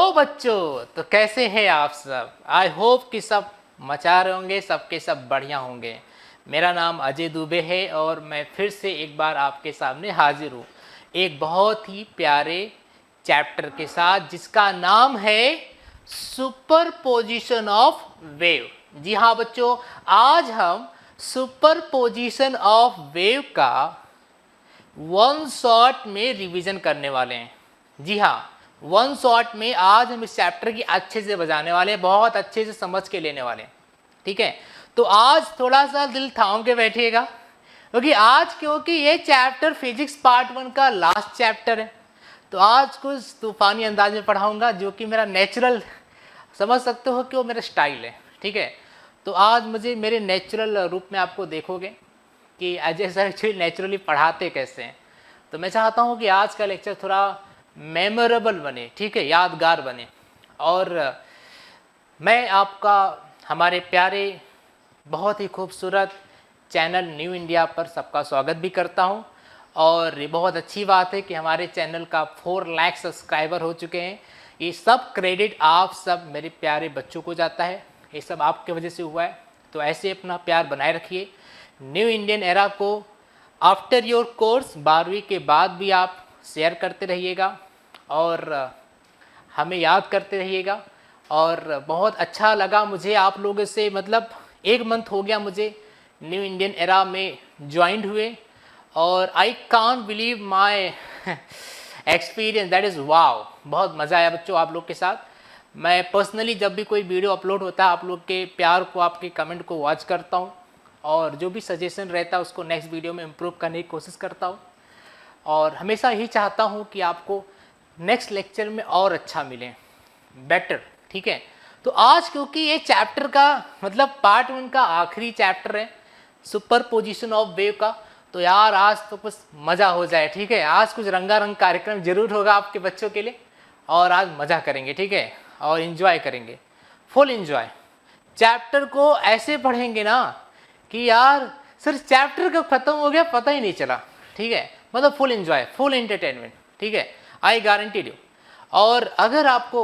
Hello बच्चों, तो कैसे हैं आप सब। आई होप कि सब मचा रहे होंगे, सबके सब बढ़िया होंगे। मेरा नाम अजय दुबे है और मैं फिर से एक बार आपके सामने हाजिर हूँ एक बहुत ही प्यारे चैप्टर के साथ जिसका नाम है सुपर पोजिशन ऑफ वेव। जी हाँ बच्चों, आज हम सुपर पोजिशन ऑफ वेव का वन शॉट में रिवीजन करने वाले हैं। जी हाँ, वन शॉट में आज हम इस चैप्टर की अच्छे से बजाने वाले हैं, बहुत अच्छे से समझ के लेने वाले हैं। ठीक है, तो आज थोड़ा सा दिल थाम के बैठिएगा क्योंकि ये चैप्टर फिजिक्स पार्ट 1 का लास्ट चैप्टर है। तो आज कुछ तूफानी अंदाज में पढ़ाऊंगा जो कि मेरा नेचुरल, समझ सकते हो कि वो मेरा स्टाइल है। ठीक है, तो आज मुझे मेरे नेचुरल रूप में आपको देखोगे कि अजय सर एक्चुअली नेचुरली पढ़ाते कैसे हैं। तो मैं चाहता हूँ कि आज का लेक्चर थोड़ा मेमोरेबल बने, ठीक है, यादगार बने। और मैं आपका हमारे प्यारे बहुत ही खूबसूरत चैनल न्यू इंडिया पर सबका स्वागत भी करता हूं। और ये बहुत अच्छी बात है कि हमारे चैनल का 4 लाख सब्सक्राइबर हो चुके हैं। ये सब क्रेडिट आप सब मेरे प्यारे बच्चों को जाता है, ये सब आपके वजह से हुआ है। तो ऐसे अपना प्यार बनाए रखिए। न्यू इंडियन एरा को आफ्टर योर कोर्स 12वीं के बाद भी आप शेयर करते रहिएगा और हमें याद करते रहिएगा। और बहुत अच्छा लगा मुझे आप लोगों से, मतलब 1 मंथ हो गया मुझे न्यू इंडियन एरा में ज्वाइंट हुए और I can't believe my experience, that is wow. बहुत मज़ा आया बच्चों आप लोग के साथ। मैं पर्सनली जब भी कोई वीडियो अपलोड होता है आप लोग के प्यार को, आपके कमेंट को वॉच करता हूँ और जो भी सजेशन रहता है उसको नेक्स्ट वीडियो में इम्प्रूव करने की कोशिश करता हूँ। और हमेशा यही चाहता हूँ कि आपको नेक्स्ट लेक्चर में और अच्छा मिले, बेटर। ठीक है, तो आज क्योंकि ये चैप्टर का मतलब पार्ट 1 का आखिरी चैप्टर है सुपर पोजिशन ऑफ वेव का, तो यार आज तो कुछ मज़ा हो जाए। ठीक है, आज कुछ रंगारंग कार्यक्रम जरूर होगा आपके बच्चों के लिए और आज मज़ा करेंगे। ठीक है, और इन्जॉय करेंगे, फुल इन्जॉय। चैप्टर को ऐसे पढ़ेंगे ना कि यार सर चैप्टर कब खत्म हो गया पता ही नहीं चला। ठीक है, मतलब फुल इन्जॉय, फुल एंटरटेनमेंट। ठीक है, आई गारंटीड यू। और अगर आपको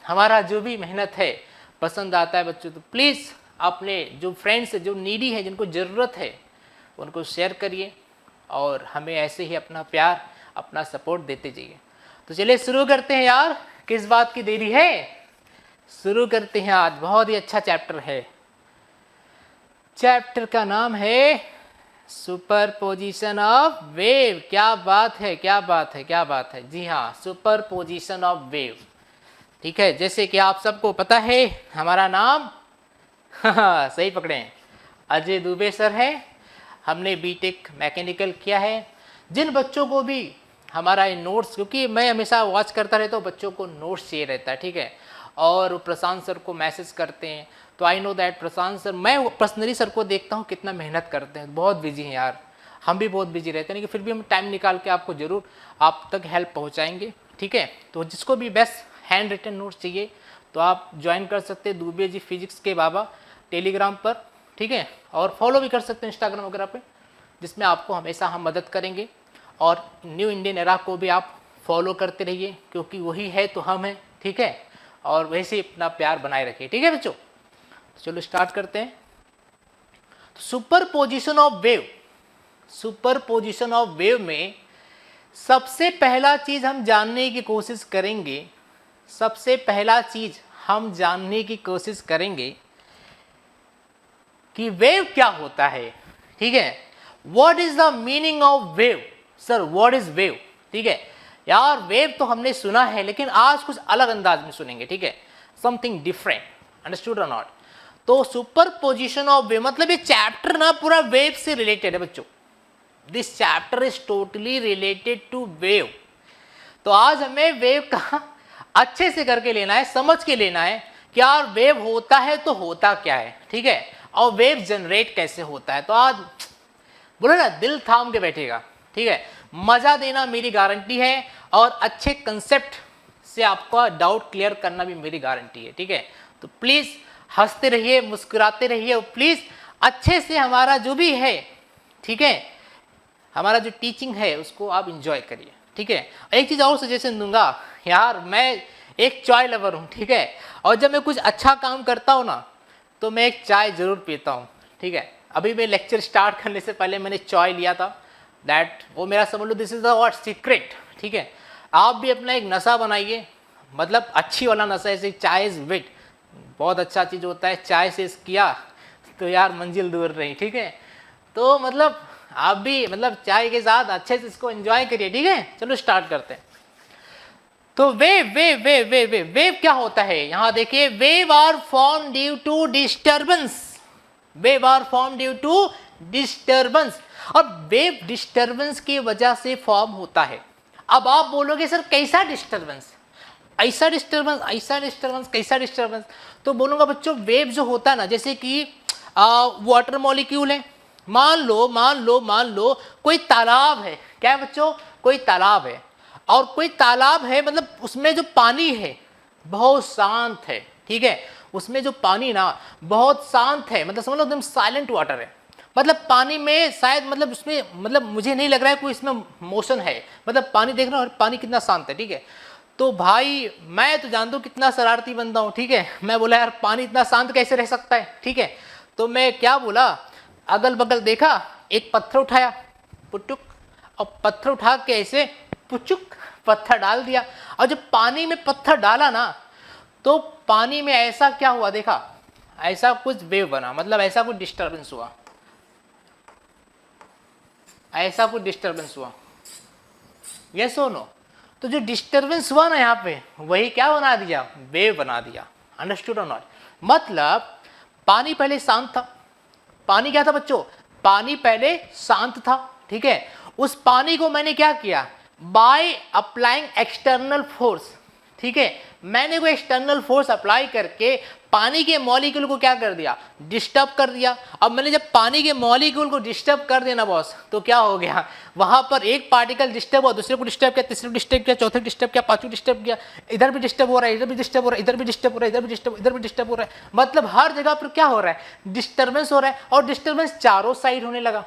हमारा जो भी मेहनत है पसंद आता है बच्चों, तो प्लीज़ अपने जो फ्रेंड्स जो नीडी हैं, जिनको ज़रूरत है, उनको शेयर करिए और हमें ऐसे ही अपना प्यार, अपना सपोर्ट देते जाइए। तो चलिए शुरू करते हैं यार, किस बात की देरी है, शुरू करते हैं। आज बहुत ही अच्छा चैप्टर है। चैप्टर का नाम है सुपर पोजिशन ऑफ वेव। क्या बात है, क्या बात है, क्या बात है। जी हाँ, सुपर पोजिशन ऑफ वेव। ठीक है, जैसे कि आप सबको पता है हमारा नाम सही पकड़े हैं, अजय दुबे सर है। हमने बीटेक मैकेनिकल किया है। जिन बच्चों को भी हमारा ये नोट्स, क्योंकि मैं हमेशा वॉच करता रहता हूँ, बच्चों को नोट्स चाहिए रहता है। ठीक है, और प्रशांत सर को मैसेज करते हैं, तो I know that Prashant sir, मैं पर्सनली सर को देखता हूँ कितना मेहनत करते हैं। बहुत बिजी हैं यार, हम भी बहुत बिजी रहते हैं, लेकिन फिर भी हम टाइम निकाल के आपको ज़रूर आप तक हेल्प पहुँचाएंगे। ठीक है, तो जिसको भी बेस्ट हैंड रिटन नोट्स चाहिए तो आप ज्वाइन कर सकते हैं दुबे जी फिजिक्स के बाबा टेलीग्राम पर। ठीक है, और फॉलो भी कर सकते हैं इंस्टाग्राम वगैरह पे, जिसमें आपको हमेशा हम मदद करेंगे। और न्यू इंडियन एरा को भी आप फॉलो करते रहिए, क्योंकि वही है तो हम हैं। ठीक है, और वैसे ही अपना प्यार बनाए रखिए। ठीक है बच्चों, तो चलो स्टार्ट करते हैं। Super position of wave, super position of wave में सबसे पहला चीज़ हम जानने की कोशिश करेंगे, सबसे पहला चीज़ हम जानने की कोशिश करेंगे कि वेव क्या होता है। ठीक है, what is the meaning of wave. Sir what is wave. ठीक है यार, वेव तो हमने सुना है, लेकिन आज कुछ अलग अंदाज में सुनेंगे। ठीक है, समथिंग डिफरेंट, अंडरस्टूड और नॉट। तो सुपर पोजिशन ऑफ वेव मतलब ये चैप्टर ना पूरा वेव से रिलेटेड है बच्चों। This chapter is totally related to wave. तो आज हमें वेव का अच्छे से करके लेना है, समझ के लेना है कि यार वेव होता है तो होता क्या है। ठीक है, और वेव जनरेट कैसे होता है। तो आज बोलो ना, दिल थाम के बैठेगा। ठीक है, मजा देना मेरी गारंटी है और अच्छे कंसेप्ट से आपका डाउट क्लियर करना भी मेरी गारंटी है। ठीक है, तो प्लीज हंसते रहिए, मुस्कुराते रहिए और प्लीज अच्छे से हमारा जो भी है, ठीक है, हमारा जो टीचिंग है उसको आप इंजॉय करिए। ठीक है, एक चीज और सजेशन दूंगा यार, मैं एक चाय लवर हूँ, ठीक है। और जब मैं कुछ अच्छा काम करता हूँ ना तो मैं एक चाय ज़रूर पीता हूँ, ठीक है। अभी मैं लेक्चर स्टार्ट करने से पहले मैंने चाय लिया था, दैट वो मेरा समझ लो this is the what secret, ठीक है। आप भी अपना एक नशा बनाइए, मतलब अच्छी वाला नशा, ऐसे चाय इज़ विट, बहुत अच्छा चीज़ होता है, चाय से किया तो यार मंजिल दूर रही, ठीक है। तो मतलब आप भी मतलब चाय के साथ अच्छे से इसको एंजॉय करिए, ठीक है। चलो स्टार्ट करते हैं। तो wave wave wave wave wave wave क्या होता है, यहां देखिए, wave are form due to disturbance, wave are form due to disturbance, और वेव डिस्टर्बेंस की वजह से फॉर्म होता है। अब आप बोलोगे सर कैसा डिस्टर्बेंस, ऐसा डिस्टर्बेंस, ऐसा डिस्टर्बेंस, कैसा डिस्टर्बेंस, तो बोलूंगा बच्चों वेव जो होता है ना, जैसे कि वाटर मॉलिक्यूल है, मान लो कोई तालाब है, क्या है बच्चों, कोई तालाब है, और कोई तालाब है, मतलब उसमें जो पानी है बहुत शांत है, ठीक है। उसमें जो पानी ना बहुत शांत है, मतलब समझ लो एकदम साइलेंट वाटर है, मतलब पानी में शायद मतलब उसमें मतलब मुझे नहीं लग रहा है कोई इसमें मोशन है, मतलब पानी देख रहा हूँ और पानी कितना शांत है, ठीक है। तो भाई मैं तो जानता हूँ कितना शरारती बंदा हूँ, ठीक है। मैं बोला यार पानी इतना शांत कैसे रह सकता है, ठीक है। तो मैं क्या बोला, अगल बगल देखा, एक पत्थर उठाया, पुटुक, और पत्थर उठा के ऐसे पुचुक पत्थर डाल दिया, और जब पानी में पत्थर डाला ना तो पानी में ऐसा क्या हुआ देखा, ऐसा कुछ वेव बना, मतलब ऐसा कुछ डिस्टर्बेंस हुआ, ऐसा कुछ डिस्टर्बेंस हुआ, यस और नो। तो जो डिस्टर्बेंस हुआ ना यहाँ पे, वही क्या बना दिया, वेव बना दिया, अंडरस्टूड और नॉट। मतलब पानी पहले शांत था, पानी क्या था बच्चों, पानी पहले शांत था, ठीक है। उस पानी को मैंने क्या किया, बाय अप्लाइंग एक्सटर्नल फोर्स, ठीक है, मैंने कोई एक्सटर्नल फोर्स अप्लाई करके पानी के मॉलिक्यूल को क्या कर दिया, डिस्टर्ब कर दिया। अब मैंने जब पानी के मॉलिक्यूल को डिस्टर्ब कर दिया ना बॉस, तो क्या हो गया, वहां पर एक पार्टिकल डिस्टर्ब हुआ, दूसरे को डिस्टर्ब किया, तीसरे को डिस्टर्ब किया, चौथे डिस्टर्ब किया, पांचवें डिस्टर्ब किया, इधर भी डिस्टर्ब हो रहा है, इधर भी डिस्टर्ब हो रहा है, इधर भी डिस्टर्ब हो रहा है, इधर भी डिस्टर्ब, इधर भी डिस्टर्ब हो रहा है, मतलब हर जगह पर क्या हो रहा है, डिस्टर्बेंस हो रहा है, और डिस्टर्बेंस चारों साइड होने लगा,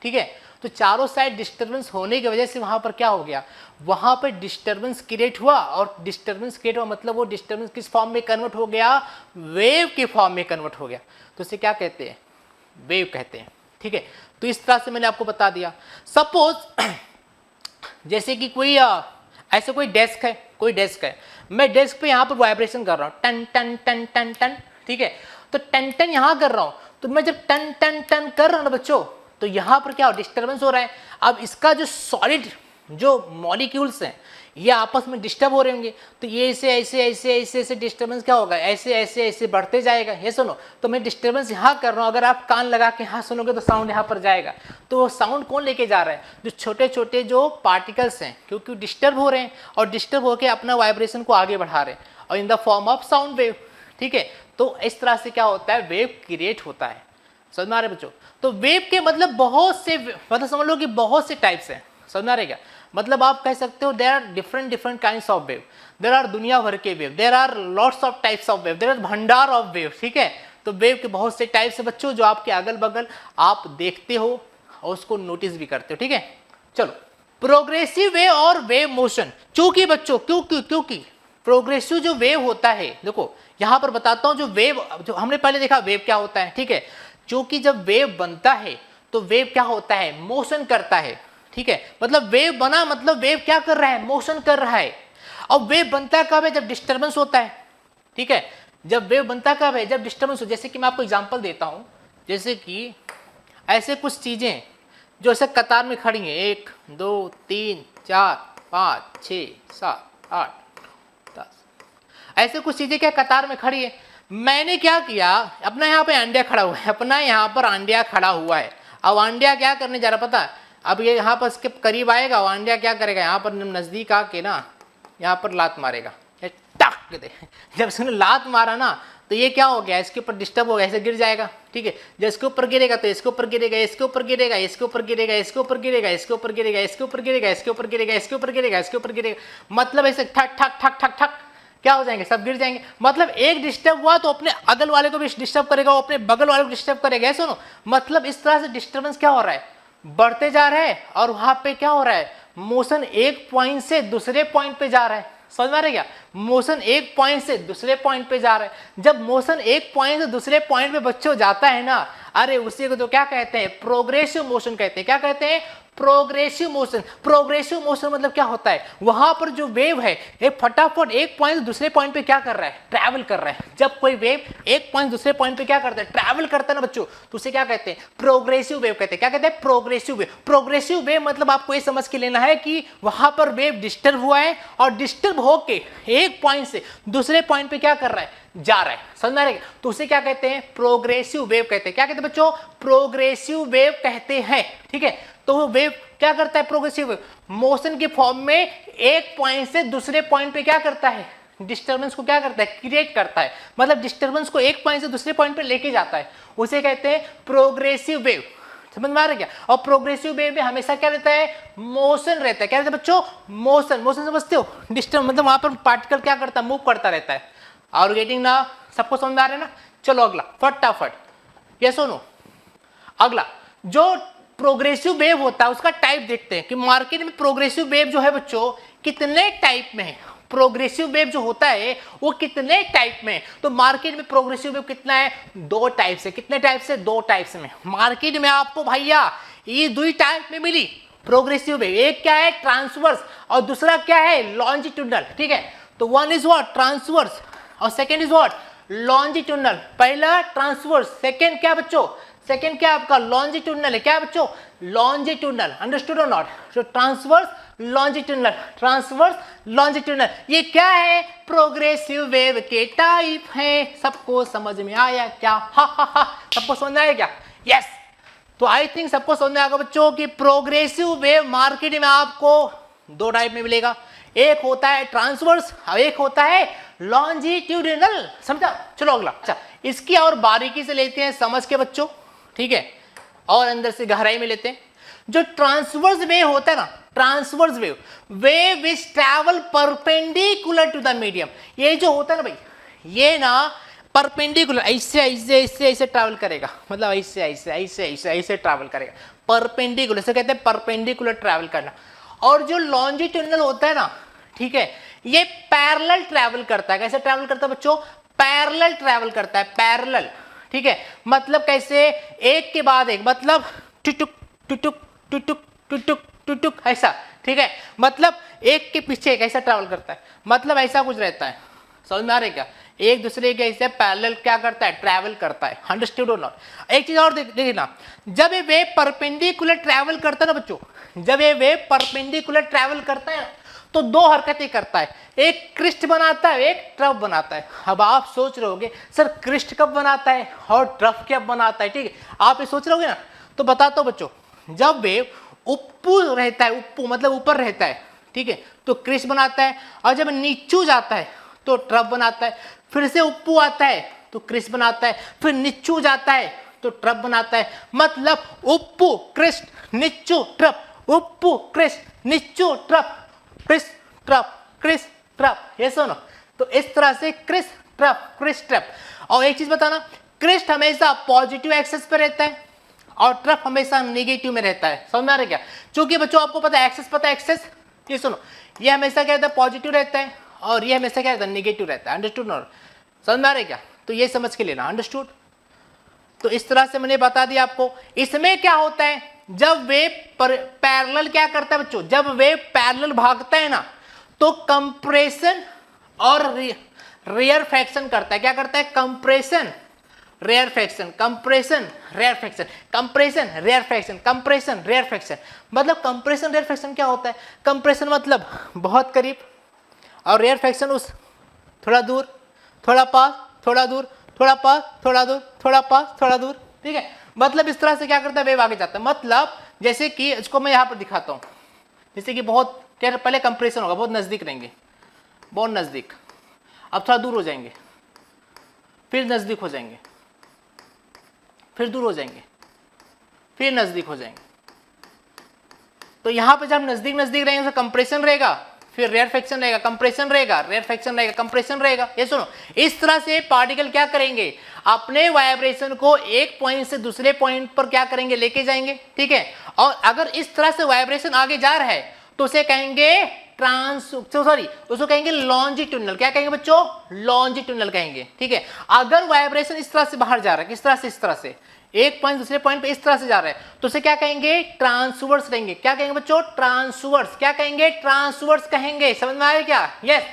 ठीक है। तो चारों साइड डिस्टर्बेंस होने की वजह से वहां पर क्या हो गया, वहां पर डिस्टर्बेंस क्रिएट हुआ, और डिस्टर्बेंस क्रिएट हुआ मतलब वो डिस्टर्बेंस किस फॉर्म में कन्वर्ट हो गया, वेव के फॉर्म में कन्वर्ट हो गया। तो इसे क्या कहते हैं, वेव कहते हैं, ठीक है। तो इस तरह से मैंने आपको बता दिया। सपोज जैसे कि कोई ऐसे कोई डेस्क है, कोई डेस्क है, मैं डेस्क पे यहाँ पर वाइब्रेशन कर रहा हूँ, टन टन टन टन टन, ठीक है। तो टन टन यहाँ कर रहा हूँ, तो मैं जब टन टन टन कर रहा हूँ ना बच्चों, तो यहाँ पर क्या हो, डिस्टर्बेंस हो रहा है। अब इसका जो सॉलिड जो मॉलिक्यूल्स हैं ये आपस में डिस्टर्ब हो रहे होंगे, तो ये ऐसे ऐसे ऐसे ऐसे ऐसे डिस्टर्बेंस क्या होगा, ऐसे ऐसे ऐसे बढ़ते जाएगा। ये सुनो, तो मैं डिस्टर्बेंस यहाँ कर रहा हूँ, अगर आप कान लगा के यहाँ सुनोगे तो साउंड यहाँ पर जाएगा। तो वो साउंड कौन लेके जा रहा है, जो छोटे छोटे जो पार्टिकल्स हैं, क्योंकि डिस्टर्ब हो रहे हैं और डिस्टर्ब होकर अपना वाइब्रेशन को आगे बढ़ा रहे हैं, और in the form of sound wave, ठीक है। तो इस तरह से क्या होता है, वेव क्रिएट होता है। समझ में आ रहे बच्चों। तो वेव के मतलब बहुत से, मतलब समझ लो कि बहुत से टाइप्स हैं। समझ में आ रहे क्या, मतलब आप कह सकते हो there are different different kinds of wave, there are दुनिया भर के wave, there are lots of types of wave, there are भंडार ऑफ वेव, ठीक है। तो वेव के बहुत से टाइप्स है बच्चों, जो आपके अगल बगल आप देखते हो और उसको नोटिस भी करते हो, ठीक है। चलो, प्रोग्रेसिव वेव और वेव मोशन, चूंकि बच्चों क्योंकि प्रोग्रेसिव जो वेव होता है, देखो यहां पर बताता हूं, जो वेव जो हमने पहले देखा वेव क्या होता है, ठीक है। क्योंकि जब वेव बनता है तो वेव क्या होता है, मोशन करता है, ठीक है। मतलब वेव बना मतलब वेव क्या कर रहा है, मोशन कर रहा है। और वेव बनता कब है, जब डिस्टर्बेंस होता है, ठीक है। जब वेव बनता कब है, जब डिस्टर्बेंस हो। जैसे कि मैं आपको एग्जांपल देता हूं, जैसे कि ऐसे कुछ चीजें जो ऐसे कतार में खड़ी हैं, 1 2 3 4 5 6 7 8 10, ऐसे कुछ चीजें क्या कतार में खड़ी है। मैंने क्या किया, अपना यहाँ पे अंडिया खड़ा हुआ है, अपना यहाँ पर अंडिया खड़ा हुआ है। अब अंडिया क्या करने जा रहा पता है, अब ये यहाँ पर इसके करीब आएगा, वो अंडिया क्या करेगा, यहाँ पर नजदीक आके ना यहाँ पर लात मारेगा, टक दे। जब इसने लात मारा ना तो ये क्या हो गया, इसके ऊपर डिस्टर्ब हो गया, ऐसे गिर जाएगा, ठीक है। जब इसके ऊपर गिरेगा तो इसके ऊपर गिरेगा, इसके ऊपर गिरेगा, इसके ऊपर गिरेगा, इसके ऊपर गिरेगा, इसके ऊपर गिरेगा, इसके ऊपर गिरेगा, इसके ऊपर गिरेगा, इसके ऊपर गिरेगा, इसके ऊपर गिरेगा, मतलब ऐसे ठक ठक ठक ठक ठक क्या हो जाएंगे, सब गिर जाएंगे। मतलब एक डिस्टर्ब हुआ तो अपने अगल वाले को भी डिस्टर्ब करेगा, वो अपने बगल वाले को डिस्टर्ब करेगा, सुनो। मतलब इस तरह से डिस्टर्बेंस क्या हो रहा है, बढ़ते जा रहे हैं, और वहां पे क्या हो रहा है, मोशन एक पॉइंट से दूसरे पॉइंट पे जा रहा है। समझ में आ रहा है क्या? मोशन एक पॉइंट से दूसरे पॉइंट पे जा रहा है। जब मोशन एक पॉइंट से दूसरे पॉइंट पे बच्चों जाता है ना, अरे उसी को तो क्या कहते हैं, प्रोग्रेसिव मोशन कहते हैं। क्या कहते हैं? Progressive motion. प्रोग्रेसिव मोशन मतलब क्या होता है, वहां पर जो वेव है एक फटाफट एक पॉइंट से दूसरे पॉइंट पे क्या कर रहा है, ट्रैवल कर रहा है। जब कोई वेव एक पॉइंट दूसरे पॉइंट पे क्या करता है, ट्रैवल करता है ना बच्चों, तो उसे क्या कहते हैं, प्रोग्रेसिव वेव कहते हैं। क्या कहते हैं? Progressive wave. प्रोग्रेसिव वेव मतलब आपको ये समझ के लेना है कि वहां पर वेव डिस्टर्ब हुआ है और डिस्टर्ब होके एक पॉइंट से दूसरे पॉइंट पे क्या कर रहा है, जा रहा है। समझ में आ रहा है? तो उसे क्या कहते हैं, प्रोग्रेसिव वेव कहते हैं। क्या कहते हैं बच्चों? प्रोग्रेसिव वेव कहते हैं। ठीक है, तो वो वेव क्या करता है, प्रोग्रेसिव वेव मोशन के फॉर्म में एक पॉइंट से दूसरे पॉइंट पे क्या करता है, डिस्टर्बेंस को क्या करता है, क्रिएट करता है। मतलब डिस्टर्बेंस को एक पॉइंट से दूसरे पॉइंट पे लेके जाता है, उसे कहते हैं प्रोग्रेसिव वेव। समझ में आ रहा है क्या? और प्रोग्रेसिव वेव में हमेशा क्या रहता है, मोशन रहता है। क्या रहता है बच्चों? मोशन। मोशन समझते हो? डिस्टर्ब मतलब वहां पर पार्टिकल क्या करता है, मूव करता रहता है। और गेटिंग ना, सबको समझ आ रहा है ना? चलो अगला फटाफट, ये सुनो। अगला जो प्रोग्रेसिव वेव होता है उसका टाइप देखते हैं कि मार्केट में प्रोग्रेसिव वेव जो है बच्चों कितने टाइप में है। प्रोग्रेसिव वेव जो होता है वो कितने टाइप में है, तो मार्केट में प्रोग्रेसिव वेव कितना है, दो टाइप से। कितने टाइप से? दो टाइप से में मार्केट में आपको भैया ये दो टाइप में मिली प्रोग्रेसिव वेव। एक क्या है, ट्रांसवर्स, और दूसरा क्या है, लॉन्जिट्यूडनल। ठीक है, तो वन इज व्हाट, ट्रांसवर्स, और सेकेंड इज व्हाट, लॉन्जिट्यूडनल। पहला ट्रांसवर्स, सेकेंड क्या बच्चों, सेकेंड क्या आपका लॉन्जिट्यूडनल है। क्या बच्चों, लॉन्जिट्यूडनल। अंडरस्टूड और नॉट? तो ट्रांसवर्स, लॉन्जिट्यूडनल, ट्रांसवर्स, लॉन्जिट्यूडनल, ये क्या है, प्रोग्रेसिव वेव के टाइप है। सबको समझ में आया क्या? हा हा हा, सबको समझ में आया क्या? यस। तो आई थिंक सबको समझ में आएगा बच्चों कि प्रोग्रेसिव वेव मार्केट में आपको दो टाइप में मिलेगा। एक होता है ट्रांसवर्स और एक होता है लॉन्जिट्यूडनल। समझा? चलो अगला। अच्छा, इसकी और बारीकी से लेते हैं समझ के बच्चों। ठीक है, और अंदर से गहराई में लेते हैं। जो ट्रांसवर्स वेव होता है ना, transverse wave, wave is travel perpendicular to the medium. ये जो होता है ना भाई, ये ना परपेंडिकुलर ऐसे ऐसे ऐसे ऐसे ट्रैवल करेगा। मतलब ऐसे ऐसे ऐसे ऐसे ऐसे ट्रैवल करेगा, परपेंडिकुलर से कहते हैं परपेंडिकुलर ट्रैवल करना। और जो लॉन्जिट्यूडनल होता है ना, ठीक है, ये पैरेलल ट्रैवल करता है। कैसे ट्रैवल करता है बच्चों, पैरेलल ट्रैवल करता है, पैरेलल। ठीक है, मतलब कैसे, एक के बाद एक, मतलब टुटुक टुटुक टुटुक टुटुक टुटुक ऐसा। ठीक है, मतलब एक के पीछे एक ऐसा ट्रैवल करता है, मतलब ऐसा कुछ रहता है। समझ में आ रहा है क्या? एक दूसरे के ऐसे पैरेलल क्या करता है, ट्रैवल करता है। अंडरस्टूड और नॉट? एक चीज और देखना, जब ये वेव परपेंडिकुलर ट्रैवल करता है ना बच्चों, जब ये वेव परपेंडिकुलर ट्रैवल करता है तो दो हरकतें करता है, एक क्रिस्ट बनाता है, एक ट्रफ बनाता है। अब आप सोच रहे होगे सर क्रिस्ट कब बनाता है और ट्रफ कब बनाता है? ठीक है, आप ये सोच रहे होगे ना, तो बताता हूं बच्चों। जब वेव ऊप्पू रहता है, ऊप्पू मतलब ऊपर रहता है, ठीक है, तो क्रिस्ट बनाता है। और जब नीचू जाता है तो ट्रफ बनाता है। फिर से ऊप्पू आता है तो क्रिस्ट बनाता है, फिर नीचू जाता है तो ट्रफ बनाता है। मतलब ऊप्पू क्रिस्ट नीचू ट्रफ, ऊप्पू क्रिस्ट नीचू trough, crest trough, crest trough. ये सुनो, तो इस तरह से क्रिस्ट ट्रफ, क्रिस्ट ट्रफ। और एक चीज बताना, क्रिस्ट हमेशा पॉजिटिव एक्सेस पे रहता है और ट्रफ हमेशा नेगेटिव में रहता है। समझ में आ रहा है क्या? क्योंकि बच्चों आपको पता है एक्सेस, पता है एक्सेस, ये सुनो, ये हमेशा क्या रहता है, पॉजिटिव रहता है, और ये हमेशा क्या रहता है, नेगेटिव रहता है। Understood not? समझ में आ रहा है क्या? तो ये समझ के लेना। अंडरस्टूड? तो इस तरह से मैंने बता दिया आपको। इसमें क्या होता है, जब वेव पैरेलल क्या करता है बच्चों, जब वेव पैरेलल भागता है ना, तो कंप्रेशन और रेयरफैक्शन करता है। क्या करता है, compression rarefaction, compression rarefaction, compression rarefaction, compression rarefaction. मतलब कंप्रेशन रेयरफैक्शन क्या होता है, कंप्रेशन मतलब बहुत करीब, और रेयरफैक्शन उस थोड़ा दूर, थोड़ा पास, थोड़ा दूर, थोड़ा पास, थोड़ा दूर, थोड़ा पास, थोड़ा दूर। ठीक है, मतलब इस तरह से क्या करता है, वेव आगे जाता है। मतलब जैसे कि इसको मैं यहाँ पर दिखाता हूँ, जैसे कि बहुत क्या, पहले कंप्रेशन होगा, बहुत नजदीक रहेंगे, बहुत नजदीक, अब थोड़ा दूर हो जाएंगे, फिर नजदीक हो जाएंगे, फिर दूर हो जाएंगे, फिर नजदीक हो जाएंगे। तो यहाँ पे जब नजदीक नजदीक रहेंगे तो कंप्रेशन रहेगा, फिर रेयरफैक्शन रहेगा, कंप्रेशन रहेगा, रेयरफैक्शन रहेगा, कंप्रेशन रहेगा। ये सुनो, इस तरह से पार्टिकल क्या करेंगे, अपने वाइब्रेशन को एक पॉइंट से दूसरे पॉइंट पर क्या करेंगे, लेके जाएंगे। ठीक है, और अगर इस तरह से वाइब्रेशन आगे जा रहा है तो उसे कहेंगे उसको कहेंगे लॉन्जिट्यूडनल। क्या कहेंगे बच्चों? लॉन्जिट्यूडनल कहेंगे, ठीक है। अगर वाइब्रेशन इस तरह से बाहर जा रहा है, किस तरह से? इस तरह से, एक पॉइंट दूसरे पॉइंट पे इस तरह से जा रहा है, तो उसे क्या कहेंगे? ट्रांसवर्स कहेंगे। क्या कहेंगे बच्चों? ट्रांसवर्स। क्या कहेंगे? ट्रांसवर्स कहेंगे। समझ में आया क्या? यस।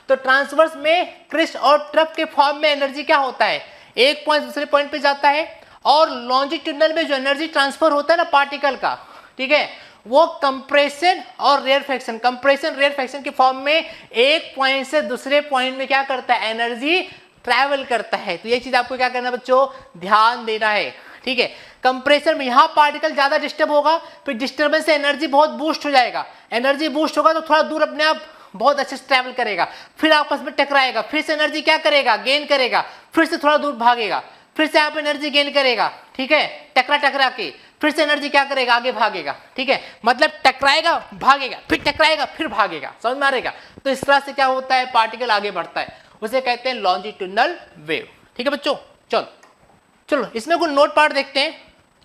तो ट्रांसवर्स में क्रिस्ट और ट्रफ के फॉर्म में एनर्जी क्या होता है? एक पॉइंट दूसरे पॉइंट पे जाता है। और लॉन्जिट्यूडनल में जो एनर्जी ट्रांसफर होता है ना पार्टिकल का, ठीक है, वो कंप्रेशन और रेयरफैक्शन, कंप्रेशन रेयरफैक्शन के फॉर्म में एक पॉइंट से दूसरे पॉइंट में क्या करता है? एनर्जी ट्रैवल करता है। तो ये चीज आपको क्या करना है बच्चों? ध्यान देना है, ठीक है। कंप्रेशन में यहाँ पार्टिकल ज्यादा डिस्टर्ब होगा, फिर डिस्टर्बेंस से एनर्जी बहुत बूस्ट हो जाएगा। एनर्जी बूस्ट होगा तो थोड़ा दूर अपने आप बहुत अच्छे से ट्रैवल करेगा, फिर आपस में टकराएगा, फिर से एनर्जी क्या करेगा? गेन करेगा, फिर से थोड़ा दूर भागेगा, फिर से आप एनर्जी गेन करेगा, ठीक है, टकरा के, फिर से एनर्जी क्या करेगा? आगे भागेगा, ठीक है। मतलब टकराएगा, भागेगा, फिर टकराएगा, फिर भागेगा। समझ में आ रहेगा? तो इस तरह से क्या होता है? पार्टिकल आगे बढ़ता है, उसे कहते हैं लॉन्जिट्यूडनल वेव, ठीक है बच्चों। चलो इसमें कुछ नोट पार्ट देखते हैं।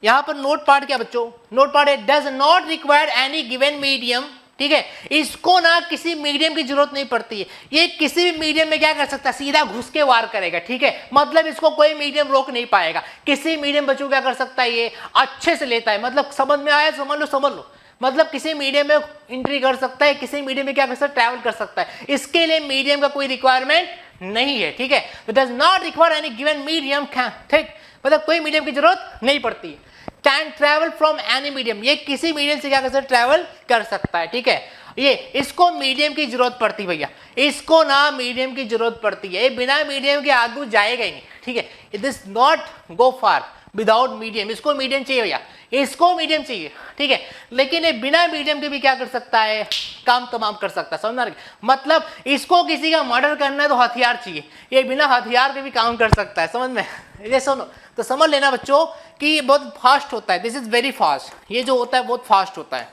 यहां पर नोट पार्ट क्या बच्चों? नोट पार्ट है does not require any given medium, ठीक है। इसको ना किसी मीडियम की जरूरत नहीं पड़ती है, ये किसी भी मीडियम में क्या कर सकता है? सीधा घुस के वार करेगा, ठीक है। मतलब इसको कोई मीडियम रोक नहीं पाएगा। किसी मीडियम बच्चों क्या कर सकता है? ये अच्छे से लेता है। मतलब समझ में आया? समझ लो। मतलब किसी मीडियम में एंट्री कर सकता है, किसी मीडियम में क्या कर सकता है? ट्रैवल कर सकता है। इसके लिए मीडियम का कोई रिक्वायरमेंट नहीं है, ठीक है। Does not require any given medium, ठीक, मतलब कोई मीडियम की जरूरत नहीं पड़ती। Can travel from any medium, ये किसी मीडियम से क्या कर सकता है? ट्रैवल कर सकता है, ठीक है। ये इसको मीडियम की जरूरत पड़ती भैया, इसको ना मीडियम की जरूरत पड़ती है। ये बिना मीडियम के आगे जाएगा ही नहीं, ठीक है। It is not go far without medium. इसको मीडियम चाहिए भैया, इसको मीडियम चाहिए, ठीक है। लेकिन ये बिना मीडियम के भी क्या कर सकता है? काम तमाम कर सकता है। समझना? मतलब इसको किसी का मर्डर करना है तो हथियार चाहिए, ये बिना हथियार के भी काम कर सकता है। समझ में? ये सुनो तो समझ लेना बच्चों कि ये बहुत फास्ट होता है। This is very fast. ये जो होता है बहुत फास्ट होता है।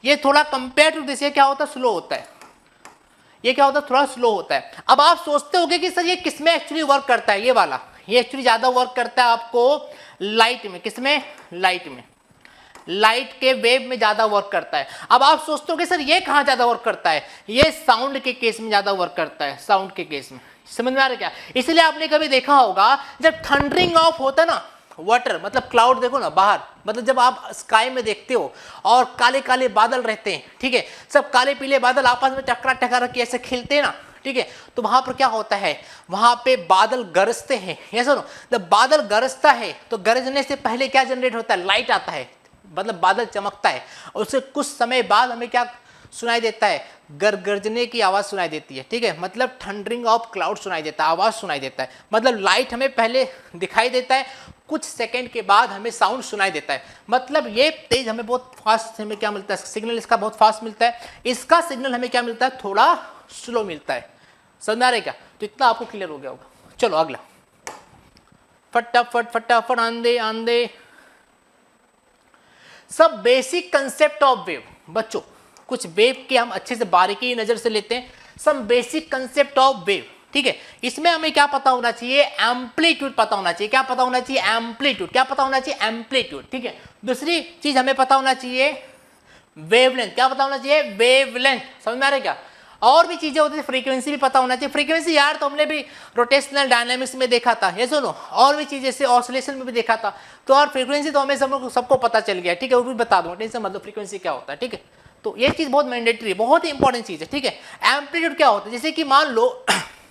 ये थोड़ा कंपेयर टू दिस क्या होता है? स्लो होता है। ये क्या होता है? थोड़ा स्लो होता है। अब आप सोचते होगे कि सर ये किसमें एक्चुअली वर्क करता है? ये वाला ये एक्चुअली ज्यादा वर्क करता है आपको लाइट में। किसमें? लाइट में। लाइट के वेव में ज्यादा वर्क करता है। अब आप सोचते हो कि सर ये कहां ज्यादा वर्क करता है? ये साउंड के केस में ज्यादा वर्क करता है, साउंड के केस में। समझ में आ रहा है क्या? इसलिए आपने कभी देखा होगा जब थंडरिंग ऑफ होता है ना, वाटर मतलब क्लाउड देखो ना बाहर, मतलब जब आप स्काई में देखते हो और काले काले बादल रहते हैं, ठीक है, सब काले पीले बादल आपस में टकरा के ऐसे खिलते हैं ना, ठीक है, तो वहां पर क्या होता है? वहां पे बादल गरजते हैं। ये सुनो, जब बादल गरजता है तो गरजने से पहले क्या जनरेट होता है? लाइट आता है, मतलब बादल चमकता है। और उससे कुछ समय बाद हमें क्या सुनाई देता है? गरजने की आवाज सुनाई देती है, ठीक है। मतलब थंडरिंग ऑफ क्लाउड सुनाई देता है, आवाज सुनाई देता है। मतलब लाइट हमें पहले दिखाई देता है, कुछ सेकंड के बाद हमें साउंड सुनाई देता है। मतलब ये तेज हमें बहुत फास्ट हमें क्या मिलता है? सिग्नल इसका बहुत फास्ट मिलता है। इसका सिग्नल हमें क्या मिलता है? थोड़ा स्लो मिलता है। समझ में आ रहा है क्या? तो इतना आपको क्लियर हो गया होगा। चलो अगला, फटाफट आंदे सब बेसिक कंसेप्ट ऑफ वेव। बच्चों कुछ वेव के हम अच्छे से बारीकी नजर से लेते हैं। Some basic concept of wave, ठीक है। इसमें हमें क्या पता होना चाहिए? एम्पलीट्यूड पता होना चाहिए। क्या पता होना चाहिए? एम्पलीट्यूड। क्या पता होना चाहिए? एम्पलीट्यूड, ठीक है। दूसरी चीज हमें पता होना चाहिए वेवलेंथ। क्या पता होना चाहिए? वेवलेंथ। समझ में आ रहा है क्या? और भी चीजें होती है, फ्रीक्वेंसी भी पता होना चाहिए। फ्रीक्वेंसी यार तो हमने भी रोटेशनल डायनामिक्स में देखा था, ये सुनो, और भी चीजें जैसे ऑसिलेशन में भी देखा था। तो और फ्रीक्वेंसी तो हमें सबको पता चल गया, ठीक है, वो भी बता दूंगा, टेंशन मतलब फ्रीक्वेंसी क्या होता है, ठीक है। तो ये चीज बहुत मैंडेटरी है, बहुत ही इंपॉर्टेंट चीज है, ठीक है। एम्पलीट्यूड क्या होता है? जैसे कि मान लो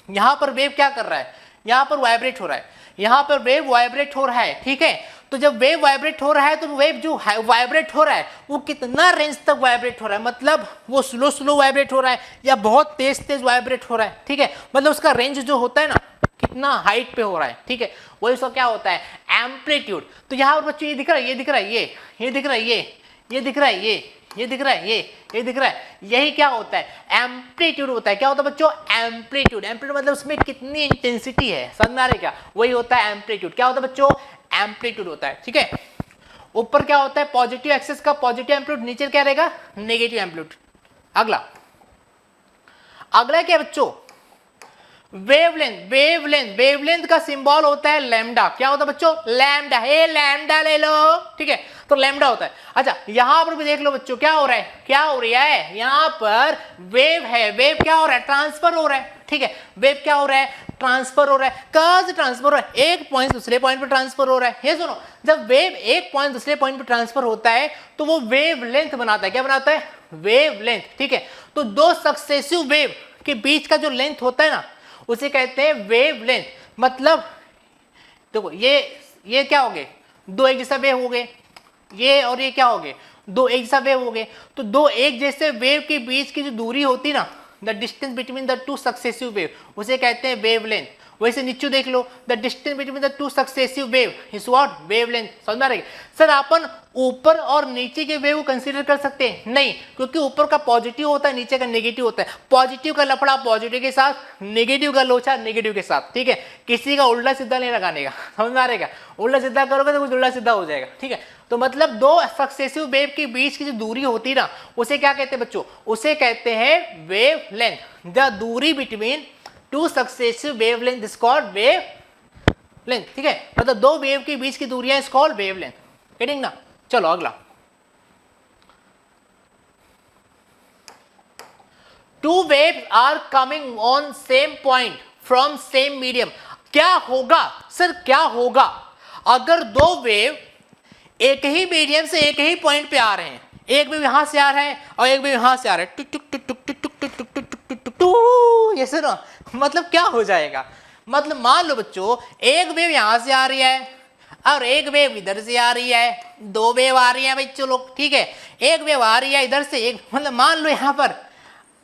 यहाँ पर वेव क्या कर रहा है? यहाँ पर वाइब्रेट हो रहा है, यहाँ पर वेव वाइब्रेट हो रहा है, ठीक है। तो जब वेव वाइब्रेट हो रहा है तो वेव जो वाइब्रेट हो रहा है वो कितना रेंज तक वाइब्रेट हो रहा है? मतलब वो स्लो वाइब्रेट हो रहा है या बहुत तेज वाइब्रेट हो रहा है, ठीक है। मतलब उसका रेंज जो होता है ना, कितना हाइट पे हो रहा है, ठीक है, वही उसका क्या होता है? एम्पलीट्यूड। तो यहाँ पर बच्चों ये दिख रहा है, ये दिख रहा है, ये दिख रहा है, ये दिख रहा है, ये दिख रहा है, ये दिख रहा है, यही क्या होता है? एम्पलीट्यूड होता है। क्या होता है बच्चों? एम्पलीट्यूड। एम्पलीट्यूड मतलब उसमें कितनी इंटेंसिटी है, समझ में आ रहा है क्या? वही होता है एम्पलीट्यूड। क्या होता है बच्चों? एम्पलीट्यूड होता है, ठीक है। ऊपर क्या होता है? पॉजिटिव एक्सिस का पॉजिटिव एम्पलीट्यूड, नीचे क्या रहेगा? Negative amplitude. अगला क्या बच्चों? वेवलेंथ का सिंबल होता है लैम्डा। क्या होता है बच्चों? लैम्डा। हे लैम्डा ले लो, ठीक है, तो लैम्डा होता है। अच्छा यहां पर भी देख लो बच्चों, क्या हो रहा है, क्या हो रहा है, यहां पर वेव है, वेव क्या हो रहा है, ट्रांसफर हो रहा है, ठीक है, वेव क्या हो रहा है, ट्रांसफर हो रहा है। कहां से ट्रांसफर हो रहा है? एक पॉइंट दूसरे पॉइंट पर ट्रांसफर हो रहा है। ये सुनो, जब वेव एक पॉइंट दूसरे पॉइंट पर ट्रांसफर होता है तो वो वेव लेंथ बनाता है। क्या बनाता है? वेव लेंथ, ठीक है। तो दो सक्सेसिव वेव के बीच का जो लेंथ होता है ना, उसे कहते हैं वेव लेंथ। मतलब देखो ये क्या हो गए, दो एक जैसा वेव हो गए, ये और ये क्या हो गए, दो एक जैसा वेव हो गए। तो दो एक जैसे वेव के बीच की जो दूरी होती ना, the distance between the two successive wave, उसे कहते हैं वेव लेंथ। वैसे नीचे देख लो, the distance between the two successive wave is what, wavelength. समझ में आ रही है? सर अपन ऊपर और नीचे के वेव को कंसीडर कर सकते हैं? नहीं, क्योंकि ऊपर का पॉजिटिव होता है, नीचे का नेगेटिव होता है। पॉजिटिव का लफड़ा पॉजिटिव के साथ, नेगेटिव का लोचा नेगेटिव के साथ, ठीक है। किसी का उल्टा सीधा नहीं लगाने का, समझ में आ रहेगा? उल्टा सीधा करोगे तो कुछ उल्टा सीधा हो जाएगा, ठीक है। तो मतलब दो सक्सेसिव वेव के बीच की जो दूरी होती है ना, उसे क्या कहते हैं बच्चों? उसे कहते हैं वेव लेंथ। द दूरी between two successive wavelength is called wavelength, ठीक है। मतलब दो वेव के बीच की दूरियां is called wavelength. Getting ना? चलो अगला, two waves are coming on same point from same medium. क्या होगा सर, क्या होगा अगर दो वेव एक ही मीडियम से एक ही पॉइंट पे आ रहे हैं? एक वेव यहां से आ रहा है और एक वेव यहां से आ रहा है, टुक टुक टुक टुक टुक टुक टुक टुक टुक टुक टुक टुक, ये सुनो, मतलब क्या हो जाएगा? मतलब मान लो बच्चों, एक वेव यहां से आ रही है और एक वेव इधर से आ रही है, दो वेव आ रही है बच्चों लोग, ठीक है। एक वेव आ रही है इधर से, एक मतलब मान लो यहां पर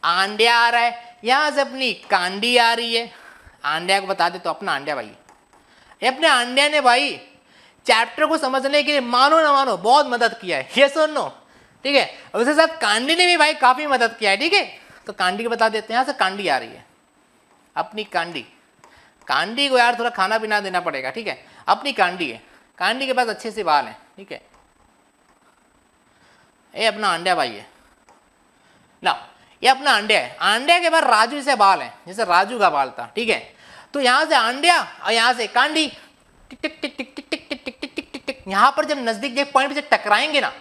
आंडिया आ रहा है, यहां से अपनी कांडी आ रही है। आंडिया को बता दे तो अपना आंडिया भाई, अपने आंडिया ने भाई चैप्टर को समझने के लिए मानो ना मानो बहुत मदद किया है, ये सुन लो, ठीक है। उसके साथ कांडी ने भी भाई काफी मदद किया है, ठीक है। तो कांडी को बता देते हैं, यहां से कांडी आ रही है, अपनी कांडी। कांडी को यार थोड़ा खाना पीना देना पड़ेगा, ठीक है। अपनी कांडी है, कांडी के पास अच्छे से बाल हैं, ठीक है। ये अपना अंडा भाई है ना, ये अपना अंडा है। अंडे के बाद राजू से बाल है, जैसे राजू का बाल था, ठीक है। तो यहां से अंडा और यहां से कांडी, टिक टिक टिक टिक टिक टिक टिक टिक टिक टिक टिक टिक। यहां पर जब नजदीक एक पॉइंट पे जब टकराएंगे ना,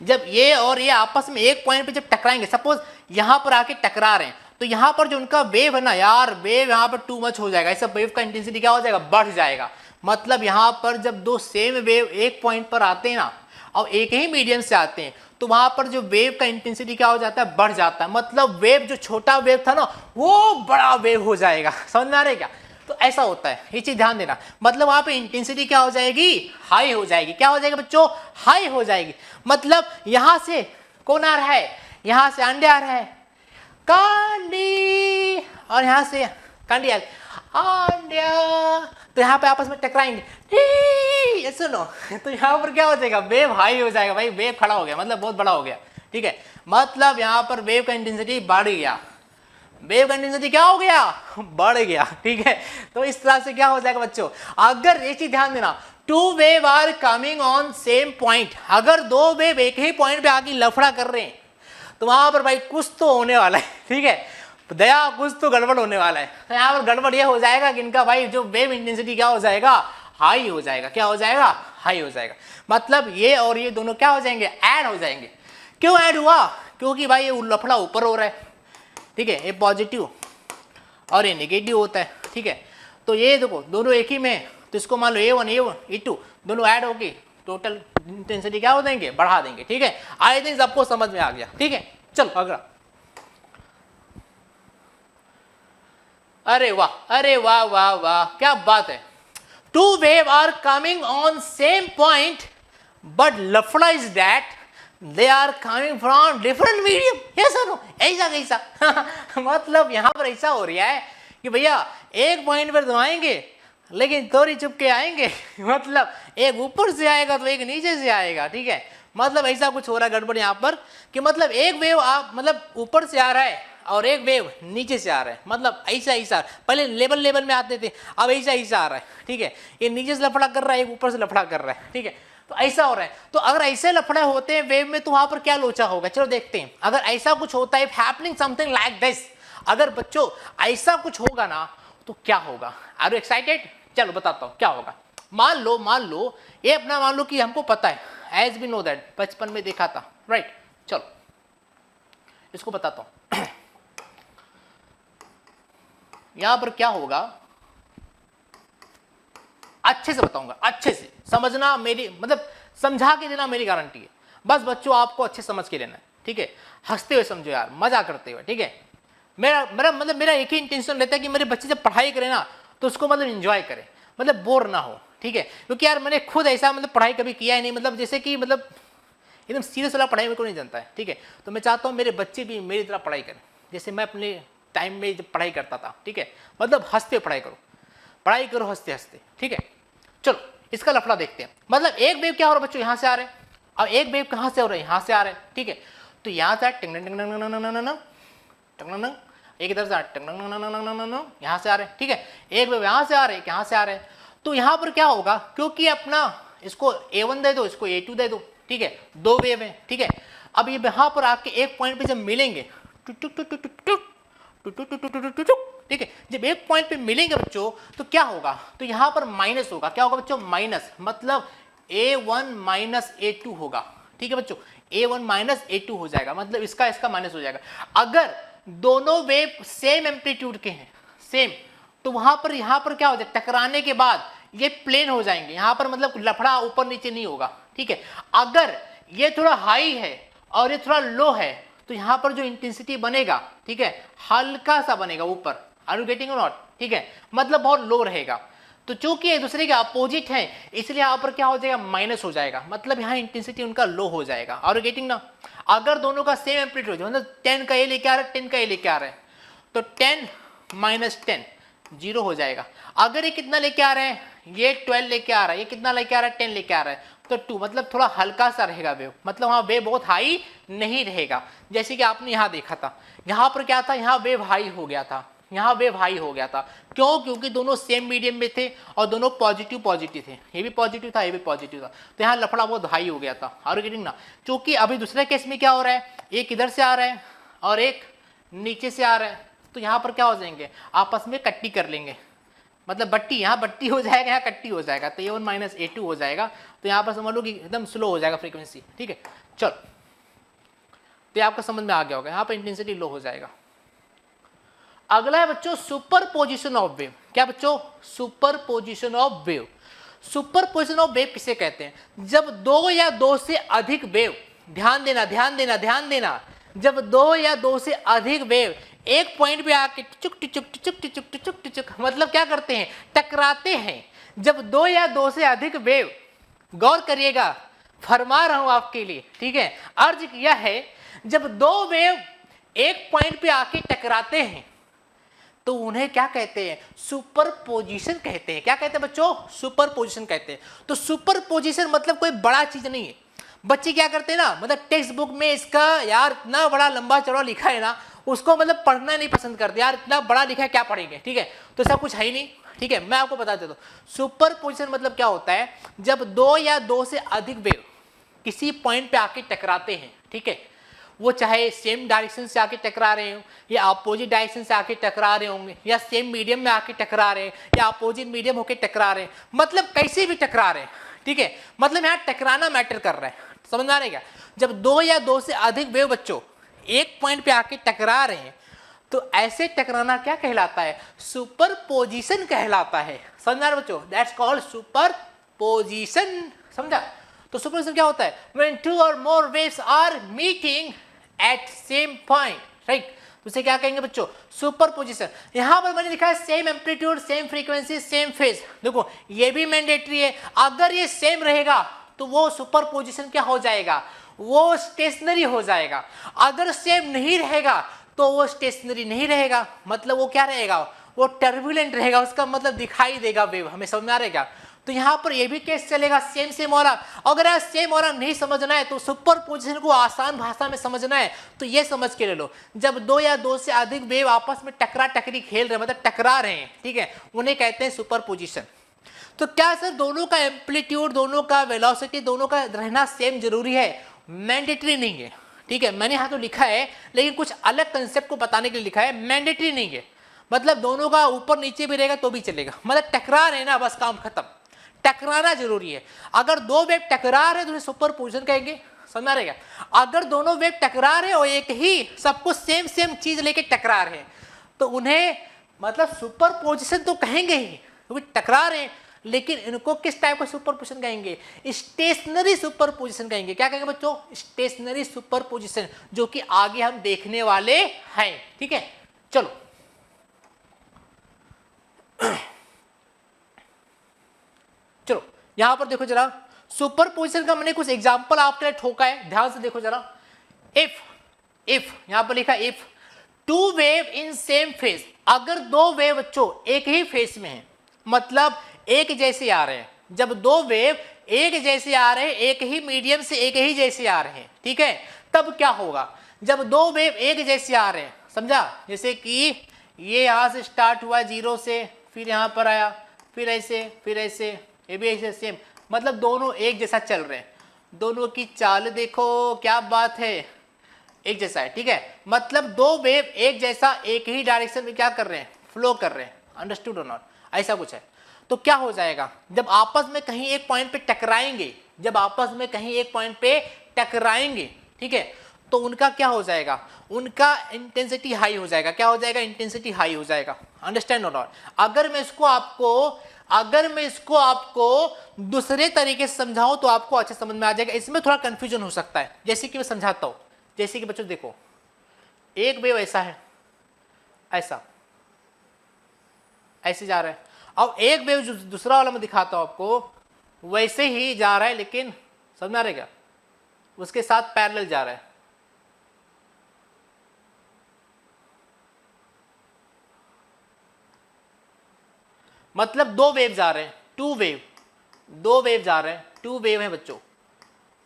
जब ये और ये आपस में एक पॉइंट पे जब टकराएंगे, सपोज यहां पर आके टकरा रहे हैं, तो यहां पर जो उनका वेव है ना यार, वेव यहां पर टू मच हो जाएगा, ऐसा वेव का इंटेंसिटी क्या हो जाएगा, बढ़ जाएगा। मतलब यहां पर जब दो सेम वेव एक पॉइंट पर आते हैं ना और एक ही मीडियम से आते हैं, तो वहां पर जो वेव का इंटेंसिटी क्या हो जाता है, बढ़ जाता है। मतलब वेव जो छोटा वेव था ना, वो बड़ा वेव हो जाएगा। समझ में आ रहा है क्या? तो ऐसा होता है, ये चीज ध्यान देना। मतलब वहां पे इंटेंसिटी क्या हो जाएगी, हाई हो जाएगी। क्या हो जाएगी बच्चों, हाई हो जाएगी। मतलब यहां से कौन आ रहा है, यहां से अंडे आ रहा है, कांडी, और यहां से कांडी आ रही, अंडा, तो यहाँ पे आपस में टकराएंगे, ये सुनो, तो यहाँ पर क्या हो जाएगा, वेव हाई हो जाएगा भाई, वेव खड़ा हो गया, मतलब बहुत बड़ा हो गया, ठीक है। मतलब यहाँ पर वेव का इंटेंसिटी बढ़ गया, वेव का इंटेंसिटी क्या हो गया, बढ़ गया, ठीक है। तो इस तरह से क्या हो जाएगा बच्चों, अगर ये चीज ध्यान देना, two wave are coming on same point, अगर दो वेव एक ही पॉइंट पे आके लफड़ा कर रहे हैं, तो वहां पर भाई कुछ तो होने वाला है, ठीक है। दया कुछ तो गड़बड़ होने वाला है। तो यहाँ पर गड़बड़ यह हो जाएगा कि इनका भाई जो वेव इंटेंसिटी क्या हो जाएगा, हाई हो जाएगा। क्या हो जाएगा, हाई हो जाएगा। मतलब ये और ये दोनों क्या हो जाएंगे, ऐड हो जाएंगे। क्यों ऐड हुआ, क्योंकि भाई ये लफड़ा ऊपर हो रहा है, ठीक है। ये पॉजिटिव और ये नेगेटिव होता है, ठीक है। तो ये देखो दोनों एक ही में, तो इसको मान लो A1 A2 दोनों ऐड होके टोटल इंटेंसिटी क्या हो देंगे, बढ़ा देंगे, ठीक है। आई थिंक सबको समझ में आ गया, ठीक है। चलो अगला, अरे वाह, अरे वाह वाह वाह, क्या बात है। Two wave are coming on same point but लफड़ा is that they are coming from different medium. ऐसा नो, ऐसा कैसा मतलब यहाँ पर ऐसा हो रहा है कि भैया एक पॉइंट पर तो आएंगे लेकिन थोड़ी चुपके आएंगे मतलब एक ऊपर से आएगा तो एक नीचे से आएगा, ठीक है। मतलब ऐसा कुछ हो रहा है गड़बड़ यहाँ पर कि मतलब एक वेव आप मतलब ऊपर से आ रहा है और एक वेव नीचे से आ रहा है। मतलब ऐसा ऐसा पहले लेवल लेवल में आते थे, अब ऐसा ऐसा आ रहा है, ठीक है। ये नीचे से लफड़ा कर रहा है, एक ऊपर से लफड़ा कर रहा है, ठीक है। तो ऐसा हो रहा है। तो अगर ऐसे लफड़े होते हैं वेव में तो वहां पर क्या लोचा होगा, चलो देखते हैं। अगर ऐसा कुछ होता है, हैपनिंग समथिंग लाइक दिस, अगर बच्चों ऐसा कुछ होगा ना, तो क्या होगा? Are you excited? चलो बताता हूँ क्या होगा। मान लो ये अपना मान लो कि हमको पता है, एज वी नो दैट, बचपन में देखा था, राइट। चलो इसको बताता हूँ। यहां पर क्या होगा, अच्छे से बताऊंगा, अच्छे से समझना, मेरी मतलब समझा के देना मेरी गारंटी है। बस बच्चों आपको अच्छे समझ के लेना है, ठीक है? हंसते हुए समझो यार, मजा करते हुए, ठीक है? मेरा एक ही इंटेंशन रहता है कि मेरे बच्चे जब पढ़ाई करें ना तो उसको मतलब एंजॉय करें, मतलब बोर ना हो, ठीक है? क्योंकि यार मैंने खुद ऐसा मतलब पढ़ाई कभी किया ही नहीं, मतलब जैसे कि मतलब एकदम सीरियस वाला पढ़ाई मेरे को नहीं जानता है, ठीक है? तो मैं चाहता हूँ मेरे बच्चे भी मेरी तरह पढ़ाई करें, जैसे मैं अपने टाइम में जब पढ़ाई करता था, ठीक है? मतलब हंसते पढ़ाई करो हंसते हंसते, ठीक है? चलो इसका लफड़ा देखते हैं। मतलब एक वेव क्या हो रहा है बच्चों, यहाँ से आ रहे हैं, अब एक वेव कहाँ से हो रहा है, यहाँ से आ रहे हैं, ठीक है? तो यहाँ से एक इधर से यहाँ से आ रहे हैं, ठीक है? एक वेव यहाँ से आ रहे हैं, यहाँ से आ रहे हैं। तो यहाँ पर क्या होगा, क्योंकि अपना इसको A1 दे दो, इसको A2 दे दो, ठीक है? दो वेव है, ठीक है? अब ये यहाँ पर आपके एक पॉइंट पे जब मिलेंगे, ठीक है? जब एक पॉइंट पे मिलेंगे बच्चों तो क्या होगा, तो यहाँ पर माइनस होगा। क्या होगा बच्चों? माइनस, मतलब A1 माइनस A2 होगा, ठीक है बच्चों? A1 माइनस A2 हो जाएगा, मतलब इसका माइनस हो जाएगा। अगर दोनों वेव सेम एम्पलीट्यूड के हैं, सेम, तो वहां पर यहाँ पर क्या हो जाए, टकराने के बाद ये प्लेन हो जाएंगे, यहाँ पर मतलब लफड़ा ऊपर नीचे नहीं होगा, ठीक है? अगर ये थोड़ा हाई है और ये थोड़ा लो है तो यहाँ पर जो इंटेंसिटी बनेगा, ठीक है, हल्का सा बनेगा ऊपर। आर यू गेटिंग और नॉट? ठीक है, मतलब बहुत लो रहेगा। तो चूंकि एक दूसरे के अपोजिट है इसलिए यहाँ पर क्या हो जाएगा, माइनस हो जाएगा, मतलब यहाँ इंटेंसिटी उनका लो हो जाएगा। आर यू गेटिंग ना? अगर दोनों का सेम एम्पलीट्यूड मतलब 10 का ये लेके आ रहा है, 10 का ये लेके आ रहा है, तो 10 माइनस 10 जीरो हो जाएगा। अगर ये कितना लेके आ रहे हैं, ये 12 लेके आ रहा है, ये कितना लेके आ रहा है, 10 लेके आ रहा है, तो 2, मतलब थोड़ा हल्का सा रहेगा वेव, मतलब वहाँ वेव बहुत हाई नहीं रहेगा। जैसे कि आपने यहाँ देखा था, यहाँ पर क्या था, यहाँ वेव हाई हो गया था, यहाँ वेव हाई हो गया था। क्यों? क्योंकि दोनों सेम मीडियम में थे और दोनों पॉजिटिव थे, ये भी पॉजिटिव था, ये भी पॉजिटिव था, तो यहाँ लफड़ा बहुत हाई हो गया था। आर यू गेटिंग ना? क्योंकि अभी दूसरे केस में क्या हो रहा है, एक इधर से आ रहा है और एक नीचे से आ रहा है, तो यहाँ पर क्या हो जाएंगे, आपस में कट्टी कर लेंगे, मतलब बट्टी, यहाँ बट्टी हो जाएगा, यहाँ कट्टी हो जाएगा, तो A1 माइनस A2 हो जाएगा। तो यहाँ पर समझ लो कि एकदम स्लो हो जाएगा फ्रीक्वेंसी, ठीक है? चलो, तो आपका समझ में आ गया होगा, यहाँ पर इंटेंसिटी लो हो जाएगा। अगला है बच्चों सुपर पोजिशन ऑफ वेव। क्या बच्चों? Super position of wave. Super position of wave किसे कहते हैं? जब दो या दो से अधिक वेव, ध्यान देना ध्यान देना ध्यान देना, जब दो या दो से अधिक वेव एक पॉइंट पे आके टिचुक टिचुक टिचुक टिचुक टिचुक टिचुक मतलब क्या करते हैं, टकराते हैं। जब दो या दो से अधिक वेव, गौर करिएगा, फरमा रहा हूं आपके लिए, ठीक है? अर्ज किया है, जब दो वेव एक पॉइंट पे आके टकराते हैं तो उन्हें क्या कहते हैं, सुपर पोजिशन कहते हैं। क्या कहते हैं बच्चों? सुपर पोजिशन कहते हैं। तो सुपर पोजिशन मतलब कोई बड़ा चीज नहीं है। बच्चे क्या करते हैं ना, मतलब टेक्स्ट बुक में इसका यार इतना बड़ा लंबा चौड़ा लिखा है ना, उसको मतलब पढ़ना नहीं पसंद करते, यार इतना बड़ा लिखा है क्या पढ़ेंगे, ठीक है? तो ऐसा कुछ है ही नहीं, ठीक है? मैं आपको बता देता हूँ सुपर पोजिशन मतलब क्या होता है, जब दो या दो से अधिक वेव किसी पॉइंट पे आके टकराते हैं, ठीक है? वो चाहे सेम डायरेक्शन से आके टकरा रहे हो या अपोजिट डायरेक्शन से आके टकरा रहे होंगे, या सेम मीडियम में आके टकरा रहे हैं या अपोजिट मीडियम होके टकरा रहे हैं, मतलब कैसे भी टकरा रहे हैं, ठीक है? मतलब यहाँ टकराना मैटर कर रहा है, समझ आ रहा है क्या? जब दो या दो से अधिक वेव बच्चों एक पॉइंट पे आके टकरा रहे हैं तो ऐसे टकराना क्या कहलाता है, सुपर पोजिशन कहलाता है। समझ आ रहा बच्चों? That's called super position. समझा? तो सुपर पोजिशन क्या होता है, व्हेन टू और more waves are meeting at same point, right? तो उसे क्या कहेंगे बच्चों, सुपर पोजिशन। यहां पर मैंने लिखा है same amplitude, same frequency, same phase. देखो ये भी मैंडेटरी है, अगर ये सेम रहेगा तो वो सुपर पोजिशन क्या हो जाएगा, वो स्टेशनरी हो जाएगा। अगर सेम नहीं रहेगा तो वो स्टेशनरी नहीं रहेगा, मतलब वो क्या रहेगा, वो टर्बुलेंट रहेगा, उसका मतलब दिखाई देगा वेव। हमें समझ में आ रहेगा? तो यहाँ पर ये भी केस चलेगा, सेम सेम हो रहा। अगर यार सेम हो रहा नहीं समझना है तो सुपर पोजिशन को आसान भाषा में समझना है तो ये समझ के ले लो, जब दो या दो से अधिक वेव आपस में टकरा टकरी खेल रहे, मतलब टकरा रहे हैं, ठीक है, उन्हें कहते हैं सुपर पोजिशन। तो क्या सर दोनों का एम्पलीट्यूड, दोनों का वेलोसिटी, दोनों का रहना सेम जरूरी है? मैंडेटरी नहीं है, ठीक है? मैंने यहाँ तो लिखा है लेकिन कुछ अलग कंसेप्ट को बताने के लिए लिखा है, मैंडेटरी नहीं है। मतलब दोनों का ऊपर नीचे भी रहेगा तो भी चलेगा, मतलब टकरा रहे ना, बस काम खत्म। टकराना जरूरी है। अगर दो वेव टकरा रहे तो उन्हें सुपरपोजिशन कहेंगे, समझ आ रहेगा। अगर दोनों वेव टकरा रहे और एक ही सब कुछ सेम सेम चीज लेके टकरा रहे हैं तो उन्हें मतलब सुपरपोजिशन तो कहेंगे ही, क्योंकि टकरा रहे हैं। लेकिन इनको किस टाइप का सुपरपोजिशन कहेंगे? स्टेशनरी सुपरपोजिशन कहेंगे। क्या कहेंगे बच्चों? स्टेशनरी सुपरपोजिशन, जो कि आगे हम देखने वाले हैं। ठीक है, चलो चलो यहां पर देखो जरा, सुपरपोजिशन का मैंने कुछ एग्जांपल आपके लिए ठोका है, ध्यान से देखो जरा। इफ यहां पर लिखा if two wave in same phase, अगर दो वेव बच्चों एक ही फेज में है, मतलब एक जैसे आ रहे हैं। जब दो वेव एक जैसे आ रहे हैं, एक ही मीडियम से एक ही जैसे आ रहे हैं, ठीक है, तब क्या होगा? जब दो वेव एक जैसे आ रहे हैं, समझा? जैसे कि ये यहां से स्टार्ट हुआ 0 से, फिर यहां पर आया, फिर ऐसे, ये भी ऐसे सेम, मतलब दोनों एक जैसा चल रहे हैं। दोनों की चाल देखो, क्या बात है, एक जैसा है। ठीक है, मतलब दो वेव एक जैसा एक ही डायरेक्शन में क्या कर रहे हैं? फ्लो कर रहे हैं। अंडरस्टूड और नॉट? ऐसा कुछ है। तो क्या हो जाएगा जब आपस में कहीं एक पॉइंट पे टकराएंगे, जब आपस में कहीं एक पॉइंट पे टकराएंगे, ठीक है, तो उनका क्या हो जाएगा? उनका इंटेंसिटी हाई हो जाएगा। क्या हो जाएगा? इंटेंसिटी हाई हो जाएगा। अंडरस्टैंड और नॉट? अगर मैं इसको आपको दूसरे तरीके से समझाऊं तो आपको अच्छे समझ में आ जाएगा। इसमें थोड़ा कंफ्यूजन हो सकता है, जैसे कि मैं समझाता हूं। जैसे कि बच्चों देखो, एक वेव ऐसा है, ऐसे जा रहा है, अब एक वेव जो दूसरा वाला मैं दिखाता हूं आपको, वैसे ही जा रहा है, लेकिन समझ में आ रहेगा, उसके साथ पैरेलल जा रहा है। मतलब दो वेव जा रहे हैं, दो वेव जा रहे हैं, टू वेव है बच्चों,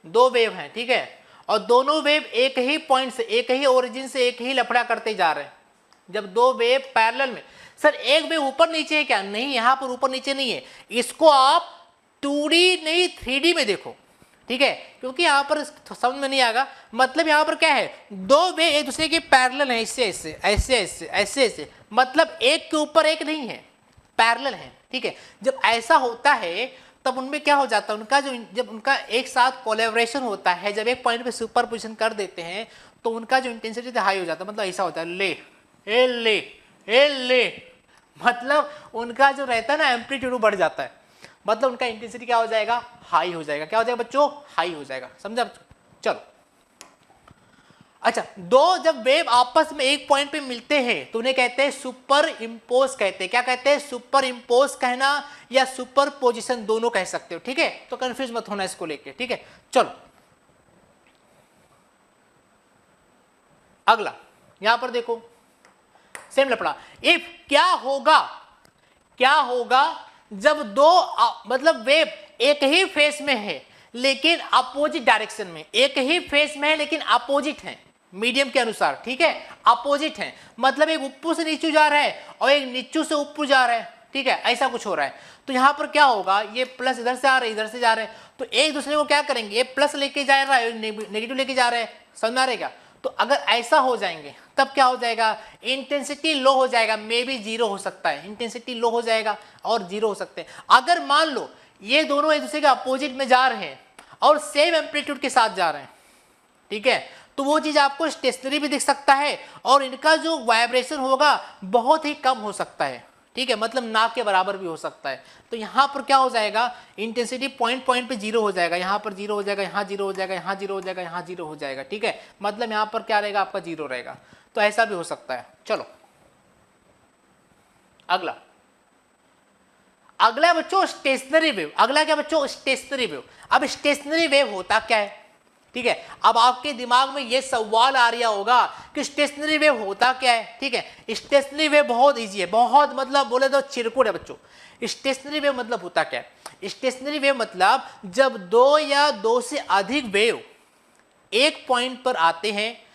दो वेव हैं, ठीक है, और दोनों वेव एक ही पॉइंट से, एक ही ओरिजिन से एक ही लफड़ा करते जा रहे हैं। जब दो वेव पैरेलल में, सर एक वेव ऊपर नीचे है क्या? नहीं, यहां पर ऊपर नीचे नहीं है। इसको आप 2D नहीं 3D में देखो, ठीक है, क्योंकि यहां पर समझ में नहीं आएगा। मतलब यहां पर क्या है? दो वेव एक दूसरे के पैरेलल है, ऐसे, मतलब एक के ऊपर एक नहीं है, पैरेलल है। ठीक है, जब ऐसा होता है तब उनमें क्या हो जाता है? उनका जब उनका एक साथ कोलैबोरेशन होता है, जब एक पॉइंट पे सुपरपोजिशन कर देते हैं तो उनका जो इंटेंसिटी हाई हो जाता है। मतलब ऐसा होता है, ले, मतलब उनका जो रहता है ना, एम्पलीट्यूड बढ़ जाता है। मतलब उनका इंटेंसिटी क्या हो जाएगा? हाई हो जाएगा। क्या हो जाएगा बच्चों? हाई हो जाएगा। समझा? चलो, अच्छा, दो जब वेव आपस में एक पॉइंट पे मिलते हैं तो उन्हें कहते हैं सुपर इम्पोज कहते हैं। क्या कहते हैं? सुपर इम्पोज कहना या सुपर पोजिशन दोनों कह सकते हो। ठीक है, तो कंफ्यूज मत होना इसको लेके। ठीक है, चलो अगला, यहां पर देखो, सेम लफड़ा। इफ क्या होगा जब दो मतलब वेव एक ही फेस में है लेकिन अपोजिट डायरेक्शन में, एक ही फेस में है लेकिन अपोजिट है, मीडियम के अनुसार। ठीक है, अपोजिट है, मतलब एक ऊपर से नीचे जा रहा है और एक नीचे से ऊपर जा रहा है। ठीक है, ऐसा कुछ हो रहा है। तो यहां पर क्या होगा? ये प्लस इधर से आ रहे हैं, इधर से जा रहे हैं, तो एक दूसरे को क्या करेंगे? ये प्लस लेके जा रहा है, नेगेटिव लेके जा रहे हैं। समझ में आ रहेगा? तो अगर ऐसा हो जाएंगे तब क्या हो जाएगा? इंटेंसिटी लो हो जाएगा, मे बी 0 हो सकता है। इंटेंसिटी लो हो जाएगा और 0 हो सकते हैं। अगर मान लो ये दोनों एक दूसरे के अपोजिट में जा रहे हैं और सेम एम्पलीट्यूड के साथ जा रहे हैं, ठीक है, तो वो चीज आपको स्टेशनरी भी दिख सकता है और इनका जो वाइब्रेशन होगा बहुत ही कम हो सकता है। ठीक है, मतलब ना के बराबर भी हो सकता है। तो यहां पर क्या हो जाएगा? इंटेंसिटी पॉइंट पे 0 हो जाएगा, यहां पर 0 हो जाएगा, यहां 0 हो जाएगा, यहां 0 हो जाएगा, यहां 0 हो जाएगा। ठीक है, मतलब यहां पर क्या रहेगा? आपका 0 रहेगा। तो ऐसा भी हो सकता है। चलो अगला बच्चों स्टेशनरी वेव। अगला क्या बच्चों? Stationary wave. अब स्टेशनरी वेव होता क्या है? ठीक है, अब आपके दिमाग में ये सवाल आ रहा होगा कि स्टेशनरी वेव होता क्या है। ठीक है, स्टेशनरी वेव बहुत इजी है, बहुत मतलब बोले तो चिरकुट है बच्चों। स्टेशनरी वेव मतलब होता क्या है? स्टेशनरी वेव मतलब जब दो या दो से अधिक वेव एक पॉइंट पर आते हैं,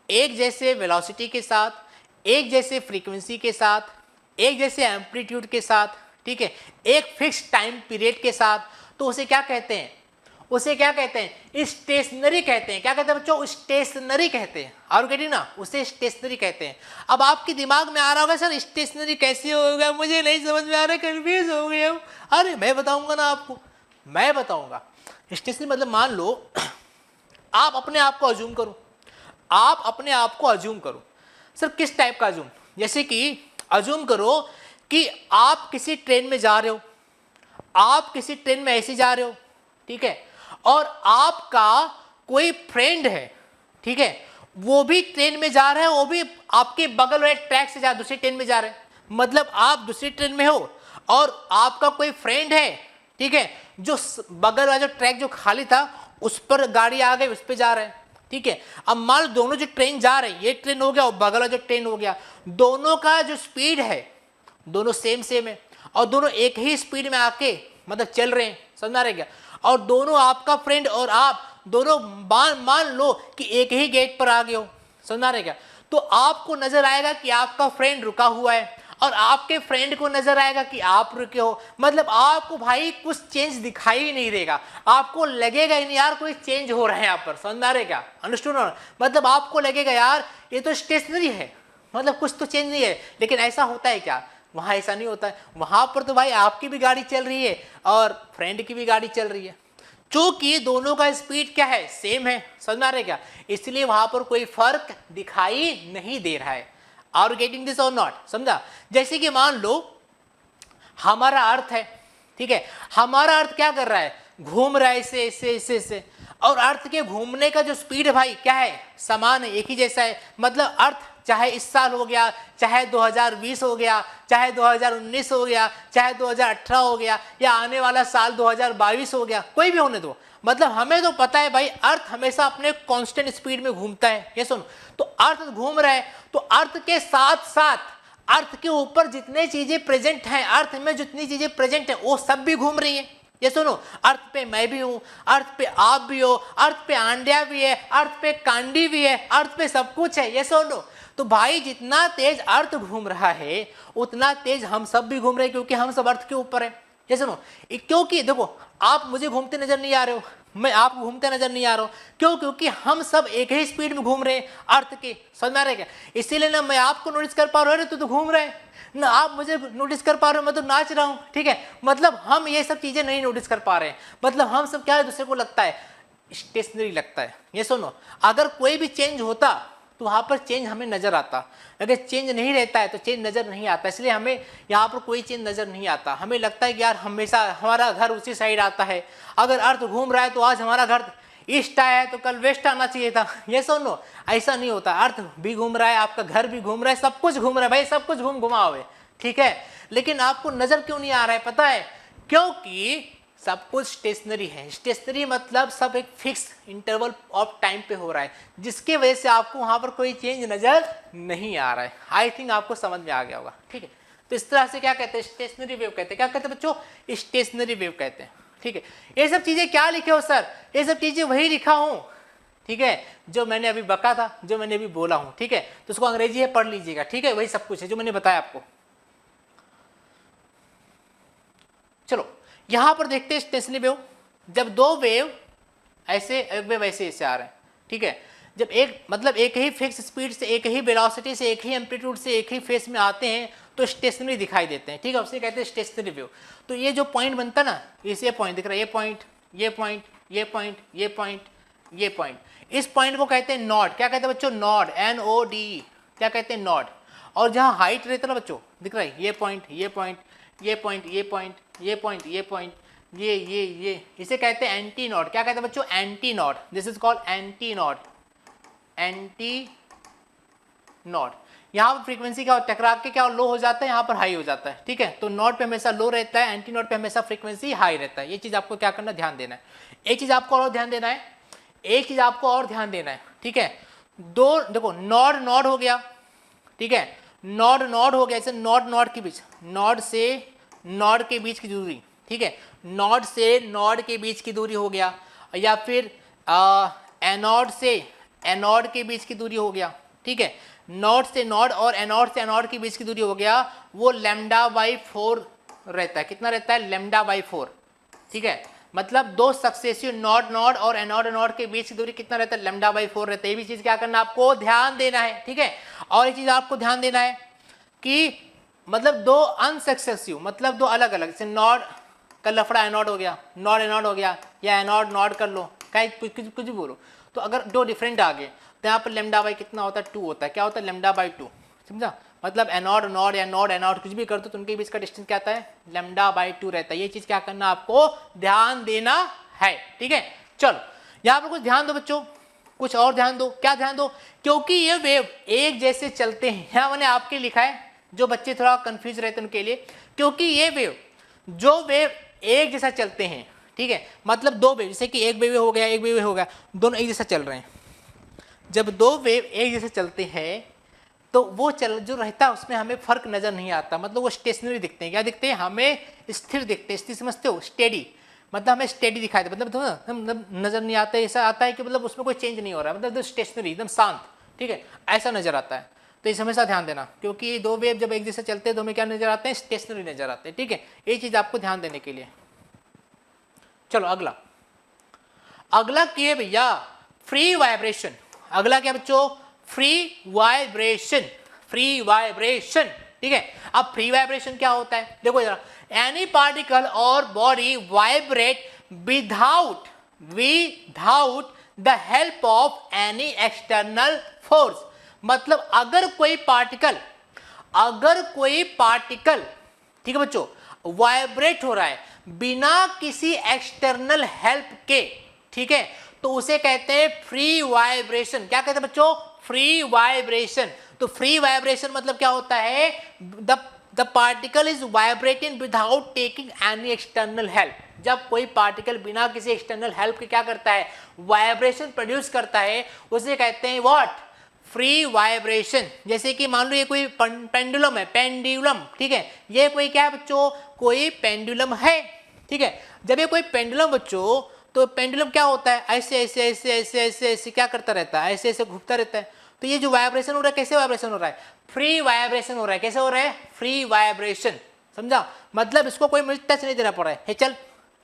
एक जैसे वेलोसिटी के साथ, एक जैसे फ्रीक्वेंसी के साथ, एक जैसे एम्पलीट्यूड के साथ, ठीक है, एक फिक्स टाइम पीरियड के साथ, तो उसे क्या कहते हैं? उसे क्या कहते हैं, स्टेशनरी कहते हैं। क्या कहते हैं बच्चों, स्टेशनरी कहते हैं। और कहती ना, उसे स्टेशनरी कहते हैं। अब आपके दिमाग में आ रहा होगा सर स्टेशनरी कैसे होगा, मुझे नहीं समझ में आ रहा, कंफ्यूज हो गया हूं। अरे मैं बताऊंगा ना आपको, मैं बताऊंगा। स्टेशनरी मतलब मान लो आप अपने आप को अज्यूम करो, आप अपने आप को अज्यूम करो। सर किस टाइप का अज्यूम, जैसे कि अज्यूम करो कि आप किसी ट्रेन में जा रहे हो, आप किसी ट्रेन में ऐसे जा रहे हो, ठीक है, और आपका कोई फ्रेंड है, ठीक है, वो भी ट्रेन में जा रहा है, वो भी आपके बगल वाले ट्रैक से दूसरी ट्रेन में जा रहे हैं। मतलब आप दूसरी ट्रेन में हो और आपका कोई फ्रेंड है, ठीक है, जो बगल वाला जो ट्रैक जो खाली था उस पर गाड़ी आ गई, उस पर जा रहे हैं, ठीक है। अब मान लो दोनों जो ट्रेन जा रहे हैं, ये ट्रेन हो गया और बगल वाला जो ट्रेन हो गया, दोनों का जो स्पीड है दोनों सेम है और दोनों एक ही स्पीड में आके मतलब चल रहे हैं, समझ रहे क्या। और दोनों आपका फ्रेंड और आप दोनों मान लो कि एक ही गेट पर आ गए हो, समझ रहे क्या। तो आपको नजर आएगा कि आपका फ्रेंड रुका हुआ है और आपके फ्रेंड को नजर आएगा कि आप रुके हो। मतलब आपको भाई कुछ चेंज दिखाई नहीं देगा, आपको लगेगा नहीं यार कोई चेंज हो रहा है यहाँ पर, समझ रहे क्या, अंडरस्टूड। मतलब आपको लगेगा यार ये तो स्टेशनरी है, मतलब कुछ तो चेंज नहीं है। लेकिन ऐसा होता है क्या, वहां ऐसा नहीं होता है। वहां पर तो भाई आपकी भी गाड़ी चल रही है और फ्रेंड की भी गाड़ी चल रही है, क्योंकि दोनों का स्पीड क्या है, सेम है, समझ में आ रहा है क्या। इसलिए वहां पर कोई फर्क दिखाई नहीं दे रहा है। आर गेटिंग दिस और नॉट, समझा। जैसे कि मान लो हमारा अर्थ है, ठीक है, हमारा अर्थ क्या कर रहा है, घूम रहा है ऐसे ऐसे ऐसे ऐसे, और अर्थ के घूमने का जो स्पीड है भाई क्या है, समान है, एक ही जैसा है। मतलब अर्थ चाहे इस साल हो गया, चाहे 2020 हो गया, चाहे 2019 हो गया, चाहे 2018 हो गया, या आने वाला साल 2022 हो गया, कोई भी होने दो। मतलब हमें तो पता है भाई अर्थ हमेशा अपने कांस्टेंट स्पीड में घूमता है, ये सुनो। तो अर्थ घूम रहा है तो अर्थ के साथ साथ अर्थ के ऊपर जितने चीजें प्रेजेंट हैं, अर्थ में जितनी चीजें प्रेजेंट हैं वो सब भी घूम रही हैं। ये सुनो, अर्थ पे मैं भी हूं, अर्थ पे आप भी हो, अर्थ पे आंडिया भी है, अर्थ पे कांडी भी है, अर्थ पे सब कुछ है। ये सुनो, तो भाई जितना तेज अर्थ घूम रहा है उतना तेज हम सब भी घूम रहे हैं, क्योंकि हम सब अर्थ के ऊपर है। ये सुनो, क्योंकि देखो आप मुझे घूमते नजर नहीं आ रहे हो, मैं आपको घूमते नजर नहीं आ रहा हूं, क्यों, क्योंकि हम सब एक ही स्पीड में घूम रहे हैं अर्थ के, समझ में आ रहा है क्या। इसीलिए ना मैं आपको नोटिस कर पा रहा हूं, तू तो घूम रहा है ना, आप मुझे नोटिस कर पा रहे हो, मैं तो नाच रहा हूं, ठीक है। मतलब हम ये सब चीजें नहीं नोटिस कर पा रहे हैं। मतलब हम सब क्या है, दूसरे को लगता है स्टेशनरी लगता है। ये सुनो, अगर कोई भी चेंज होता तो वहां पर चेंज हमें नजर आता, अगर चेंज नहीं रहता है तो चेंज नजर नहीं आता। इसलिए हमें यहाँ पर कोई चेंज नजर नहीं आता। हमें लगता है कि यार हमेशा हमारा घर उसी साइड आता है। अगर अर्थ घूम रहा है तो आज हमारा घर ईस्ट आया है तो कल वेस्ट आना चाहिए था। ये सुनो, ऐसा नहीं होता। अर्थ भी घूम रहा है, आपका घर भी घूम रहा है, सब कुछ घूम रहा है भाई, सब कुछ घुमाओ है, ठीक है। लेकिन आपको नजर क्यों नहीं आ रहा है पता है, क्योंकि सब कुछ स्टेशनरी है। स्टेशनरी मतलब सब एक फिक्स इंटरवल ऑफ टाइम पे हो रहा है, जिसके वजह से आपको वहां पर कोई चेंज नजर नहीं आ रहा है। आई थिंक आपको समझ में आ गया होगा, ठीक है। तो इस तरह से क्या कहते हैं, स्टेशनरी वेव कहते हैं। क्या कहते हैं बच्चों, स्टेशनरी वेव कहते हैं, ठीक है। ये सब चीजें क्या लिखे हो सर, ये सब चीजें वही लिखा हूं, ठीक है, जो मैंने अभी बका था, जो मैंने अभी बोला हूं, ठीक है। तो उसको अंग्रेजी है पढ़ लीजिएगा, ठीक है, वही सब कुछ है जो मैंने बताया आपको। चलो यहां पर देखते हैं स्टेशनरी वेव। जब दो वेव ऐसे, एक वेव ऐसे ऐसे आ रहे हैं, ठीक है, जब एक मतलब एक ही फिक्स स्पीड से, एक ही वेलोसिटी से, एक ही एम्पलीट्यूड से एक ही फेस में आते हैं तो स्टेशनरी दिखाई देते हैं, ठीक है, उसे कहते हैं स्टेशनरी वेव। तो ये जो पॉइंट बनता है ना, ये पॉइंट दिख रहा है, ये पॉइंट, ये पॉइंट, ये पॉइंट, ये पॉइंट, ये पॉइंट, इस पॉइंट को कहते हैं नॉड। क्या कहते हैं बच्चों, नॉड, NODE, क्या कहते हैं, नॉड। और जहां हाइट रहता है ना बच्चों, दिख रहा है, ये पॉइंट, ये पॉइंट, ये पॉइंट, ये पॉइंट, ये पॉइंट, ये पॉइंट, ये इसे कहते हैं एंटी नॉड। क्या कहते हैं बच्चों, antinode. This is called antinode, antinode. यहाँ पर फ्रीक्वेंसी क्या टकरा के क्या लो हो जाता है, यहाँ पर हाई हो जाता है, ठीक है। तो नॉड पे हमेशा लो रहता है, एंटी नॉड पे हमेशा फ्रीक्वेंसी हाई रहता है। ये चीज आपको क्या करना, ध्यान देना है। एक चीज आपको और ध्यान देना है, एक चीज आपको और ध्यान देना है, ठीक है। दो देखो, नॉड नॉड हो गया, ठीक है, नॉड नॉड हो गया, जैसे नॉड नॉड के बीच, नॉड से नॉड के बीच की दूरी, ठीक है, नॉड से नॉड के बीच की दूरी हो गया, या फिर एनोड से एनोड के बीच की दूरी हो गया, ठीक है। नॉड से नॉड और एनोड से एनोड के बीच की दूरी हो गया, वो λ/4 रहता है। कितना रहता है, λ/4, ठीक है, मतलब दो सक्सेसिव नॉड नॉड और एनोड एनोड के बीच की दूरी कितना रहता है, लैम्डा बाई 4 रहता है। ये भी चीज क्या करना आपको ध्यान देना है, ठीक है। और एक चीज आपको ध्यान देना है कि मतलब दो अनसक्सेसिव, मतलब दो अलग अलग, जैसे नॉड का लफड़ा एनोड हो गया, नॉड एनोड हो गया, या एनोड नॉड कर लो, कहीं कुछ भी बोलो, तो अगर दो डिफरेंट आ गए तो यहाँ पर लैम्डा बाई कितना होता है, 2 होता है। क्या होता है, लैम्डा बाई 2, समझा। मतलब एनोड नॉड या नॉड एनोड कुछ भी कर दो तो उनके बीच का डिस्टेंस क्या आता है, लैम्डा बाई 2 रहता है। ये चीज क्या करना आपको ध्यान देना है, ठीक है। चलो यहाँ पर कुछ ध्यान दो बच्चों, कुछ और ध्यान दो। क्या ध्यान दो, क्योंकि ये वेव एक जैसे चलते हैं, यहाँ मैंने आपके लिखा है, जो बच्चे थोड़ा कंफ्यूज रहते हैं उनके लिए, क्योंकि ये वेव, जो वेव एक जैसा चलते हैं, ठीक है, मतलब दो वेव, जैसे कि एक वेव हो गया, एक वेव हो गया, दोनों एक जैसा चल रहे हैं। जब दो वेव एक जैसे चलते हैं तो वो चल जो रहता है उसमें हमें फर्क नजर नहीं आता, मतलब वो स्टेशनरी दिखते हैं। क्या दिखते हैं, हमें स्थिर दिखते हैं। स्थिर समझते हो, स्टेडी, मतलब हमें स्टेडी दिखाई दे, मतलब नजर नहीं आता, ऐसा आता है कि मतलब उसमें कोई चेंज नहीं हो रहा है, मतलब स्टेशनरी एकदम शांत, ठीक है, ऐसा नजर आता है। तो इस हमेशा ध्यान देना, क्योंकि ये दो वेव जब एक जैसे चलते हैं तो हमें क्या नजर आते हैं, स्टेशनरी नजर आते हैं, ठीक है। ये चीज आपको ध्यान देने के लिए। चलो अगला, अगला क्या है भैया, फ्री वाइब्रेशन। अगला क्या बच्चों, फ्री वाइब्रेशन, फ्री वाइब्रेशन, ठीक है। अब फ्री वाइब्रेशन क्या होता है, देखो जरा, एनी पार्टिकल और body vibrate without the help of any external force. मतलब अगर कोई पार्टिकल, ठीक है बच्चों, वाइब्रेट हो रहा है बिना किसी एक्सटर्नल हेल्प के, ठीक है, तो उसे कहते हैं फ्री वाइब्रेशन। क्या कहते हैं बच्चों, फ्री वाइब्रेशन। तो फ्री वाइब्रेशन मतलब क्या होता है, the particle is vibrating without taking any external help. जब कोई पार्टिकल बिना किसी एक्सटर्नल हेल्प के क्या करता है, वाइब्रेशन प्रोड्यूस करता है, उसे कहते हैं व्हाट, फ्री वाइब्रेशन। जैसे कि मान लो ये कोई पेंडुलम है, पेंडुलम, ठीक है, ये कोई क्या है बच्चों, कोई पेंडुलम है, ठीक है। जब ये कोई पेंडुलम बच्चों, तो पेंडुलम क्या होता है, ऐसे ऐसे ऐसे ऐसे ऐसे ऐसे क्या करता रहता है, ऐसे ऐसे घूमता रहता है। तो ये जो वाइब्रेशन हो रहा है, कैसे वाइब्रेशन हो रहा है, फ्री वाइब्रेशन हो रहा है। कैसे हो रहा है, फ्री वाइब्रेशन, समझा। मतलब इसको कोई मुझे टच नहीं देना पड़ रहा है, हे चल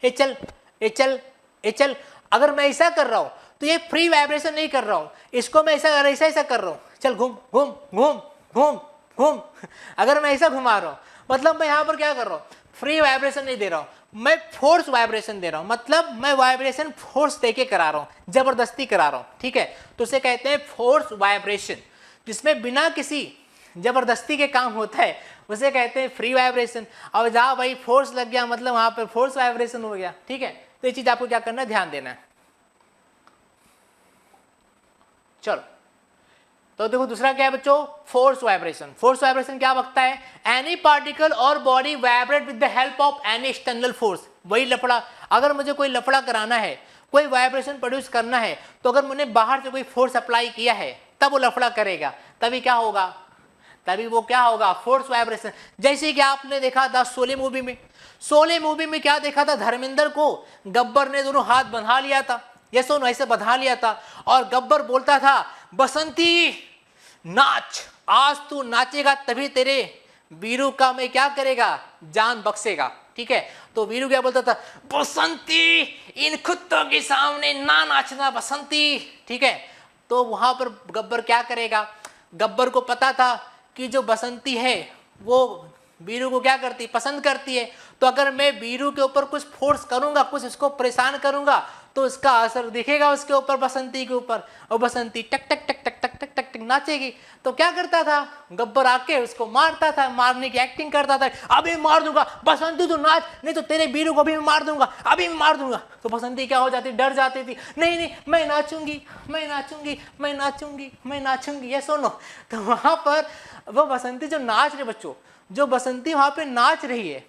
हे चल हे चल हे चल। अगर मैं ऐसा कर रहा हूं तो ये फ्री वाइब्रेशन नहीं कर रहा हूं, इसको मैं ऐसा ऐसा कर रहा हूं, चल घूम घूम घूम घूम घूम। अगर मैं ऐसा घुमा रहा हूं मतलब मैं यहां पर क्या कर रहा हूं, फ्री वाइब्रेशन नहीं दे रहा हूं, मैं फोर्स वाइब्रेशन दे रहा हूं। मतलब मैं वाइब्रेशन फोर्स देके करा रहा हूं, जबरदस्ती करा रहा हूं, ठीक है। तो उसे कहते हैं फोर्स वाइब्रेशन, जिसमें बिना किसी जबरदस्ती के काम होता है, उसे कहते हैं फ्री वाइब्रेशन। अब जहां भाई फोर्स लग गया मतलब वहां पर फोर्स वाइब्रेशन हो गया, ठीक है। तो ये चीज आपको क्या करना है, ध्यान देना है। चलो तो देखो दूसरा क्या है बच्चों, फोर्स वाइब्रेशन। फोर्स वाइब्रेशन क्या बकता है, एनी पार्टिकल और body vibrate with the help of any external force. वही लफड़ा, अगर मुझे कोई लफड़ा कराना है, कोई वाइब्रेशन प्रोड्यूस करना है, तो अगर मैंने बाहर से कोई फोर्स अप्लाई किया है तब वो लफड़ा करेगा, तभी क्या होगा, तभी वो क्या होगा, फोर्स वाइब्रेशन। जैसे कि आपने देखा था शोले मूवी में, शोले मूवी में क्या देखा था, धर्मेंद्र को गब्बर ने दोनों हाथ बंधा लिया था, ये सुनो ऐसे बंधा लिया था, और गब्बर बोलता था बसंती नाच, आज तू नाचेगा तभी तेरे वीरू का मैं क्या करेगा, जान बख्शेगा, ठीक है। तो वीरू क्या बोलता था, बसंती इन कुत्तों के सामने ना नाचना बसंती, ठीक है। तो वहां पर गब्बर क्या करेगा, गब्बर को पता था कि जो बसंती है वो वीरू को क्या करती, पसंद करती है। तो अगर मैं वीरू के ऊपर कुछ फोर्स करूंगा, कुछ उसको परेशान करूंगा, तो उसका असर दिखेगा उसके ऊपर, बसंती के ऊपर, और बसंती टक टक टक टक टक टक टक टक नाचेगी। तो क्या करता था, गब्बर आके उसको मारता था, मारने की एक्टिंग करता था, अभी मार दूंगा बसंती तू नाच, नहीं तो तेरे वीरू को भी मार दूंगा, अभी मार दूंगा। तो बसंती क्या हो जाती, डर जाती थी, नहीं नहीं मैं नाचूंगी मैं नाचूंगी मैं नाचूंगी मैं नाचूंगी, ये सुनो। तो वहां पर वो बसंती जो नाच रही, बच्चों जो बसंती वहां पे नाच रही है,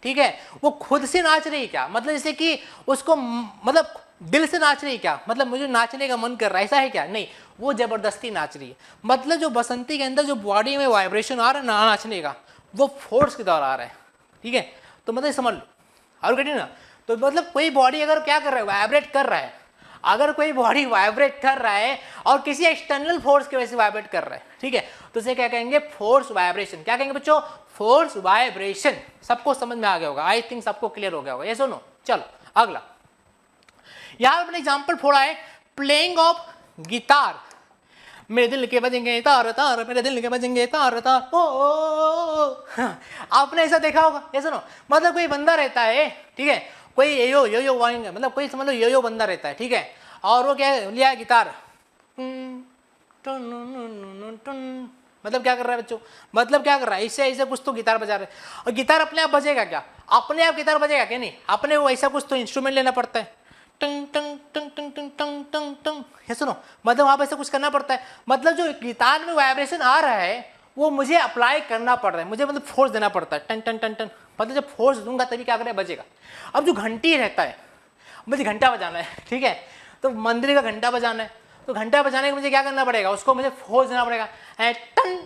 ठीक है, वो खुद से नाच रही है क्या, मतलब जैसे कि उसको मतलब दिल से नाच रही है क्या, मतलब मुझे नाचने का मन कर रहा है ऐसा है क्या, नहीं, वो जबरदस्ती नाच रही है। मतलब जो बसंती के अंदर जो बॉडी में वाइब्रेशन आ रहा है ना नाचने का, वो फोर्स के द्वारा आ रहा है, ठीक है। तो मतलब समझ लो और कठिन ना। तो मतलब कोई बॉडी अगर क्या कर रहा है, वाइब्रेट कर रहा है, अगर कोई बॉडी वाइब्रेट कर रहा है और किसी एक्सटर्नल फोर्स की वजह से वाइब्रेट कर रहा है, ठीक है, तो उसे क्या कहेंगे, फोर्स वाइब्रेशन। क्या कहेंगे बच्चों, फोर्स वाइब्रेशन। सबको समझ में आ गया होगा, आई थिंक सबको क्लियर हो गया होगा, ये सुनो। चलो अगला, यहाँ मैंने एग्जाम्पल फोड़ा है प्लेइंग ऑफ गिटार। मेरे दिल के बजेंगे तार तार, मेरे दिल के बजेंगे तार तार, ओ। आपने ऐसा देखा होगा, ये सुनो, मतलब कोई बंदा रहता है, ठीक है, कोई यो वाइंग, मतलब कोई समझ लो यो बंदा रहता है, ठीक है, और वो क्या लिया है गिटार, मतलब क्या कर रहा है बच्चों, मतलब क्या कर रहा है, ऐसे ऐसे कुछ तो गिटार बजा रहे हैं। और गिटार अपने आप बजेगा क्या, अपने आप गिटार बजेगा क्या, नहीं, अपने वो ऐसा कुछ तो इंस्ट्रूमेंट लेना पड़ता है, टंग टंग टंग टंग टंग टंग टंग टंग, ये सुनो, मतलब वहाँ पे ऐसा कुछ करना पड़ता है, मतलब जो गिटार में वाइब्रेशन आ रहा है वो मुझे अप्लाई करना पड़ रहा है, मुझे मतलब फोर्स देना पड़ता है, टन टन टन टन, मतलब जब फोर्स दूंगा तभी क्या करेगा, बजेगा। अब जो घंटी रहता है, मुझे घंटा बजाना है, ठीक है, तो मंदिर का घंटा बजाना है, तो घंटा बजाने के मुझे क्या करना पड़ेगा, उसको मुझे फोर्स देना पड़ेगा, टन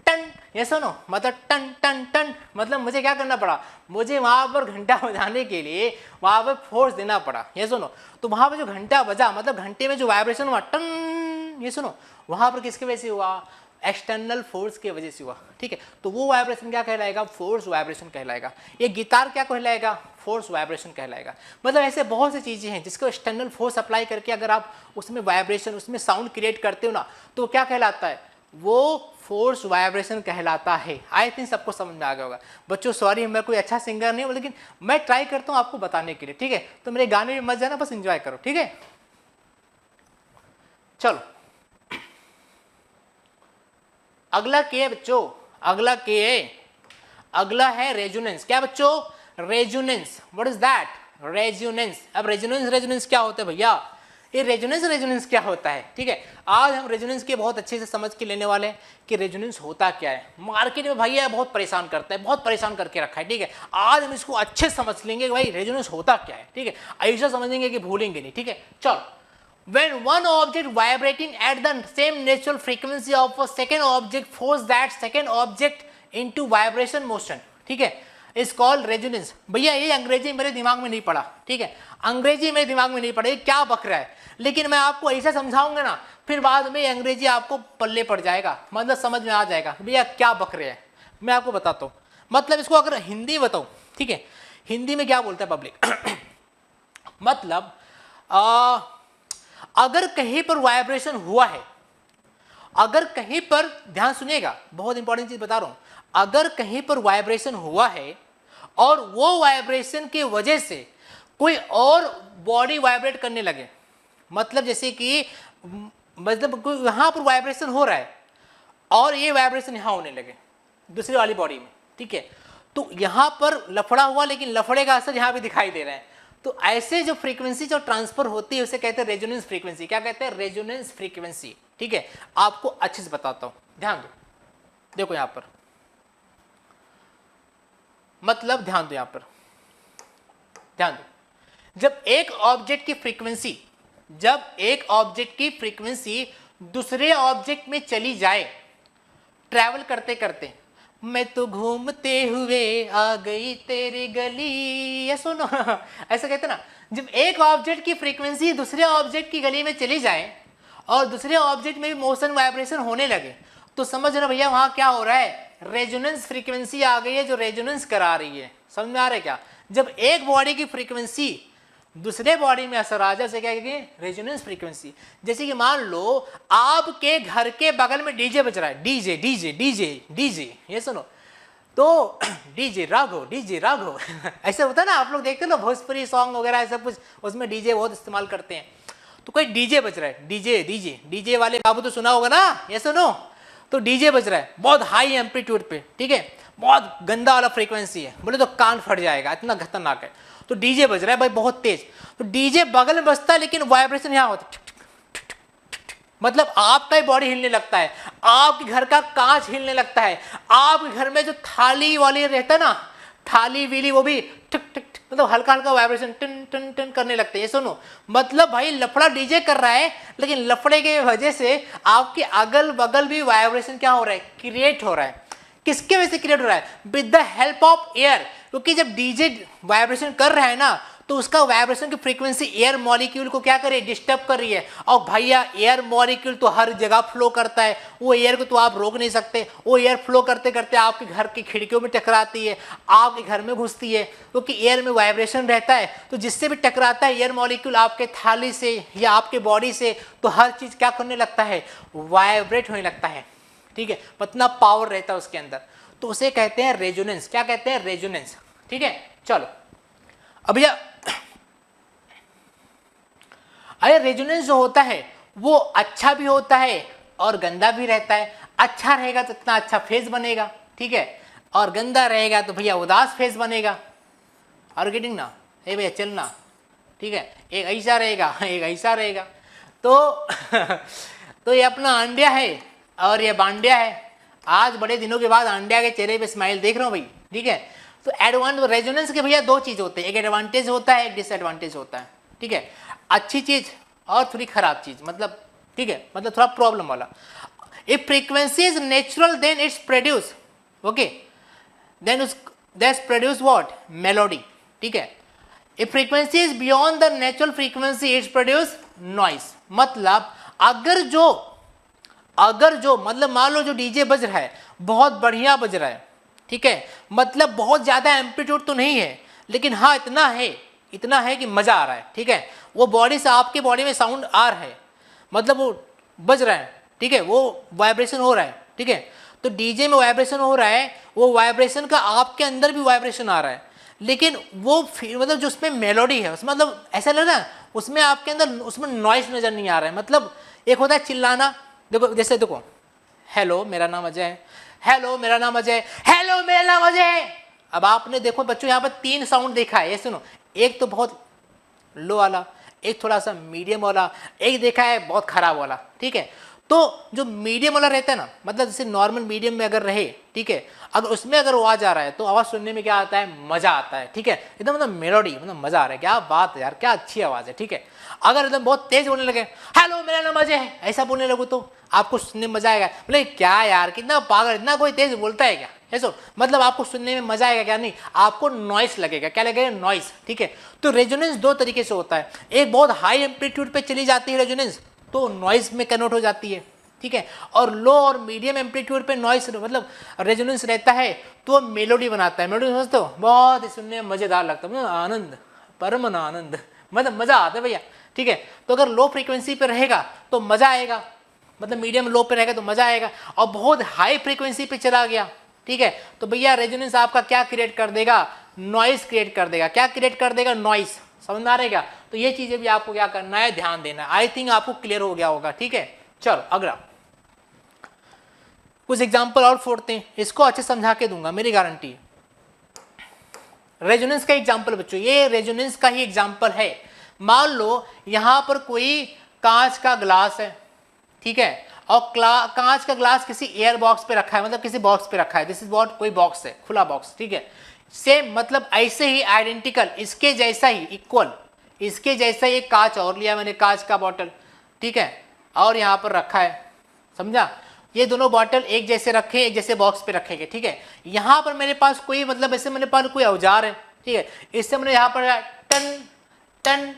टन, ये सुनो, मतलब टन टन टन, मतलब मुझे क्या करना पड़ा, मुझे वहां पर घंटा बजाने के लिए वहां पर फोर्स देना पड़ा, ये सुनो। तो वहां पर जो घंटा बजा, मतलब घंटे में जो वाइब्रेशन हुआ टन, ये सुनो, वहां पर किसकी वजह से हुआ, एक्सटर्नल फोर्स की वजह से हुआ, ठीक है, तो वो वाइब्रेशन क्या कहलाएगा, फोर्स वाइब्रेशन कहलाएगा। ये गिटार क्या कहलाएगा, फोर्स वाइब्रेशन कहलाएगा। मतलब ऐसे बहुत सी चीजें हैं जिसको एक्सटर्नल फोर्स अप्लाई करके अगर आप उसमें वाइब्रेशन, उसमें साउंड क्रिएट करते हो ना, तो क्या कहलाता है, वो फोर्स वाइब्रेशन कहलाता है। आई थिंक सबको समझ में आ गया होगा बच्चों। सॉरी मैं कोई अच्छा सिंगर नहीं हूँ, लेकिन मैं ट्राई करता हूँ आपको बताने के लिए, ठीक है, तो मेरे गाने में मत जाना, बस एंजॉय करो, ठीक है। चलो अगला के है बच्चों, अगला के है, अगला है रेजोनेंस। क्या बच्चों, resonance, what is that, resonance. अब रेजोनेंस क्या होता है भैया, ये रेजोनेंस क्या होता है, ठीक है, आज हम रेजोनेंस के बहुत अच्छे से समझ के लेने वाले हैं कि रेजोनेंस होता क्या है। मार्केट में भैया बहुत परेशान करता है, बहुत परेशान करके रखा है, ठीक है, आज हम इसको अच्छे समझ लेंगे कि भाई रेजोनेंस होता क्या है, ठीक है, ऐसा समझेंगे कि भूलेंगे नहीं, ठीक है। चलो, when one object vibrating at the same natural frequency of a second object force that second object into vibration motion, ठीक है, इज कॉल्ड रेजोनेंस। भैया ये अंग्रेजी मेरे दिमाग में नहीं पड़ा, ठीक है, अंग्रेजी मेरे दिमाग में नहीं पड़ा, ये क्या बक रहा है, लेकिन मैं आपको ऐसा समझाऊंगा ना, फिर बाद में अंग्रेजी आपको पल्ले पड़ जाएगा, मतलब समझ में आ जाएगा भैया क्या बक रहे हैं। मैं आपको बताता हूँ, मतलब इसको अगर हिंदी बताऊँ, ठीक है, हिंदी में क्या बोलता है पब्लिक मतलब अगर कहीं पर वाइब्रेशन हुआ है, अगर कहीं पर, ध्यान सुनिएगा, बहुत इंपॉर्टेंट चीज बता रहा हूं, अगर कहीं पर वाइब्रेशन हुआ है और वो वाइब्रेशन की वजह से कोई और बॉडी वाइब्रेट करने लगे, मतलब जैसे कि मतलब कोई यहां पर वाइब्रेशन हो रहा है और ये वाइब्रेशन यहां होने लगे दूसरी वाली बॉडी में, ठीक है, तो यहां पर लफड़ा हुआ, लेकिन लफड़े का असर यहां पे दिखाई दे रहा है। तो ऐसे जो फ्रीक्वेंसी जो ट्रांसफर होती है उसे कहते हैं रेजोनेंस फ्रीक्वेंसी। क्या कहते हैं, रेजोनेंस फ्रीक्वेंसी, ठीक है, आपको अच्छे से बताता हूं, ध्यान दो, देखो यहां पर, मतलब ध्यान दो, यहां पर ध्यान दो, जब एक ऑब्जेक्ट की फ्रीक्वेंसी, जब एक ऑब्जेक्ट की फ्रीक्वेंसी दूसरे ऑब्जेक्ट में चली जाए, ट्रैवल करते करते, मैं तो घूमते हुए आ गई तेरी गली, ये सुनो ऐसा कहते ना, जब एक ऑब्जेक्ट की फ्रीक्वेंसी दूसरे ऑब्जेक्ट की गली में चली जाए और दूसरे ऑब्जेक्ट में भी मोशन वाइब्रेशन होने लगे, तो समझ रहे भैया वहां क्या हो रहा है, रेजोनेंस फ्रीक्वेंसी आ गई है जो रेजोनेंस करा रही है। समझ में आ रहा है क्या, जब एक बॉडी की फ्रीक्वेंसी दूसरे बॉडी में असर आ जाए, क्या कहेंगे, रेजोनेंस फ्रीक्वेंसी। जैसे कि मान लो आपके घर के बगल में डीजे बज रहा है, डीजे डीजे डीजे डीजे, ये सुनो, तो डीजे राघव ऐसे होता है ना, आप लोग देखते हो ना भोजपुरी सॉन्ग वगैरह ऐसा कुछ, उसमें डीजे बहुत इस्तेमाल करते हैं। तो कोई डीजे बज रहा है, डीजे वाले बाबू तो सुना होगा ना, ये सुनो, तो डीजे बज रहा है बहुत हाई एम्पलीट्यूड पे, ठीक है, बहुत गंदा वाला फ्रीक्वेंसी है, बोले तो कान फट जाएगा, इतना खतरनाक है। तो डीजे बज रहा है भाई बहुत तेज, तो डीजे बगल में बजता है लेकिन वाइब्रेशन यहाँ होता है, मतलब आपका ही बॉडी हिलने लगता है, आपके घर का कांच हिलने लगता है, आपके घर में जो थाली वाली रहता है ना, थाली वीली, वो भी ठिक ठिक मतलब हल्का हल्का वाइब्रेशन टन टन टन करने लगते हैं। ये सुनो, मतलब भाई लफड़ा डीजे कर रहा है, लेकिन लफड़े की वजह से आपके अगल बगल भी वाइब्रेशन क्या हो रहा है, क्रिएट हो रहा है। किसके वजह से क्रिएट हो रहा है, with the help of air, क्योंकि जब डीजे वाइब्रेशन कर रहा है ना, तो उसका वाइब्रेशन की फ्रीक्वेंसी एयर मॉलिक्यूल को क्या कर रही है, डिस्टर्ब कर रही है। और भैया एयर मॉलिक्यूल तो हर जगह फ्लो करता है, वो एयर को तो आप रोक नहीं सकते, वो एयर फ्लो करते करते आपके घर की खिड़कियों में टकराती है, आपके घर में घुसती है, क्योंकि एयर में वाइब्रेशन रहता है। तो जिससे भी टकराता है एयर मॉलिक्यूल आपके थाली से या आपके बॉडी से, तो हर चीज क्या करने लगता है, वाइब्रेट होने लगता है, ठीक है, इतना पावर रहता है उसके अंदर। तो उसे कहते हैं रेजोनेंस। क्या कहते हैं, रेजोनेंस, ठीक है। चलो अब भैया, अरे रेजोनेंस जो होता है वो अच्छा भी होता है और गंदा भी रहता है। अच्छा रहेगा तो इतना अच्छा फेस बनेगा, ठीक है, और गंदा रहेगा तो भैया उदास फेस बनेगा। और गेटिंग ना, ए भैया चलना, ठीक है, एक ऐसा रहेगा एक ऐसा रहेगा। तो तो ये अपना अंडिया है और ये बांडिया है। आज बड़े दिनों के बाद अंडिया के चेहरे पे स्माइल देख रहा हूँ भाई, ठीक है। तो एडवांस रेजोनेंस के भैया दो चीज होते हैं, एक एडवांटेज होता है, एक डिसएडवांटेज होता है, ठीक है। अच्छी चीज और थोड़ी खराब चीज, मतलब ठीक है, मतलब थोड़ा प्रॉब्लम वाला। If frequency is natural then it's produce, okay, then that's produce what, melody, ठीक है। If frequency is beyond the natural frequency it's produce noise. मतलब अगर जो मतलब मान लो जो डीजे बज रहा है बहुत बढ़िया बज रहा है, ठीक है, मतलब बहुत ज्यादा एम्पलीट्यूड तो नहीं है, लेकिन हाँ इतना है कि मजा आ रहा है, ठीक है, वो बॉडी से आपके बॉडी में साउंड आ रहा है, मतलब वो बज रहा है, ठीक है, वो वाइब्रेशन हो रहा है, ठीक है। तो डीजे में वाइब्रेशन हो रहा है, वो वाइब्रेशन का आपके अंदर भी वाइब्रेशन आ रहा है, लेकिन वो मतलब जो उसमें मेलोडी है, उसमें मतलब ऐसा लग रहा है उसमें आपके अंदर उसमें नॉइस नजर नहीं आ रहा है। मतलब एक होता है चिल्लाना, देखो जैसे देखो, हेलो मेरा नाम अजय है, हेलो मेरा नाम अजय, हेलो मेरा नाम अजय है। अब आपने देखो बच्चों यहाँ पर 3 साउंड देखा है, ये सुनो, एक तो बहुत लो वाला, एक थोड़ा सा मीडियम वाला, एक देखा है बहुत खराब वाला, ठीक है। तो जो मीडियम वाला रहता है ना, मतलब जैसे नॉर्मल मीडियम में अगर रहे, ठीक है, अगर उसमें अगर आवाज आ रहा है तो आवाज सुनने में क्या आता है, मजा आता है, ठीक है, एकदम मतलब मेलोडी, मतलब मजा आ रहा है, क्या बात है यार, क्या अच्छी आवाज है, ठीक है। अगर एकदम बहुत तेज बोलने लगे, हेलो मेरा नाम अजय है, ऐसा बोलने लगो तो आपको सुनने में मजा आएगा। बोले क्या यार, कितना पागल, इतना कोई तेज बोलता है क्या, ऐसा मतलब आपको सुनने में मजा आएगा क्या, नहीं, आपको नॉइस लगेगा, क्या लगेगा, नॉइस, ठीक है। तो रेजोनेंस 2 तरीके से होता है, एक बहुत हाई एम्पलीट्यूड पे चली जाती है रेजोनेंस, तो नॉइस में कन्वर्ट हो जाती है, ठीक है, और लो और मीडियम एम्पलीट्यूड पे नॉइस मतलब रेजोनेंस रहता है तो मेलोडी बनाता है। मेलोडी समझते हो, बहुत ही सुनने में मजेदार लगता है, आनंद, परम आनंद, मतलब मजा आता है भैया, ठीक है। तो अगर लो फ्रीक्वेंसी पे रहेगा तो मजा आएगा, मतलब मीडियम लो पे रहेगा तो मजा आएगा, और बहुत हाई फ्रीक्वेंसी पे चला गया, ठीक है, तो भैया रेजोनेंस आपका क्या क्रिएट कर देगा, नॉइस क्रिएट कर देगा। क्या क्रिएट कर देगा, नॉइस, समझ में आ रहेगा। तो ये चीजें भी आपको क्या करना है, ध्यान देना है। आई थिंक आपको क्लियर हो गया होगा, ठीक है। चलो अगला कुछ एग्जाम्पल और फोड़ते हैं, इसको अच्छे समझा के दूंगा, मेरी गारंटी। रेजोनेंस का एग्जाम्पल बच्चों, ये रेजोनेंस का ही एग्जाम्पल है। मान लो यहां पर कोई कांच का ग्लास है, ठीक है, और कांच का ग्लास किसी एयर बॉक्स पे रखा है, मतलब किसी बॉक्स पे रखा है, दिस इज व्हाट, कोई बॉक्स है, खुला बॉक्स, ठीक है। सेम मतलब ऐसे ही आइडेंटिकल, इसके जैसा ही इक्वल, इसके जैसा ही एक कांच और लिया मैंने, कांच का बॉटल, ठीक है, और यहाँ पर रखा है, समझा। ये दोनों बॉटल एक जैसे रखे, एक जैसे बॉक्स पे रखेंगे, ठीक है। यहाँ पर मेरे पास कोई मतलब ऐसे मेरे पास कोई औजार है, ठीक है, इससे मैंने यहाँ पर टन टन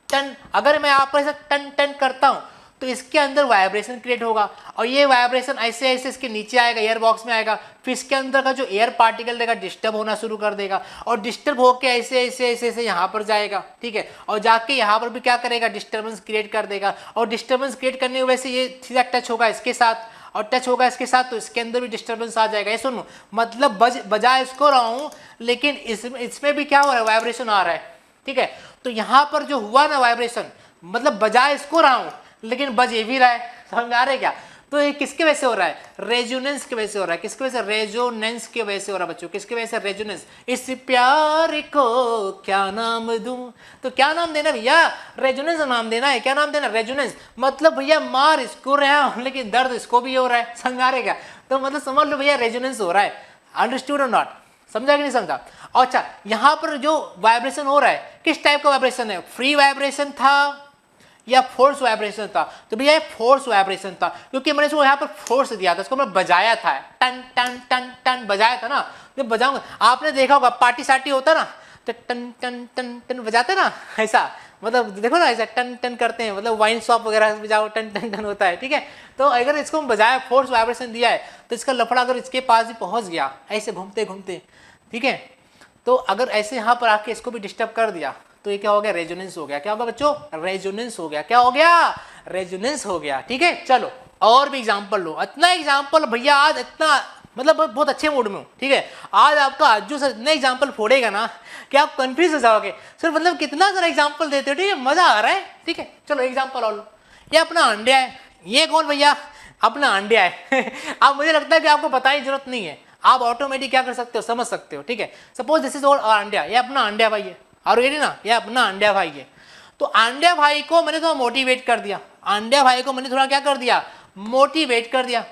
टन, अगर मैं यहाँ पर ऐसा टन टन करता हूँ तो इसके अंदर वाइब्रेशन क्रिएट होगा, और ये वाइब्रेशन ऐसे ऐसे इसके नीचे आएगा, एयर बॉक्स में आएगा, फिर इसके अंदर का जो एयर पार्टिकल रहेगा डिस्टर्ब होना शुरू कर देगा, और डिस्टर्ब होकर ऐसे ऐसे ऐसे ऐसे यहाँ पर जाएगा, ठीक है, और जाके यहाँ पर भी क्या करेगा, डिस्टर्बेंस क्रिएट कर देगा, और डिस्टर्बेंस क्रिएट करने की वजह से ये सीधा टच होगा इसके साथ, और टच होगा इसके साथ, तो इसके अंदर भी डिस्टर्बेंस आ जाएगा। ये सुनो, मतलब बजा इसको रहा हूँ, लेकिन इसमें भी क्या हो रहा है, वाइब्रेशन आ रहा है, ठीक है। तो यहाँ पर जो हुआ ना वाइब्रेशन, मतलब बजा इसको रहा हूँ लेकिन बज ये भी रहा है, समझ आ रहा है क्या। तो ये किसके वजह से हो रहा है, रेजोनेंस की वजह से हो रहा है। किसकी वजह से, रेजोनेंस की वजह से हो रहा है बच्चों। किसकी वजह से, रेजोनेंस। इस प्यार को क्या नाम दूं, तो क्या नाम देना भैया, रेजोनेंस नाम देना है। क्या नाम देना, रेजोनेंस। मतलब भैया मार इसको रहा हूं लेकिन दर्द इसको भी हो रहा है, समझ आ रहा है क्या। तो मतलब समझ लो भैया रेजोनेंस हो रहा है। अंडरस्टूड और नॉट, समझा कि नहीं समझा। अच्छा, यहाँ पर जो वाइब्रेशन हो रहा है किस टाइप का वाइब्रेशन है, फ्री वाइब्रेशन था या फोर्स वाइब्रेशन था। तो भैया ये फोर्स वाइब्रेशन था, क्योंकि मैंने इसको यहाँ पर फोर्स दिया था, इसको मैं बजाया था, टन टन टन टन बजाया था ना। जब बजाऊंगा, आपने देखा होगा पार्टी सार्टी होता ना, तो टन टन टन टन बजाते ना ऐसा, मतलब देखो ना ऐसा टन टन करते हैं, मतलब वाइन शॉप वगैरह में जाओ टन टन टन होता है, ठीक है। तो अगर इसको हम बजाया, फोर्स वाइब्रेशन दिया है, तो इसका लफड़ा अगर इसके पास भी पहुंच गया ऐसे घूमते घूमते, ठीक है, तो अगर ऐसे यहाँ पर आके इसको भी डिस्टर्ब कर दिया तो ये क्या हो गया, रेजोनेंस हो गया। क्या होगा बच्चों, रेजोनेंस हो गया। क्या हो गया, रेजोनेंस हो गया, ठीक है। चलो और भी एग्जाम्पल लो, इतना एग्जाम्पल भैया आज इतना मतलब बहुत अच्छे मूड में हूँ, ठीक है। आज आपका अज्जू से इतने एग्जाम्पल फोड़ेगा ना कि आप कंफ्यूज हो जाओगे, सर मतलब कितना सारा एग्जाम्पल देते हो, ठीक है, मजा आ रहा है, ठीक है। चलो एग्जाम्पल और लो, ये अपना अंडा है, ये कौन भैया, अपना अंडा है अब मुझे लगता है कि आपको बताने की जरूरत नहीं है, आप ऑटोमेटिक क्या कर सकते हो, समझ सकते हो, ठीक है। सपोज दिस इज और अंडा, ये अपना अंडा भाई है, और ये ना ये अपना अंडा भाई है। तो अंडा भाई को मैंने थोड़ा मोटिवेट कर दिया, अंडा भाई को मैंने थोड़ा क्या कर दिया, मोटिवेट कर दिया,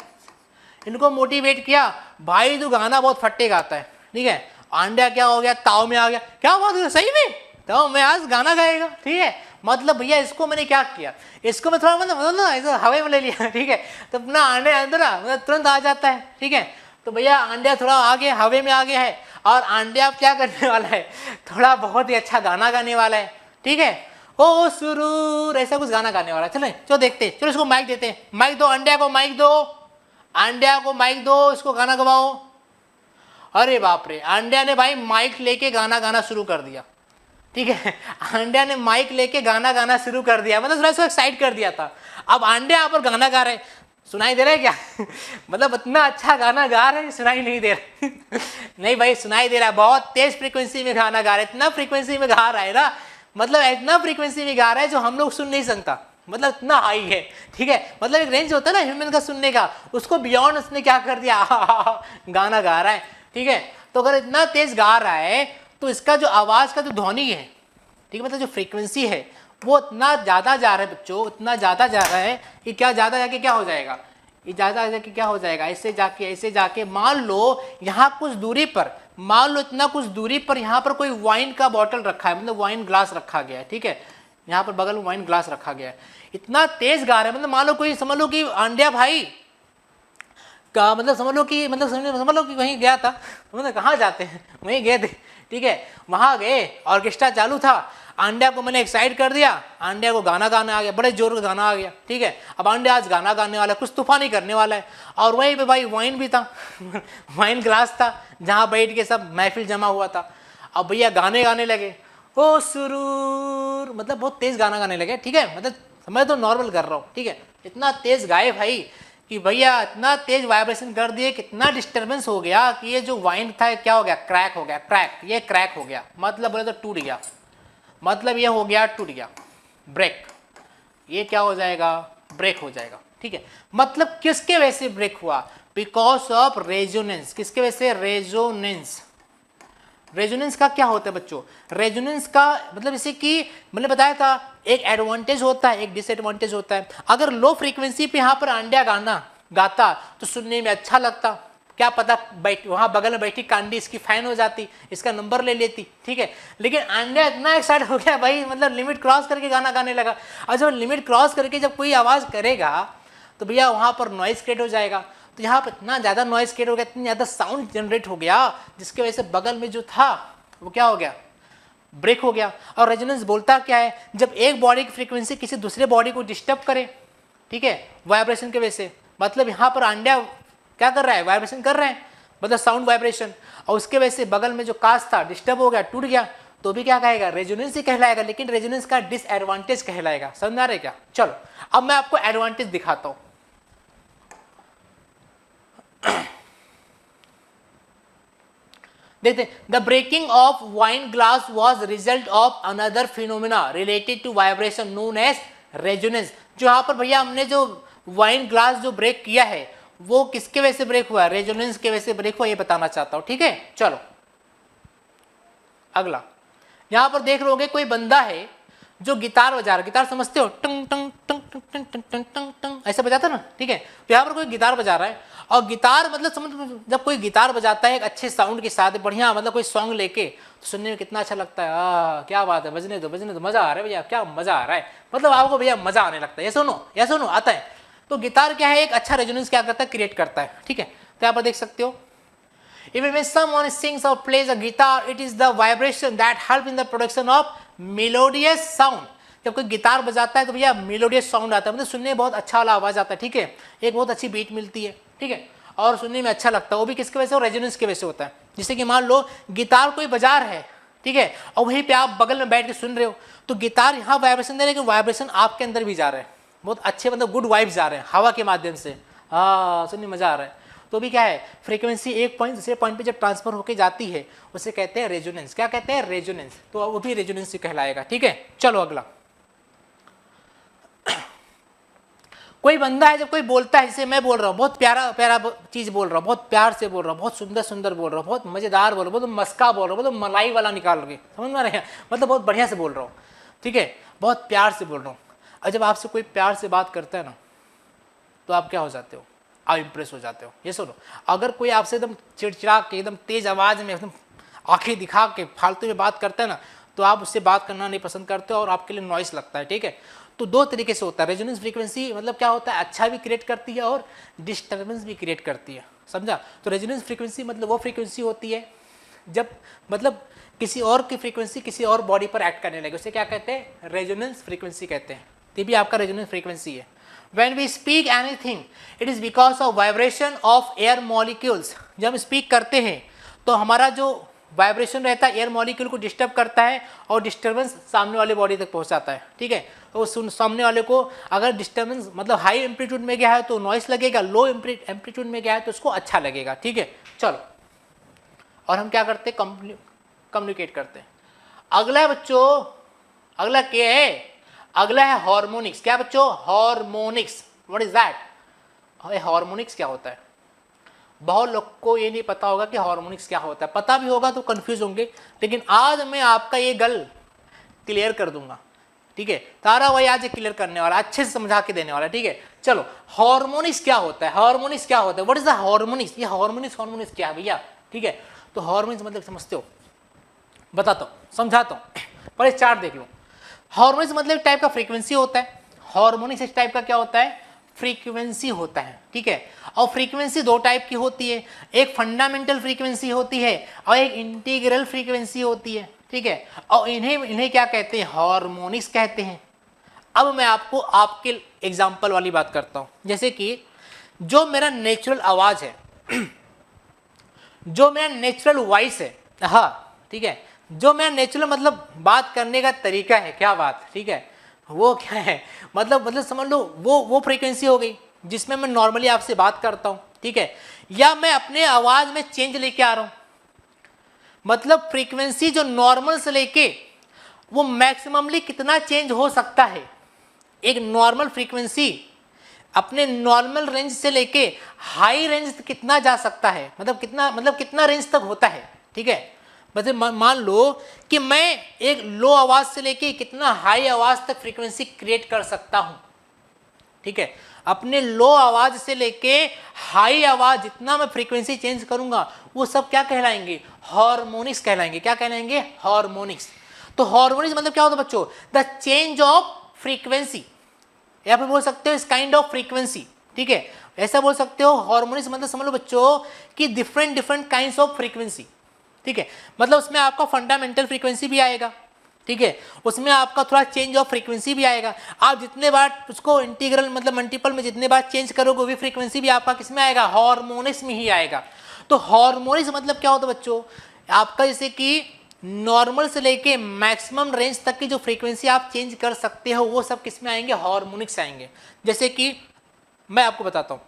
इनको मोटिवेट किया, भाई तू गाना बहुत फट्टे गाता है, ठीक है। अंडा क्या हो गया, ताव में आ गया, क्या बात है, सही में ताव में आज गाना गाएगा, ठीक है। मतलब भैया इसको मैंने क्या किया, इसको मैं थोड़ा मतलब ना ऐसा हवा में ले लिया, ठीक है। तो अपना अंडा अंदर मतलब तुरंत आ जाता है, ठीक है। तो भैया अंडा थोड़ा आगे हवे में आ गया है, और अंडा अब क्या करने वाला है, थोड़ा बहुत ही अच्छा गाना गाने वाला है, ठीक है। ओ सुरूर ऐसा कुछ गाना गाने वाला है। चलो चलो देखते, चलो इसको माइक देते हैं, माइक दो, अंडा को माइक दो, अंडा को माइक दो, इसको गाना गवाओ। अरे बाप रे, अंडा ने भाई माइक लेके गाना गाना शुरू कर दिया, ठीक है। अंडा ने माइक लेके गाना गाना शुरू कर दिया, मतलब थोड़ा सा एक्साइट कर दिया था। अब अंडा यहाँ पर गाना गा रहे, सुनाई दे रहा है क्या मतलब इतना अच्छा गाना गा रहे हैं, सुनाई नहीं दे रहा नहीं भाई सुनाई दे रहा है, बहुत तेज फ्रीक्वेंसी में गाना गा रहे हैं, इतना फ्रीक्वेंसी में गा रहा है ना, मतलब इतना फ्रीक्वेंसी में गा रहा है जो हम लोग सुन नहीं सकता, मतलब इतना हाई है, ठीक है। मतलब एक रेंज होता है ना ह्यूमन का सुनने का, उसको बियॉन्ड उसने क्या कर दिया गाना गा रहा है, ठीक है। तो अगर इतना तेज गा रहा है तो इसका जो आवाज का जो ध्वनि है, ठीक है, मतलब जो फ्रीक्वेंसी है वो इतना ज्यादा जा रहा है बच्चों, इतना ज्यादा जा रहा है कि क्या ज्यादा जाके क्या हो जाएगा, ये ज्यादा जाके क्या हो जाएगा, ऐसे जाके मान लो यहाँ कुछ दूरी पर, मान लो इतना कुछ दूरी पर यहाँ पर कोई वाइन का बॉटल रखा है, मतलब वाइन ग्लास रखा गया है, ठीक है। यहाँ पर बगल में वाइन ग्लास रखा गया है, इतना तेज गा रहा है, मतलब मान लो कोई समझ लो कि अंडा भाई का मतलब समझ लो कि वहीं गया था, मतलब कहाँ जाते हैं वहीं गए थे, ठीक है। वहाँ गए, ऑर्केस्ट्रा चालू था, अंडा को मैंने एक्साइट कर दिया, अंडा को गाना गाने आ गया, बड़े जोर का गाना आ गया, ठीक है। अब अंडा आज गाना गाने वाला है, कुछ तूफानी करने वाला है, और वहीं पे भाई वाइन भी था वाइन ग्लास था जहाँ बैठ के सब महफिल जमा हुआ था। अब भैया गाने गाने लगे, ओ सुरूर, मतलब बहुत तेज गाना गाने लगे, ठीक है। मतलब मैं तो नॉर्मल कर रहा हूँ, ठीक है। इतना तेज गाए भाई कि भैया इतना तेज वाइब्रेशन कर दिए, कितना डिस्टर्बेंस हो गया कि ये जो वाइन था क्या हो गया, क्रैक हो गया, ये क्रैक हो गया, मतलब बोले तो टूट गया, मतलब ये हो गया टूट गया, ब्रेक, ये क्या हो जाएगा, ब्रेक हो जाएगा, ठीक है। मतलब किसके वजह से ब्रेक हुआ, बिकॉज ऑफ रेजोनेंस, किसके वजह से, रेजोनेंस। रेजोनेंस का क्या होता है बच्चों, रेजोनेंस का मतलब जैसे कि मैंने बताया था एक एडवांटेज होता है, एक डिसएडवांटेज होता है। अगर लो फ्रीक्वेंसी पे यहाँ पर अंडा गाना गाता तो सुनने में अच्छा लगता, क्या पता वहां बगल में बैठी कांडी इसकी फैन हो जाती, इसका नंबर ले लेती, ठीक है। लेकिन अंडा इतना एक्साइट हो गया भाई, मतलब लिमिट क्रॉस करके गाना गाने लगा, और जब लिमिट क्रॉस करके जब कोई आवाज करेगा तो भैया वहां पर नॉइज क्रिएट हो जाएगा। तो यहाँ पर इतना ज़्यादा नॉइज क्रिएट हो गया, इतना ज़्यादा साउंड जनरेट हो गया, जिसकी वजह से बगल में जो था वो क्या हो गया, ब्रेक हो गया। और रेजोनेंस बोलता क्या है, जब एक बॉडी की फ्रीक्वेंसी किसी दूसरे बॉडी को डिस्टर्ब करे, ठीक है, वाइब्रेशन की वजह से, मतलब यहाँ पर अंडा क्या कर रहा है, वाइब्रेशन कर रहे हैं, मतलब साउंड वाइब्रेशन, और उसके वजह से बगल में जो कास्ट था डिस्टर्ब हो गया, टूट गया, तो भी क्या कहेगा, रेजोनेंस ही कहलाएगा, लेकिन रेजोनेंस का डिसएडवांटेज कहलाएगा। समझ आ रहे क्या। चलो अब मैं आपको एडवांटेज दिखाता हूँ। देखते, the breaking of wine glass was result of another phenomena related to vibration known as resonance. जो यहाँ पर भैया हमने जो वाइन ग्लास जो ब्रेक किया है वो किसके वजह से ब्रेक हुआ, रेजोनेंस के वजह से ब्रेक हुआ, ये बताना चाहता हूं, ठीक है। चलो अगला, यहां पर देख रहे कोई बंदा है जो गिटार बजा रहा है, गिटार समझते हो, टंग टंग टंग टंग टंग टंग टंग टंग टंग ऐसा बजाता ना, ठीक है। तो यहाँ पर कोई गिटार बजा रहा है, और गिटार मतलब समझ, जब कोई गिटार बजाता है एक अच्छे साउंड के साथ, बढ़िया मतलब कोई सॉन्ग लेके, तो सुनने में कितना अच्छा लगता है, क्या बात है, बजने दो मजा आ रहा है भैया, क्या मजा आ रहा है, मतलब आपको भैया मजा आने लगता है, ये सुनो आता है। तो गिटार क्या है, एक अच्छा रेजोनेंस क्या करता है, क्रिएट करता है, ठीक है। तो यहाँ पर देख सकते हो Even when someone sings or plays a guitar, it is the vibration that help in the production of melodious sound. जब कोई गिटार बजाता है तो भैया मेलोडियस साउंड आता है, मतलब सुनने में बहुत अच्छा वाला आवाज़ आता है, ठीक है, एक बहुत अच्छी बीट मिलती है, ठीक है, और सुनने में अच्छा लगता है। वो भी किसके वजह से? रेजोनेंस की वजह से होता है। जैसे कि मान लो गिटार कोई बजा रहा है, ठीक है, और वहीं पे आप बगल में बैठ के सुन रहे हो, तो गिटार यहाँ वाइब्रेशन दे रहे हैं, लेकिन वाइब्रेशन आपके अंदर भी जा रहे हैं, बहुत अच्छे मतलब गुड वाइब्स जा रहे हैं हवा के माध्यम से, हाँ सुनने मज़ा आ रहा है। तो भी क्या है, फ्रीक्वेंसी एक पॉइंट दूसरे पॉइंट पे जब ट्रांसफर होके जाती है उसे कहते हैं रेजोनेंस। क्या कहते हैं? रेजोनेंस। तो वो भी रेजोनेंस से कहलाएगा, ठीक है। चलो अगला, कोई बंदा है जब कोई बोलता है, जैसे मैं बोल रहा हूँ, बहुत प्यारा प्यारा चीज़ बोल रहा हूँ, बहुत प्यार से बोल रहा हूँ, बहुत सुंदर सुंदर बोल रहा हूँ, बहुत मज़ेदार बोल रहा हूँ, बहुत मस्का बोल रहा हूँ, बहुत मलाई वाला निकाल रहे, समझ में आ रहे हैं, मतलब बहुत बढ़िया से बोल रहा हूँ, ठीक है, बहुत प्यार से बोल रहा हूँ। और जब आपसे कोई प्यार से बात करता है ना, तो आप क्या हो जाते हो? आप इम्प्रेस हो जाते हो। ये सुनो, अगर कोई आपसे एकदम चिड़चिड़ा के एकदम तेज आवाज़ में एकदम आंखें दिखा के फालतू में बात करता है ना, तो आप उससे बात करना नहीं पसंद करते हो और आपके लिए नॉइस लगता है, ठीक है। तो दो तरीके से होता है रेजोनेंस फ्रीक्वेंसी, मतलब क्या होता है, अच्छा भी क्रिएट करती है और डिस्टर्बेंस भी क्रिएट करती है, समझा। तो रेजोनेंस फ्रीक्वेंसी मतलब वो फ्रीक्वेंसी होती है जब मतलब किसी और की फ्रीक्वेंसी किसी और बॉडी पर एक्ट करने लगे, उसे क्या कहते हैं? रेजोनेंस फ्रीक्वेंसी कहते हैं। ये भी आपका रेजोनेंस फ्रीक्वेंसी है। When we speak anything, it is because of vibration of air molecules. जब हम स्पीक करते हैं तो हमारा जो वाइब्रेशन रहता है एयर मॉलिक्यूल को डिस्टर्ब करता है और डिस्टर्बेंस सामने वाले बॉडी तक पहुंचाता है, ठीक है। तो सामने वाले को अगर डिस्टर्बेंस मतलब हाई एम्पलीट्यूड में गया है तो नॉइस लगेगा, लो एम्पलीट्यूड में गया है तो उसको अच्छा लगेगा, ठीक है। चलो, और हम क्या करते हैं? कम्युनिकेट करते हैं। अगला है बच्चों, अगला क्या है? अगला है हार्मोनिक्स। क्या बच्चों? Harmonics. What is that? Harmonics क्या होता है? बहुत लोग को ये नहीं पता होगा कि हार्मोनिक्स क्या होता है, पता भी होगा तो कंफ्यूज होंगे, लेकिन आज मैं आपका ये गल क्लियर कर दूंगा, ठीक है। तारा भाई आज क्लियर करने वाला, अच्छे से समझा के देने वाला, ठीक है। चलो, हार्मोनिक्स क्या होता है? हार्मोनिक्स क्या होता है? What is the harmonics? ये हार्मोनिक्स क्या है भैया, ठीक है। तो हार्मोनिक्स मतलब समझते हो? बताता हूँ, समझाता हूँ, पहले चार्ट देख लो। हार्मोनिक्स मतलब एक टाइप का फ्रीक्वेंसी होता है। हार्मोनिक्स इस टाइप का क्या होता है? फ्रीक्वेंसी होता है, ठीक है। और फ्रीक्वेंसी दो टाइप की होती है, एक फंडामेंटल फ्रीक्वेंसी होती है और एक इंटीग्रल फ्रीक्वेंसी होती है, ठीक है। और इन्हें क्या कहते हैं? हार्मोनिक्स कहते हैं। अब मैं आपको आपके एग्जाम्पल वाली बात करता हूँ, जैसे कि जो मेरा नेचुरल आवाज़ है, जो मेरा नेचुरल वॉइस है, हाँ ठीक है, जो मेरा नेचुरल मतलब बात करने का तरीका है, क्या बात, ठीक है, वो क्या है, मतलब समझ लो वो फ्रीक्वेंसी हो गई जिसमें मैं नॉर्मली आपसे बात करता हूँ, ठीक है। या मैं अपने आवाज़ में चेंज लेके आ रहा हूँ, मतलब फ्रीक्वेंसी जो नॉर्मल से लेके वो मैक्सिममली कितना चेंज हो सकता है। एक नॉर्मल फ्रीक्वेंसी अपने नॉर्मल रेंज से लेके हाई रेंज तक कितना जा सकता है, मतलब कितना रेंज तक होता है, ठीक है। मतलब मान लो कि मैं एक लो आवाज़ से लेके कितना हाई आवाज़ तक फ्रीक्वेंसी क्रिएट कर सकता हूँ, ठीक है। अपने लो आवाज़ से लेके हाई आवाज़ जितना मैं फ्रीक्वेंसी चेंज करूँगा वो सब क्या कहलाएंगे? हार्मोनिक्स कहलाएंगे। क्या कहलाएंगे? हार्मोनिक्स। तो हार्मोनिक्स मतलब क्या होता है बच्चों? द चेंज ऑफ फ्रीक्वेंसी, या फिर बोल सकते हो इस काइंड ऑफ फ्रीक्वेंसी, ठीक है, ऐसा बोल सकते हो। हार्मोनिक्स मतलब समझ लो बच्चों कि डिफरेंट काइंड्स ऑफ फ्रीक्वेंसी, ठीक है। मतलब उसमें आपका फंडामेंटल फ्रीक्वेंसी भी आएगा, ठीक है, उसमें आपका थोड़ा चेंज ऑफ फ्रीक्वेंसी भी आएगा। आप जितने बार उसको इंटीग्रल मतलब मल्टीपल में जितने बार चेंज करोगे वो भी फ्रीक्वेंसी भी आपका किस में आएगा? हार्मोनिक्स में ही आएगा। तो हार्मोनिक्स मतलब क्या होता है बच्चों? आपका जैसे कि नॉर्मल से लेके मैक्सिमम रेंज तक की जो फ्रीक्वेंसी आप चेंज कर सकते हो वो सब किस में आएंगे? हार्मोनिक्स आएंगे। जैसे कि मैं आपको बताता हूँ,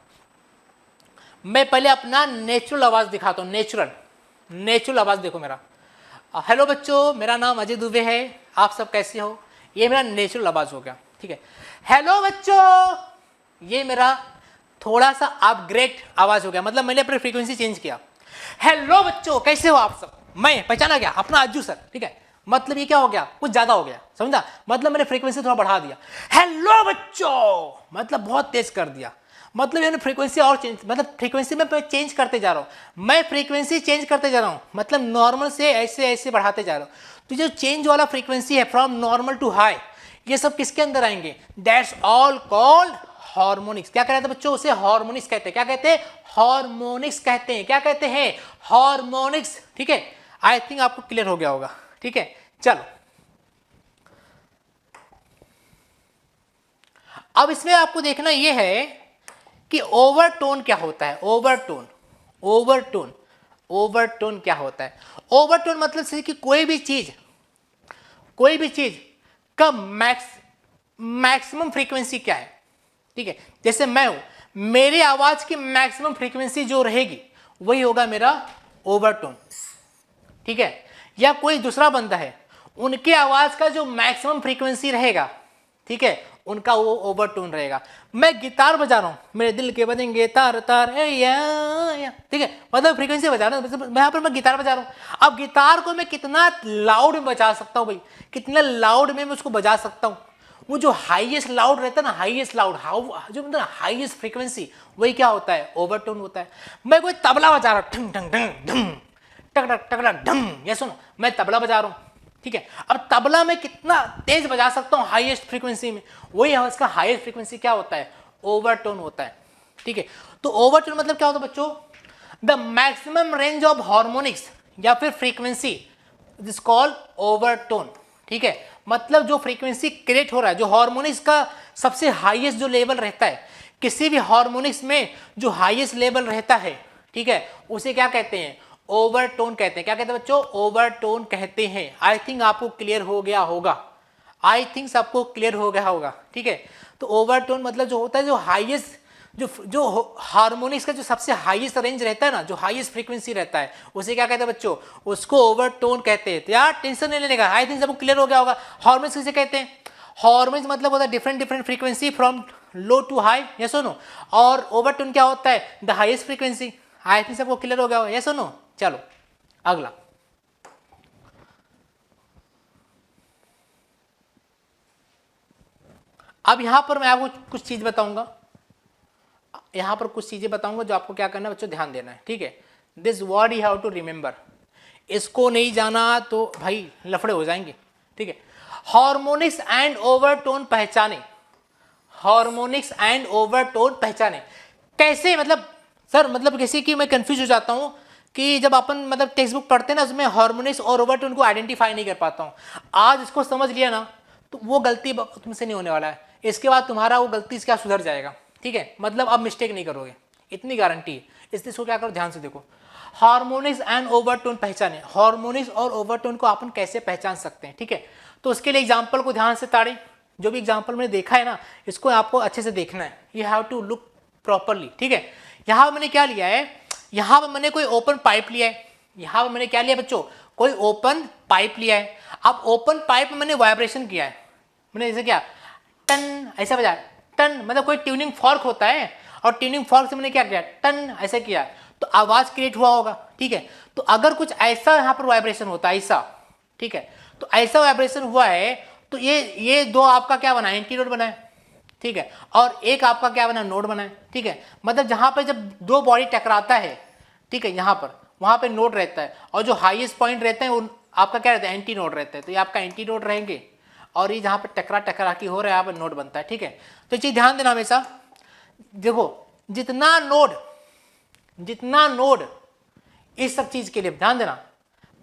मैं पहले अपना नेचुरल आवाज़ दिखाता हूँ। नेचुरल आवाज़ देखो मेरा। हेलो बच्चों, मेरा नाम अजय दुबे है, आप सब कैसे हो? ये मेरा नेचुरल आवाज़ हो गया, ठीक है। हेलो बच्चों, ये मेरा थोड़ा सा अपग्रेड आवाज़ हो गया, मतलब मैंने अपनी फ्रीक्वेंसी चेंज किया। हेलो बच्चों, कैसे हो आप सब? मैं पहचाना गया अपना अज्जू सर, ठीक है। मतलब ये क्या हो गया? कुछ ज़्यादा हो गया, समझा? मतलब मैंने फ्रीक्वेंसी थोड़ा बढ़ा दिया। हेलो बच्चों मतलब बहुत तेज कर दिया, मतलब यानी फ्रीक्वेंसी और चेंज, मतलब फ्रीक्वेंसी में मैं चेंज करते जा रहा हूँ, मैं फ्रीक्वेंसी चेंज करते जा रहा हूँ, मतलब नॉर्मल से ऐसे बढ़ाते जा रहा हूँ। तो जो चेंज वाला फ्रीक्वेंसी है फ्रॉम नॉर्मल टू हाई, ये सब किसके अंदर आएंगे? That's all called harmonics. क्या कह रहे थे बच्चों? उसे हार्मोनिक्स कहते हैं। क्या कहते हैं? हार्मोनिक्स कहते हैं। क्या कहते हैं? हार्मोनिक्स। ठीक है, आई थिंक आपको क्लियर हो गया होगा। ठीक है, चलो अब इसमें आपको देखना यह है कि ओवरटोन क्या होता है। ओवरटोन, ओवरटोन, ओवरटोन क्या होता है? ओवरटोन मतलब से कि कोई भी चीज का मैक्सिमम फ्रीक्वेंसी क्या है। ठीक है, जैसे मैं हूं, मेरी आवाज की मैक्सिमम फ्रीक्वेंसी जो रहेगी वही होगा मेरा ओवरटोन। ठीक है, या कोई दूसरा बंदा है, उनके आवाज का जो मैक्सिमम फ्रीक्वेंसी रहेगा, ठीक है, उनका वो ओवरटोन रहेगा। मैं गिटार बजा रहा हूं, मेरे दिल के बजेंगे तार तार या, ठीक है, मतलब फ्रीक्वेंसी बजा रहा हूं। यहाँ पर मैं गिटार बजा रहा हूं। अब गिटार को मैं कितना लाउड में बजा सकता हूं भाई, कितना लाउड में मैं उसको बजा सकता हूं। वो जो हाईएस्ट लाउड रहता है ना, हाईएस्ट लाउड, जो मतलब हाईएस्ट फ्रीक्वेंसी, वही क्या होता है? ओवरटोन होता है। मैं कोई तबला बजा रहा हूं, ठंग ठंग ठंग ढंग टक टक टक ढंग, ये सुनो, मैं तबला बजा रहा हूं। ठीक है, अब तबला में कितना तेज बजा सकता हूं हाईएस्ट फ्रीक्वेंसी में, वही इसका हाईएस्ट फ्रीक्वेंसी क्या होता है? ओवरटोन होता है। ठीक है, तो ओवरटोन मतलब क्या होता है बच्चों? The maximum range of harmonics या फिर फ्रीक्वेंसी दिस कॉल्ड ओवरटोन। ठीक है, मतलब जो फ्रीक्वेंसी क्रिएट हो रहा है, जो हार्मोनिक्स का सबसे हाईएस्ट जो लेवल रहता है, किसी भी हार्मोनिक्स में जो हाईएस्ट लेवल रहता है, ठीक है, उसे क्या कहते हैं? ओवरटोन कहते हैं। क्या कहते हैं बच्चों? ओवरटोन कहते हैं। आई थिंक आपको क्लियर हो गया होगा, आई थिंक सबको क्लियर हो गया होगा। ठीक है, तो ओवरटोन मतलब जो होता है, जो हाईएस्ट, जो हार्मोनिक्स का जो सबसे हाईएस्ट रेंज रहता है ना, जो हाईएस्ट फ्रीक्वेंसी रहता है, उसे क्या कहते हैं बच्चों? उसको ओवरटोन कहते हैं। तो यार टेंशन नहीं लेने का, आई थिंक सबको क्लियर हो गया होगा। हार्मोनिक्स किसे कहते हैं? हार्मोनिक्स मतलब होता है different different frequency from low to high, yes और नो। और ओवरटोन क्या होता है? The highest frequency. I think सबको क्लियर हो गया होगा, यस और नो। चलो अगला, अब यहां पर मैं आपको कुछ चीज बताऊंगा, यहां पर कुछ चीजें बताऊंगा जो आपको क्या करना है बच्चों? ध्यान देना है। ठीक है, this word you have to remember. इसको नहीं जाना तो भाई लफड़े हो जाएंगे। ठीक है, हार्मोनिक्स एंड ओवरटोन पहचाने। हार्मोनिक्स एंड ओवरटोन पहचाने कैसे? मतलब सर, मतलब किसी की मैं कंफ्यूज हो जाता हूं कि जब अपन मतलब टेक्स्ट बुक पढ़ते हैं ना, उसमें हार्मोनिक्स और ओवरटोन को आइडेंटिफाई नहीं कर पाता हूं। आज इसको समझ लिया ना, तो वो गलती तुमसे नहीं होने वाला है। इसके बाद तुम्हारा वो गलती क्या सुधर जाएगा। ठीक है, मतलब अब मिस्टेक नहीं करोगे, इतनी गारंटी है। इसलिए इसको क्या करो, ध्यान से देखो। हार्मोनिक्स एंड ओवरटोन पहचाने। हार्मोनिक्स और ओवरटोन को अपन कैसे पहचान सकते हैं? ठीक है, तो उसके लिए एग्जाम्पल को ध्यान से ताड़ी। जो भी एग्जाम्पल मैंने देखा है ना, इसको आपको अच्छे से देखना है। You have to look properly. ठीक है, यहाँ मैंने क्या लिया है? यहाँ पर मैंने कोई ओपन पाइप लिया है। यहाँ पर मैंने क्या लिया बच्चों? कोई ओपन पाइप लिया है। अब ओपन पाइप में मैंने वाइब्रेशन किया है। मैंने जैसे क्या, टन ऐसा बजा, टन, मतलब कोई ट्यूनिंग फॉर्क होता है, और ट्यूनिंग फॉर्क से मैंने क्या किया, टन ऐसा किया, तो आवाज क्रिएट हुआ होगा। ठीक है, तो अगर कुछ ऐसा यहाँ पर वाइब्रेशन होता है, ऐसा, ठीक है, तो ऐसा वाइब्रेशन हुआ है, तो ये दो आपका क्या बना है? एंटीनोड बना है। ठीक है, और एक आपका क्या बना? नोड बना है। ठीक है, मतलब जहां पे जब दो बॉडी टकराता है, ठीक है, यहाँ पर, वहां पे नोड रहता है, और जो हाईएस्ट पॉइंट रहते हैं वो आपका क्या रहता है? एंटी नोड रहता है। तो ये आपका एंटी नोड रहेंगे, और ये जहां पे टकरा की हो रहा है, यहाँ पर नोड बनता है। ठीक है, तो ये चीज ध्यान देना हमेशा। देखो, जितना नोड इस सब चीज के लिए ध्यान देना,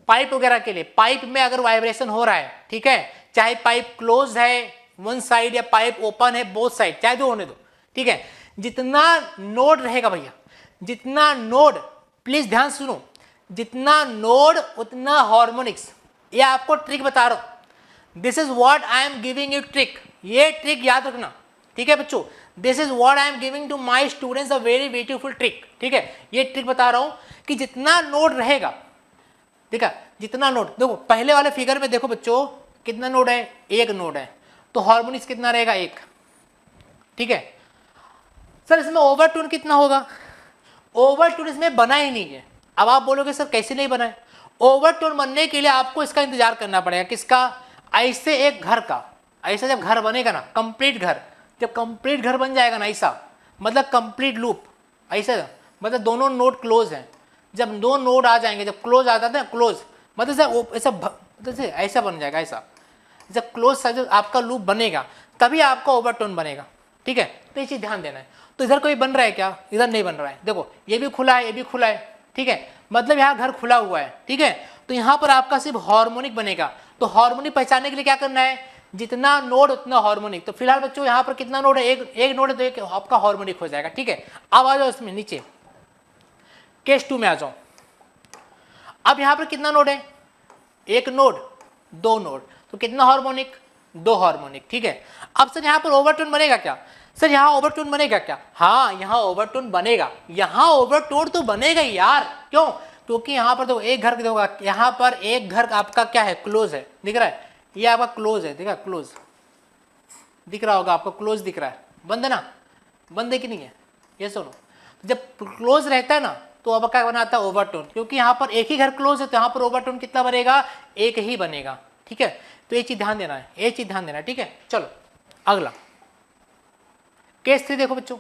पाइप वगैरह के लिए, पाइप में अगर वाइब्रेशन हो रहा है, ठीक है, चाहे पाइप क्लोज है वन साइड या पाइप ओपन है बोथ साइड, चाहे जो होने दो। ठीक है, जितना नोड रहेगा भैया, जितना नोड, प्लीज ध्यान सुनो, जितना नोड उतना हार्मोनिक्स। ये आपको ट्रिक बता रहा हूं, this is what I am giving you trick. ये ट्रिक याद रखना। ठीक है बच्चों, this is what I am giving to my students, a very beautiful trick. ठीक है, ये ट्रिक बता रहा हूं कि जितना नोड रहेगा, ठीक है, जितना नोड, देखो पहले वाले फिगर में देखो बच्चों, कितना नोड है? एक नोड है, तो हार्मोनिक्स कितना रहेगा? एक। ठीक है सर, इसमें ओवरटोन कितना होगा? ओवरटोन इसमें बना ही नहीं है। अब आप बोलोगे सर कैसे नहीं बना है? ओवरटोन बनने के लिए आपको इसका इंतजार करना पड़ेगा। किसका? ऐसे एक घर का, ऐसा जब घर बनेगा ना, कंप्लीट घर, जब कंप्लीट घर बन जाएगा ना, ऐसा मतलब कंप्लीट लूप, ऐसा मतलब दोनों नोड क्लोज हैं। जब दो नोड आ जाएंगे, जब क्लोज आ जाता है, क्लोज मतलब ऐसा बन जाएगा, ऐसा जब क्लोज सा जो आपका लूप बनेगा, तभी आपका ओवरटोन बनेगा। ठीक है, तो ये चीज ध्यान देना है। तो इधर कोई बन रहा है क्या? इधर नहीं बन रहा है। देखो ये भी खुला है, ये भी खुला है, ठीक है, मतलब यहाँ घर खुला हुआ है, ठीक है। तो यहाँ पर आपका सिर्फ हार्मोनिक बनेगा। तो हार्मोनिक पहचानने के लिए क्या करना है? जितना नोड उतना हार्मोनिक। तो फिलहाल बच्चों यहाँ पर कितना नोड है? एक नोड है, तो एक आपका हार्मोनिक हो जाएगा, ठीक है। अब आ जाओ इसमें नीचे, केस 2 में आ जाओ। अब यहाँ पर कितना नोड है? एक नोड, दो नोड, तो कितना हार्मोनिक? दो हार्मोनिक, ठीक है। अब सर यहाँ पर ओवरटोन बनेगा क्या? सर यहाँ ओवरटोन बनेगा क्या? हाँ, यहाँ ओवरटोन बनेगा। यहाँ ओवरटोन तो बनेगा ही यार, क्यों? क्योंकि यहाँ पर तो एक घर होगा, यहाँ पर एक घर आपका क्या है? क्लोज है, दिख रहा है? ये आपका क्लोज है, देखा? क्लोज दिख रहा होगा आपको, क्लोज दिख रहा है, बंद है ना? बंद है कि नहीं है? ये सुनो, जब क्लोज रहता है ना तो अब क्या बनाता है? ओवरटोन। क्योंकि यहाँ पर एक ही घर क्लोज है तो यहाँ पर ओवरटोन कितना बनेगा? एक ही बनेगा, ठीक है। तो ये चीज ध्यान देना है, ये चीज ध्यान देना है, ठीक है। चलो अगला केस 3 देखो बच्चों।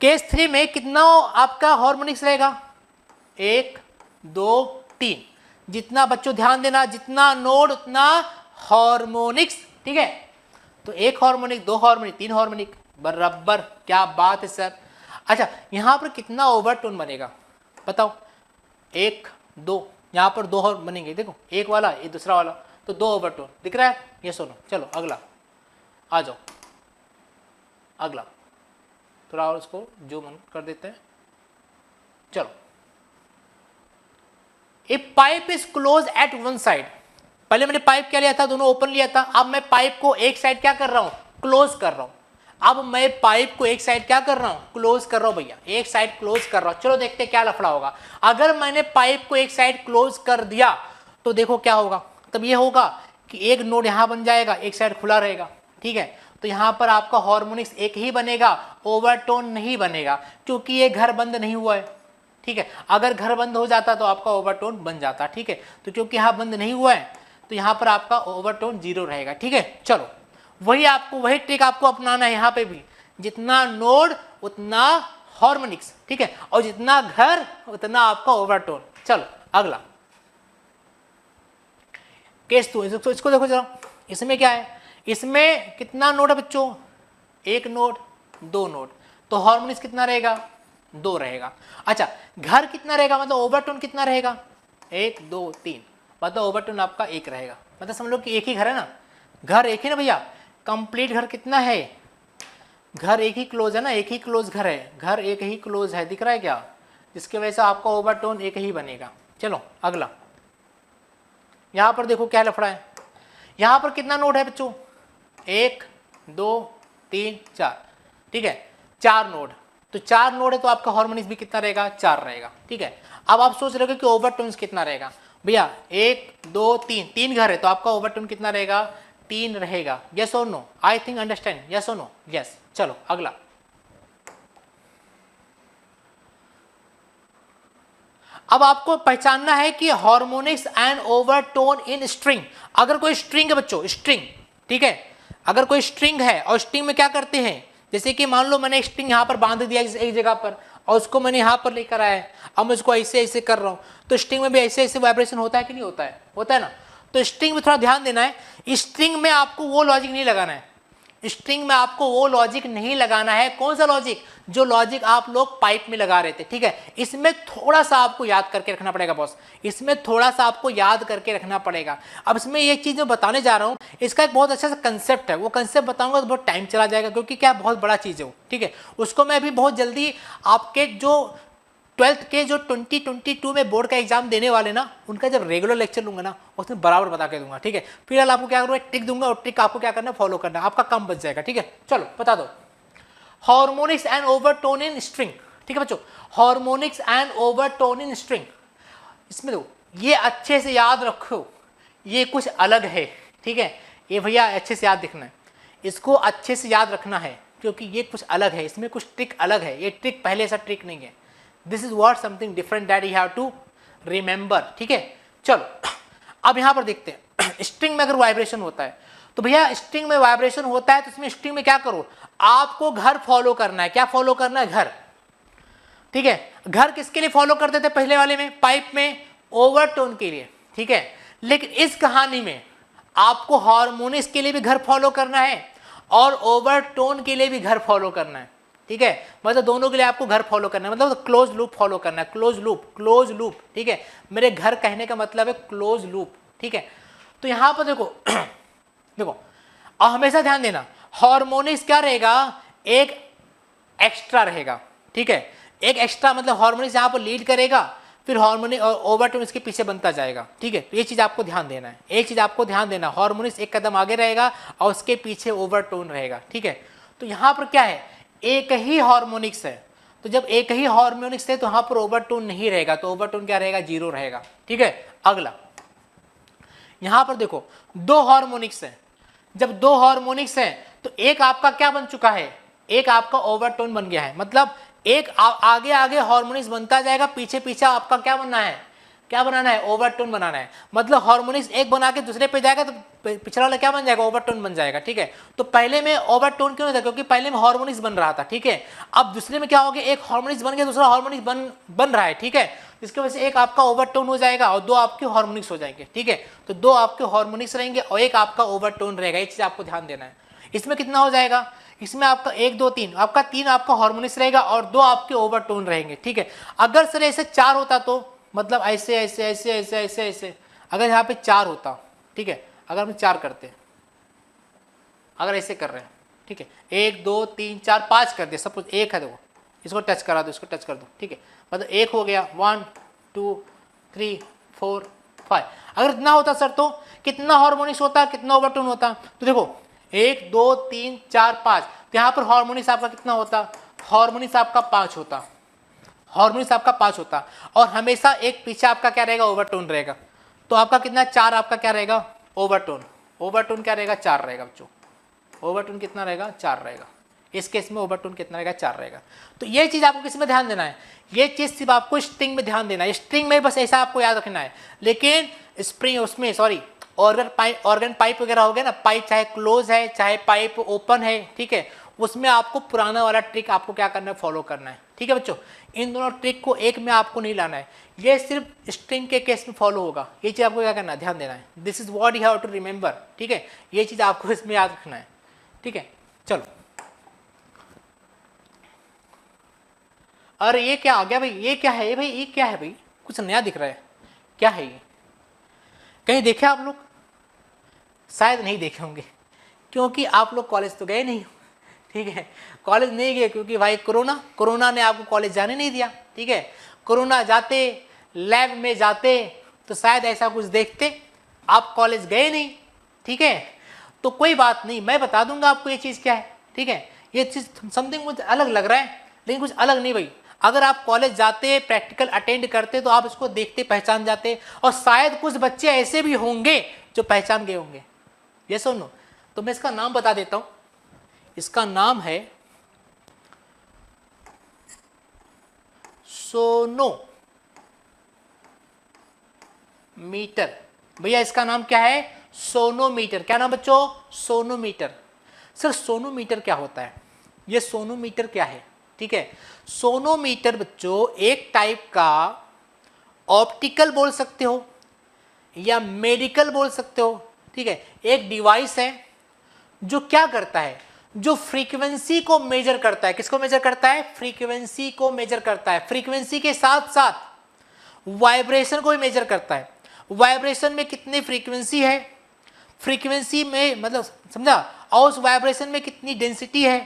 केस 3 में कितना आपका हार्मोनिक्स रहेगा? 1 2 3। जितना बच्चों ध्यान देना, जितना नोड उतना हार्मोनिक्स, ठीक है। तो एक हार्मोनिक, दो हार्मोनिक, तीन हार्मोनिक, बराबर। क्या बात है सर। अच्छा यहाँ पर कितना ओवरटोन बनेगा बताओ? 1 2, यहाँ पर दो और बनेंगे, देखो एक वाला ये दूसरा वाला, तो दो ओवरटोन दिख रहा है। ये सुनो, चलो अगला आ जाओ। अगला थोड़ा और उसको जो मन कर देते हैं। चलो, a pipe is close at one side. पहले मैंने पाइप क्या लिया था? दोनों ओपन लिया था। अब मैं पाइप को एक साइड क्या कर रहा हूं? क्लोज कर रहा हूं। अब मैं पाइप को एक साइड क्या कर रहा हूं? क्लोज कर रहा हूं भैया, एक साइड क्लोज कर रहा हूं। चलो देखते हैं क्या लफड़ा होगा। अगर मैंने पाइप को एक साइड क्लोज कर दिया तो देखो क्या होगा। तब ये होगा कि एक नोड यहां बन जाएगा, एक साइड खुला रहेगा, ठीक है। तो यहां पर आपका हार्मोनिक्स एक ही बनेगा, ओवरटोन नहीं बनेगा, क्योंकि ये घर बंद नहीं हुआ है, ठीक है। अगर घर बंद हो जाता तो आपका ओवरटोन बन जाता, ठीक है। तो क्योंकि यहाँ बंद नहीं हुआ है तो यहाँ पर आपका ओवरटोन 0 रहेगा, ठीक है। चलो वही ट्रिक आपको अपनाना है यहाँ पे भी। जितना नोड उतना हार्मोनिक्स, ठीक है, और जितना घर उतना आपका ओवरटोन। चलो अगला केस 2। इसको देखो जरा, इसमें क्या है? इसमें कितना नोड है बच्चों? एक नोड, दो नोड, तो हार्मोनिक्स कितना रहेगा? 2 रहेगा। अच्छा घर कितना रहेगा? मतलब ओवरटोन कितना रहेगा? 1 2 3, मतलब ओवरटोन आपका 1 रहेगा। मतलब समझ लो कि एक ही घर है ना, घर एक ही ना भैया। कंप्लीट घर कितना है? घर एक ही क्लोज है ना, एक ही क्लोज घर है, घर एक ही क्लोज है, दिख रहा है क्या? जिसकी वजह से आपका ओवरटोन एक ही बनेगा। चलो अगला, यहां पर देखो क्या लफड़ा है। यहां पर कितना नोड है बच्चों? 1 2 3 4, ठीक है, 4 नोड। तो 4 नोड है तो आपका हार्मोनिक्स भी कितना रहेगा? 4 रहेगा, ठीक है। अब आप सोच रहे हो कि ओवरटोन्स कितना रहेगा भैया? 1 2 3, 3 घर है तो आपका ओवरटोन कितना रहेगा? 3 रहेगा। यस और no? I think understand, yes और नो? यस। चलो अगला, अब आपको पहचानना है कि harmonics and overtone in string. अगर कोई स्ट्रिंग है बच्चों, स्ट्रिंग, ठीक है, अगर कोई स्ट्रिंग है और स्ट्रिंग में क्या करते हैं? जैसे कि मान लो मैंने एक स्ट्रिंग यहाँ पर बांध दिया एक जगह पर और उसको मैंने यहाँ पर लेकर आया, अब मैं इसको ऐसे ऐसे कर रहा हूँ, तो स्ट्रिंग में भी ऐसे ऐसे वाइब्रेशन होता है कि नहीं होता है? होता है ना। तो स्ट्रिंग में थोड़ा ध्यान देना है। स्ट्रिंग में आपको वो लॉजिक नहीं लगाना है, स्ट्रिंग में आपको वो लॉजिक नहीं लगाना है। कौन सा लॉजिक? जो लॉजिक आप लोग पाइप में लगा रहे थे, ठीक है। इसमें थोड़ा सा आपको याद करके रखना पड़ेगा बॉस, इसमें थोड़ा सा आपको याद करके रखना पड़ेगा। अब इसमें ये चीज मैं बताने जा रहा हूँ, इसका एक बहुत अच्छा सा कंसेप्ट है, वो कंसेप्ट बताऊंगा तो बहुत टाइम चला जाएगा, क्योंकि क्या बहुत बड़ा चीज है वो, ठीक है। उसको मैं अभी बहुत जल्दी आपके जो 12th के जो 2022 में बोर्ड का एग्जाम देने वाले ना, उनका जब रेगुलर लेक्चर लूंगा ना, उसमें बराबर बता के दूंगा, ठीक है। फिलहाल आपको क्या करूँगा, ट्रिक दूंगा और ट्रिक आपको क्या करना है? फॉलो करना, आपका काम बच जाएगा, ठीक है। चलो बता दो, harmonics and overtone in string, ठीक है बच्चों। Harmonics and overtone in string, इसमें दो, ये अच्छे से याद रखो, ये कुछ अलग है, ठीक है। ये भैया अच्छे से याद दिखना है, इसको अच्छे से याद रखना है, क्योंकि ये कुछ अलग है, इसमें कुछ ट्रिक अलग है, ये ट्रिक पहले ऐसा ट्रिक नहीं है। This is what something different that you have to remember, ठीक है। चलो अब यहां पर देखते हैं, स्ट्रिंग में अगर वाइब्रेशन होता है तो भैया स्ट्रिंग में वाइब्रेशन होता है तो इसमें स्ट्रिंग में क्या करो? आपको घर फॉलो करना है। क्या फॉलो करना है? घर, ठीक है। घर किसके लिए फॉलो करते थे पहले वाले में? पाइप में ओवरटोन के लिए, ठीक है। लेकिन इस कहानी में आपको हार्मोनिक्स के लिए भी घर फॉलो करना है। और ओवरटोन के लिए भी घर फॉलो करना है, ठीक है। मतलब दोनों के लिए आपको घर फॉलो करना है, मतलब क्लोज लूप फॉलो करना है, क्लोज लूप, ठीक है। मेरे घर कहने का मतलब है क्लोज लूप, ठीक है। तो यहां पर देखो देखो, और हमेशा ध्यान देना हार्मोनिक्स क्या रहेगा, एक एक्स्ट्रा रहेगा, ठीक है। एक एक्स्ट्रा मतलब हार्मोनिक्स यहां पर लीड करेगा, फिर हार्मोनिक और ओवरटोन इसके पीछे बनता जाएगा, ठीक है। तो ये चीज आपको ध्यान देना है, एक चीज आपको ध्यान देना, हार्मोनिक्स एक कदम आगे रहेगा और उसके पीछे ओवरटोन रहेगा, ठीक है। तो यहां पर क्या है, एक ही हार्मोनिक्स है, तो जब एक ही हार्मोनिक्स है तो यहां पर ओवरटोन नहीं रहेगा, तो ओवरटोन क्या रहेगा, 0 रहेगा, ठीक है। अगला यहां पर देखो दो हार्मोनिक्स है, जब दो हार्मोनिक्स है तो एक आपका क्या बन चुका है, एक आपका ओवरटोन बन गया है, मतलब एक आगे आगे हार्मोनिक्स बनता जाएगा, पीछे पीछे आपका क्या बनना है, क्या बनाना है, ओवरटोन बनाना है। मतलब हार्मोनिक्स एक बना के दूसरे पे जाएगा तो पिछला वाला क्या बन जाएगा, ओवरटोन बन जाएगा, ठीक है। तो पहले में ओवरटोन क्यों नहीं था, क्योंकि पहले में हार्मोनिक्स बन रहा था, ठीक है। अब दूसरे में क्या हो गया, एक हार्मोनिक्स बन गया, दूसरा हार्मोनिक्स बन रहा है, ठीक है। इसकी वजह से एक आपका ओवरटोन हो जाएगा और दो आपके हार्मोनिक्स हो जाएंगे, ठीक है। तो दो आपके हार्मोनिक्स रहेंगे और एक आपका ओवरटोन रहेगा, ये चीज आपको ध्यान देना है। इसमें कितना हो जाएगा, इसमें आपका 1 2 3 आपका 3 आपका हार्मोनिक्स रहेगा और 2 आपके ओवरटोन रहेंगे, ठीक है। अगर सर ऐसे 4 होता तो मतलब ऐसे ऐसे ऐसे ऐसे ऐसे ऐसे, अगर यहाँ पे 4 होता, ठीक है, अगर हम 4 करते, अगर ऐसे कर रहे हैं, ठीक है, 1 2 3 4 5 कर दिया, सब कुछ एक है, देखो इसको टच करा दो, इसको टच कर दो, ठीक है, मतलब 1 हो गया, 1 2 3 4 5। अगर इतना होता सर तो कितना हार्मोनिक्स होता, कितना ओवरटोन होता, तो देखो 1 2 3 4 5, तो यहाँ पर हार्मोनिक्स आपका कितना होता, हार्मोनिक्स आपका 5 होता, हार्मोनिक्स आपका 5 होता, और हमेशा एक पीछे आपका क्या रहेगा, ओवरटोन रहेगा। तो आपका कितना, 4 आपका क्या रहेगा, ओवरटोन, ओवरटोन क्या रहेगा, 4 रहेगा बच्चों, ओवरटोन कितना रहेगा, 4 रहेगा। इस केस में ओवरटोन कितना रहेगा, 4 रहेगा। तो ये चीज आपको किस में ध्यान देना है, ये चीज सिर्फ आपको स्ट्रिंग में ध्यान देना है, स्ट्रिंग में बस ऐसा आपको याद रखना है। लेकिन स्प्रिंग उसमें सॉरी ऑर्गन पाइप वगैरह हो गया ना, पाइप चाहे क्लोज है चाहे पाइप ओपन है, ठीक है, उसमें आपको पुराना वाला ट्रिक आपको क्या करना है, फॉलो करना है, ठीक है बच्चों। इन दोनों ट्रिक को एक में आपको नहीं लाना है, ये सिर्फ स्ट्रिंग के केस में फॉलो होगा, ये चीज आपको क्या करना है, ध्यान देना है। This is what you have to remember, ठीक है, ये चीज आपको इसमें याद रखना है, ठीक है। चलो, अरे ये क्या आ गया भाई, ये क्या है भाई, ये क्या है भाई, कुछ नया दिख रहा है, क्या है ये, कहीं देखे आप लोग, शायद नहीं देखे होंगे, क्योंकि आप लोग कॉलेज तो गए नहीं, ठीक है, कॉलेज नहीं गए क्योंकि भाई कोरोना ने आपको कॉलेज जाने नहीं दिया, ठीक है। कोरोना जाते, लैब में जाते तो शायद ऐसा कुछ देखते, आप कॉलेज गए नहीं, ठीक है। तो कोई बात नहीं, मैं बता दूंगा आपको ये चीज़ क्या है, ठीक है। ये चीज़ समथिंग कुछ अलग लग रहा है, लेकिन कुछ अलग नहीं भाई। अगर आप कॉलेज जाते, प्रैक्टिकल अटेंड करते तो आप इसको देखते पहचान जाते, और शायद कुछ बच्चे ऐसे भी होंगे जो पहचान गए होंगे, ये सुनो। तो मैं इसका नाम बता देता हूं, इसका नाम है सोनोमीटर। भैया इसका नाम क्या है, सोनोमीटर। क्या नाम बच्चों, सोनोमीटर। सर सोनोमीटर क्या होता है, ये सोनोमीटर क्या है, ठीक है। सोनोमीटर बच्चों एक टाइप का ऑप्टिकल बोल सकते हो या मेडिकल बोल सकते हो, ठीक है। एक डिवाइस है जो क्या करता है, जो फ्रीक्वेंसी को मेजर करता है। किसको मेजर करता है, फ्रीक्वेंसी को मेजर करता है। फ्रीक्वेंसी के साथ साथ वाइब्रेशन को भी मेजर करता है। वाइब्रेशन में कितनी फ्रीक्वेंसी है, फ्रीक्वेंसी में मतलब समझा, और उस वाइब्रेशन में कितनी डेंसिटी है,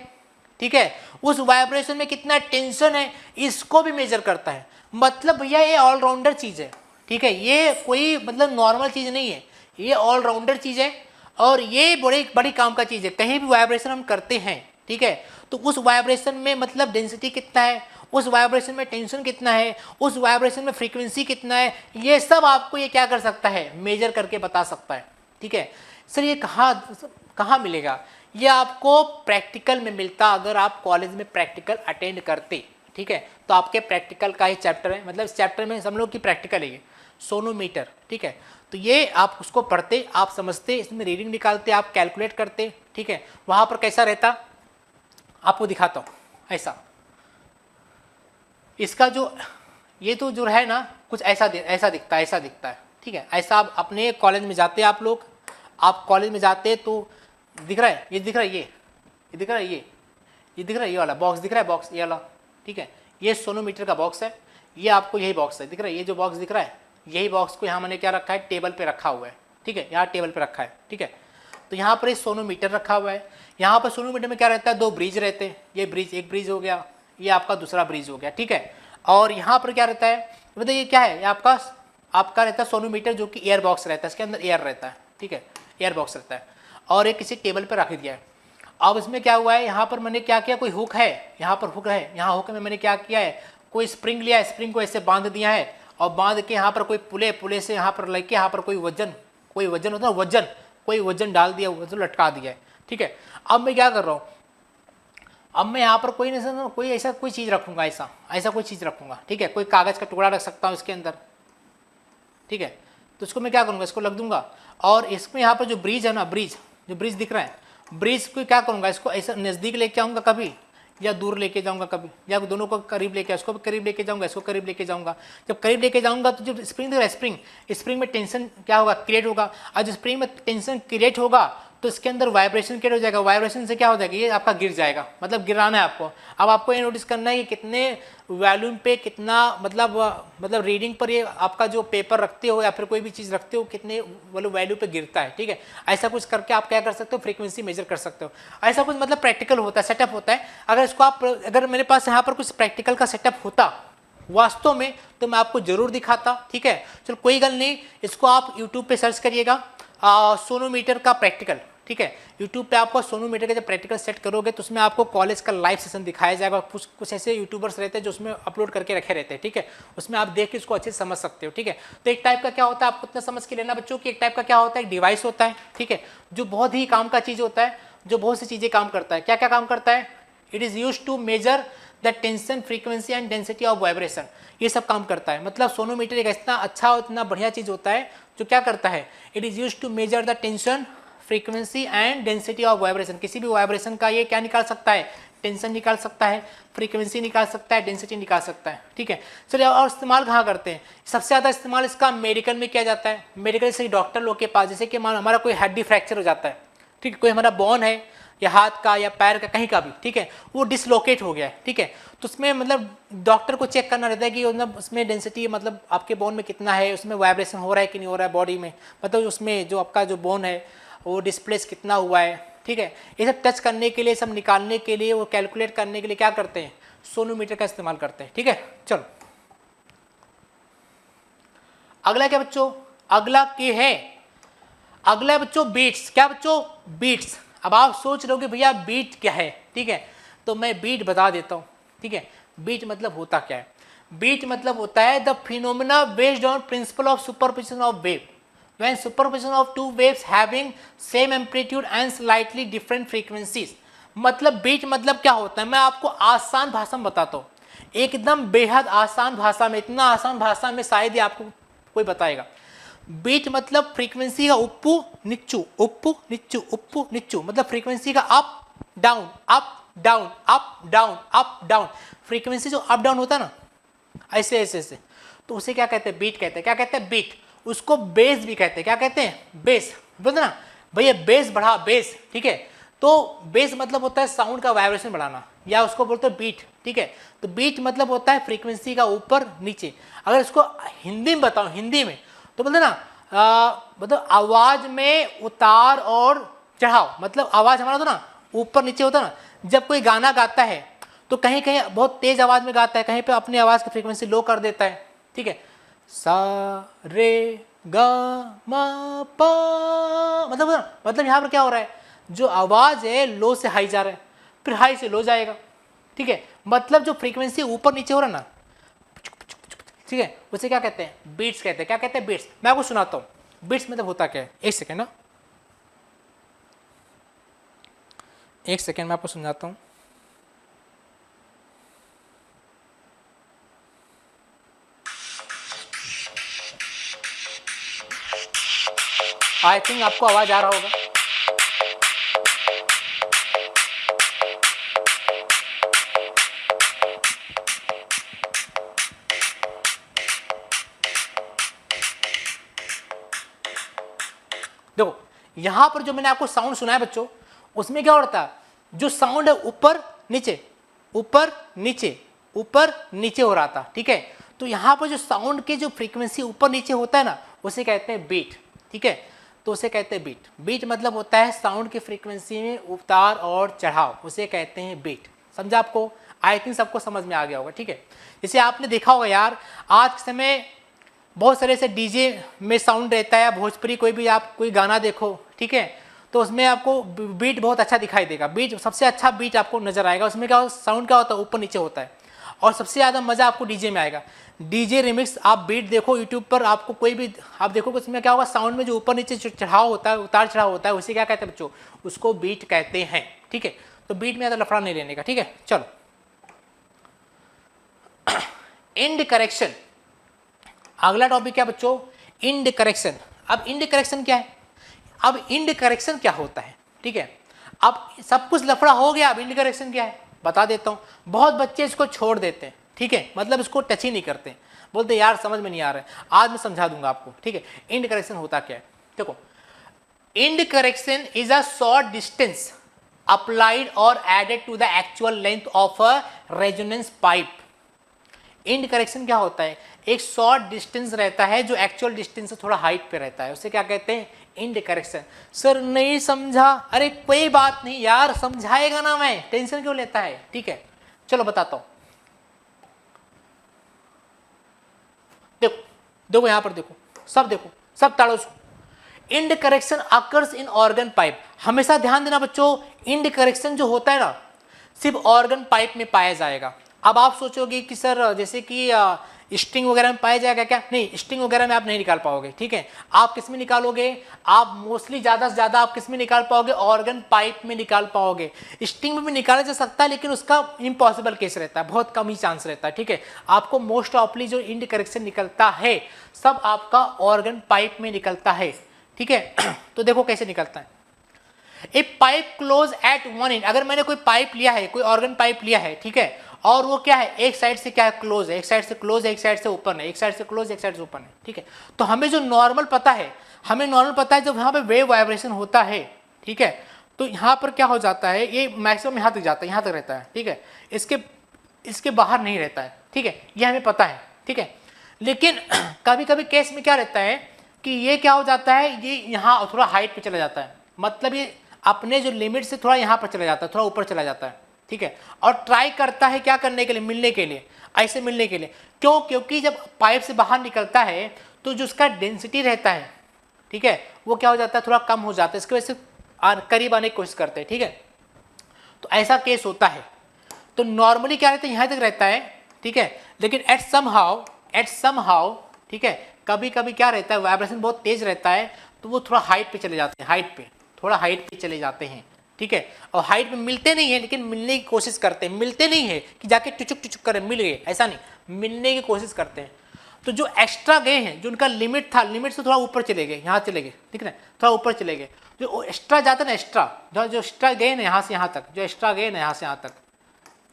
ठीक है, उस वाइब्रेशन में कितना टेंशन है, इसको भी मेजर करता है। मतलब भैया ये ऑलराउंडर चीज है, ठीक है, ये कोई मतलब नॉर्मल चीज नहीं है, ये ऑलराउंडर चीज है, और ये बड़ी बड़ी काम का चीज है। कहीं भी वाइब्रेशन हम करते हैं, ठीक है, तो उस वाइब्रेशन में मतलब डेंसिटी कितना है, उस वाइब्रेशन में टेंशन कितना है, उस वाइब्रेशन में फ्रीक्वेंसी कितना है, ये सब आपको ये क्या कर सकता है, मेजर करके बता सकता है, ठीक है। सर ये कहाँ मिलेगा, ये आपको प्रैक्टिकल में मिलता, अगर आप कॉलेज में प्रैक्टिकल अटेंड करते, ठीक है। तो आपके प्रैक्टिकल का ही चैप्टर है, मतलब इस चैप्टर में हम लोग की प्रैक्टिकल है ये सोनोमीटर, ठीक है। तो ये आप उसको पढ़ते, आप समझते, इसमें रीडिंग निकालते, आप कैलकुलेट करते, ठीक है। वहां पर कैसा रहता आपको दिखाता हूँ, ऐसा इसका जो ये तो जो है ना कुछ ऐसा दिखता है, ऐसा दिखता है, ठीक है। ऐसा आप अपने कॉलेज में जाते, आप लोग आप कॉलेज में जाते तो दिख रहा है, ये दिख रहा है, ये दिख रहा है, ये दिख रहा है, ये वाला बॉक्स दिख रहा है, बॉक्स ये वाला, ठीक है, ये सोनोमीटर का बॉक्स है। ये आपको यही बॉक्स है, दिख रहा है, ये जो बॉक्स दिख रहा है, यही बॉक्स को यहाँ मैंने क्या रखा है, टेबल पे रखा हुआ है, ठीक है, यहाँ टेबल पे रखा है, ठीक है। तो यहाँ पर ये सोनोमीटर रखा हुआ है। यहाँ पर सोनोमीटर में क्या रहता है, दो ब्रिज रहते हैं, ये ब्रिज, एक ब्रिज हो गया, ये आपका दूसरा ब्रिज हो गया, ठीक है। और यहाँ पर क्या रहता है, मतलब ये क्या है, ये आपका रहता है सोनोमीटर, जो कि एयर बॉक्स रहता है, इसके अंदर एयर रहता है, ठीक है, एयर बॉक्स रहता है, और एक किसी टेबल पर रख दिया है। अब इसमें क्या हुआ है, यहाँ पर मैंने क्या किया, कोई हुक है, यहाँ पर हुक है, यहाँ हुक में मैंने क्या किया है, कोई स्प्रिंग लिया है, स्प्रिंग को ऐसे बांध दिया है, और बांध के यहाँ पर कोई पुले से यहाँ पर लेके यहाँ पर कोई वजन होता है, वजन, कोई वजन डाल दिया, वजन लटका दिया है, ठीक है। अब मैं क्या कर रहा हूँ, अब मैं यहाँ पर कोई ऐसा कोई चीज़ रखूँगा, ऐसा कोई चीज़ रखूँगा, ठीक है, कोई कागज़ का टुकड़ा रख सकता हूँ इसके अंदर, ठीक है। तो इसको मैं क्या करूँगा, इसको लग दूंगा, और इसमें यहाँ पर जो ब्रिज है ना, जो ब्रिज दिख रहा है, ब्रिज को क्या करूँगा, इसको ऐसा नज़दीक लेके आऊँगा कभी, या दूर लेके जाऊँगा कभी, या दोनों को करीब लेके, इसको भी करीब लेके जाऊँगा, इसको करीब लेके जाऊँगा। जब करीब लेके जाऊँगा तो जो स्प्रिंग दिख रहा है, स्प्रिंग में टेंशन क्या होगा, क्रिएट होगा, और जो स्प्रिंग में टेंशन क्रिएट होगा तो इसके अंदर वाइब्रेशन क्रिएट हो जाएगा, वाइब्रेशन से क्या हो जाएगा, ये आपका गिर जाएगा, मतलब गिराना है आपको। अब आपको ये नोटिस करना है कि कितने वॉल्यूम पे कितना, मतलब रीडिंग पर ये आपका जो पेपर रखते हो या फिर कोई भी चीज़ रखते हो, कितने वैल्यू पे गिरता है, ठीक है। ऐसा कुछ करके आप क्या कर सकते हो, फ्रीक्वेंसी मेजर कर सकते हो। ऐसा कुछ मतलब प्रैक्टिकल होता है, सेटअप होता है। अगर मेरे पास यहाँ पर कुछ प्रैक्टिकल का सेटअप होता वास्तव में, तो मैं आपको जरूर दिखाता, ठीक है। चलो कोई गल नहीं, इसको आप यूट्यूब पे सर्च करिएगा, सोनोमीटर का प्रैक्टिकल, ठीक है। यूट्यूब पे आपको सोनोमीटर का जब प्रैक्टिकल सेट करोगे तो उसमें आपको कॉलेज का लाइव सेशन दिखाया जाएगा। कुछ ऐसे यूट्यूबर्स रहते हैं जो उसमें अपलोड करके रखे रहते हैं, ठीक है। उसमें आप देख के इसको अच्छे से समझ सकते हो, ठीक है। तो एक टाइप का क्या होता है, आपको इतना समझ के लेना बच्चों की, एक टाइप का क्या होता है, एक डिवाइस होता है, ठीक है, जो बहुत ही काम का चीज़ होता है, जो बहुत सी चीज़ें काम करता है। क्या क्या काम करता है, it is use to measure the tension, frequency and density of vibration, ये सब काम करता है। मतलब सोनोमीटर एक इतना अच्छा और इतना बढ़िया चीज़ होता है जो क्या करता है, it is use to measure the tension, frequency and density of vibration. किसी भी वाइब्रेशन का ये क्या निकाल सकता है, टेंशन निकाल सकता है, फ्रीक्वेंसी निकाल सकता है, डेंसिटी निकाल सकता है, ठीक है। चलिए, और इस्तेमाल कहाँ करते हैं, सबसे ज़्यादा इस्तेमाल इसका मेडिकल में किया जाता है। मेडिकल से डॉक्टर लोग के पास, जैसे कि हमारा कोई हड्डी फ्रैक्चर हो जाता है, ठीक है, कोई हमारा बोन है या हाथ का या पैर का कहीं का भी, ठीक है, वो डिसलोकेट हो गया है, ठीक है। तो उसमें मतलब डॉक्टर को चेक करना रहता है कि मतलब उसमें डेंसिटी, मतलब आपके बोन में कितना है, उसमें वाइब्रेशन हो रहा है कि नहीं हो रहा है बॉडी में, मतलब उसमें जो आपका जो बोन है वो डिस्प्लेस कितना हुआ है, ठीक है। ये सब टच करने के लिए, सब निकालने के लिए, वो कैलकुलेट करने के लिए क्या करते हैं, सोनोमीटर का इस्तेमाल करते हैं, ठीक है। चलो अगला क्या बच्चों, अगला बच्चों बीट्स। क्या बच्चों, बीट्स। अब आप सोच रहे हो कि भैया बीट क्या है, ठीक है, तो मैं बीट बता देता हूँ, ठीक है। बीट मतलब होता क्या है, बीट मतलब होता है the phenomena based on principle of superposition of wave when superposition of two waves having same amplitude and slightly different frequencies। मतलब बीट मतलब क्या होता है, मैं आपको आसान भाषा में बताता हूँ, एकदम बेहद आसान भाषा में, इतना आसान भाषा में शायद ही आपको कोई बताएगा। बीट मतलब फ्रीक्वेंसी का उप्पू निच्चू, उप्पू निच्चू, उप्पू निच्चू, मतलब फ्रीक्वेंसी का up down, up down, up down, up down. Frequency जो अप डाउन होता है ना, ऐसे ऐसे ऐसे, तो उसे क्या कहते हैं, बीट कहते हैं। क्या कहते हैं, बीट। उसको बेस भी कहते हैं। क्या कहते हैं, बेस। बोलते ना भैया बेस बढ़ा, बेस, ठीक है। तो बेस मतलब होता है साउंड का वाइब्रेशन बढ़ाना, या उसको बोलते हैं बीट, ठीक है। तो बीट मतलब होता है फ्रीक्वेंसी का ऊपर नीचे। अगर इसको हिंदी में बताऊं, हिंदी में, तो बोलते ना मतलब आवाज में उतार और चढ़ाव, मतलब आवाज हमारा तो ना ऊपर नीचे होता ना। जब कोई गाना गाता है तो कहीं कहीं बहुत तेज आवाज में गाता है, कहीं पे अपनी आवाज की फ्रीक्वेंसी लो कर देता है, ठीक है। सा रे गा मा पा, मतलब यहाँ पर क्या हो रहा है, जो आवाज है लो से हाई जा रहा है, फिर हाई से लो जाएगा, ठीक है। मतलब जो फ्रीक्वेंसी ऊपर नीचे हो रहा है ना, ठीक है, उसे क्या कहते हैं, बीट्स कहते हैं। क्या कहते हैं, बीट्स। मैं आपको सुनाता हूँ बीट्स मतलब होता क्या है। एक सेकेंड ना, एक सेकेंड मैं आपको समझाता हूँ। आई थिंक आपको आवाज आ रहा होगा। देखो यहां पर जो मैंने आपको साउंड सुनाया बच्चों, उसमें क्या होता है, जो साउंड है ऊपर नीचे ऊपर नीचे ऊपर नीचे हो रहा था, ठीक है। तो यहाँ पर जो साउंड के जो फ्रीक्वेंसी ऊपर नीचे होता है ना, उसे कहते हैं बीट, ठीक है। तो उसे कहते हैं बीट। बीट मतलब होता है साउंड की फ्रीक्वेंसी में उतार और चढ़ाव, उसे कहते हैं बीट। समझा आपको? आई थिंक सबको समझ में आ गया होगा, ठीक है। जैसे आपने देखा होगा यार, आज के समय बहुत सारे से डीजे में साउंड रहता है, भोजपुरी कोई भी आप कोई गाना देखो, ठीक है, तो उसमें आपको बीट बहुत अच्छा दिखाई देगा। बीट सबसे अच्छा बीट आपको नजर आएगा। उसमें क्या साउंड क्या होता है, ऊपर नीचे होता है। और सबसे ज़्यादा मज़ा आपको डीजे में आएगा। डीजे रिमिक्स आप बीट देखो यूट्यूब पर, आपको कोई भी आप देखो उसमें क्या होगा, साउंड में जो ऊपर नीचे चढ़ाव होता है, उतार चढ़ाव होता है, उसे क्या कहते हैं बच्चों, उसको बीट कहते हैं, ठीक है। तो बीट में ज़्यादा लफड़ा नहीं लेने का, ठीक है। चलो इंड करेक्शन, अगला टॉपिक क्या बच्चों, इंड करेक्शन। अब इंड करेक्शन क्या है, अब इंड करेक्शन क्या होता है, ठीक है। अब सब कुछ लफड़ा हो गया, अब इंड करेक्शन क्या है बता देता हूँ। बहुत बच्चे इसको छोड़ देते हैं, ठीक है, मतलब इसको टच ही नहीं करते, बोलते यार समझ में नहीं आ रहा है। आज मैं समझा दूंगा आपको, ठीक है। इंड करेक्शन होता क्या है, देखो, end correction is a short distance applied और added to the actual length of a resonance pipe. End correction क्या होता है, एक शॉर्ट डिस्टेंस रहता है जो एक्चुअल डिस्टेंस से थोड़ा हाइट पे रहता है, उसे क्या कहते हैं, इंड करेक्शन। सर नहीं समझा, अरे कोई बात नहीं यार, समझाएगा ना मैं, टेंशन क्यों लेता है, ठीक है। चलो बताता हूं, देखो देखो यहां पर देखो, सब ताड़ो उसको। End correction occurs in organ pipe. हमेशा ध्यान देना बच्चों, इंड करेक्शन जो होता है ना, सिर्फ ऑर्गन पाइप में पाया जाएगा। अब आप सोचोगे कि सर जैसे कि स्ट्रिंग वगैरह में पाया जाएगा क्या, नहीं, स्ट्रिंग वगैरह में आप नहीं निकाल पाओगे, ठीक है। आप किस में निकालोगे, आप मोस्टली ज़्यादा से ज़्यादा आप किस में निकाल पाओगे, ऑर्गन पाइप में निकाल पाओगे। स्ट्रिंग में भी निकाला जा सकता है, लेकिन उसका इम्पॉसिबल केस रहता है, बहुत कम ही चांस रहता है, ठीक है। आपको मोस्ट ऑफली जो इंड करेक्शन निकलता है सब आपका ऑर्गन पाइप में निकलता है, ठीक है। तो देखो कैसे निकलता है। A pipe close at one end, अगर मैंने कोई पाइप लिया है, कोई ऑर्गन पाइप लिया है, ठीक है, और वो क्या है, एक साइड से क्या है, क्लोज है, एक साइड से क्लोज है, एक साइड से ओपन है, एक साइड से क्लोज, एक साइड से ओपन है, ठीक है। तो हमें जो नॉर्मल पता है, हमें नॉर्मल पता है जब यहाँ पे वेव वाइब्रेशन होता है, ठीक है, तो यहाँ पर क्या हो जाता है, ये मैक्सिमम यहाँ तक जाता है, यहाँ तक रहता है, ठीक है, इसके बाहर नहीं रहता है, ठीक है, ये हमें पता है, ठीक है। लेकिन कभी कभी केस में क्या रहता है कि ये क्या हो जाता है, ये यहाँ थोड़ा हाइट पे चला जाता है, मतलब ये अपने जो लिमिट से थोड़ा यहाँ पर चला जाता है, थोड़ा ऊपर चला जाता है, ठीक है। और ट्राई करता है क्या करने के लिए, मिलने के लिए, ऐसे मिलने के लिए। क्यों, क्योंकि जब पाइप से बाहर निकलता है तो जो उसका डेंसिटी रहता है, ठीक है, वो क्या हो जाता है, थोड़ा कम हो जाता है, इसकी वजह से करीब आने की कोशिश करते हैं, ठीक है। तो ऐसा केस होता है। तो नॉर्मली क्या रहता है, यहाँ तक रहता है, ठीक है, लेकिन एट सम हाउ, ठीक है, कभी कभी क्या रहता है, वाइब्रेशन बहुत तेज रहता है, तो वो थोड़ा हाइट पे चले जाते हैं, थोड़ा हाइट पे चले जाते हैं, ठीक है। और हाइट में मिलते नहीं है, लेकिन मिलने की कोशिश करते हैं, मिलते नहीं है कि जाके टुचुक करें मिल गए, ऐसा नहीं, मिलने की कोशिश करते हैं। तो जो एक्स्ट्रा गए हैं, जो उनका लिमिट था, लिमिट से थोड़ा ऊपर चले गए, यहाँ चले गए, ठीक है, थोड़ा ऊपर चले गए, जो एक्स्ट्रा जाता है ना, एक्स्ट्रा जो एक्स्ट्रा गए ना यहाँ से यहाँ तक, जो एक्स्ट्रा गए ना यहाँ से यहाँ तक,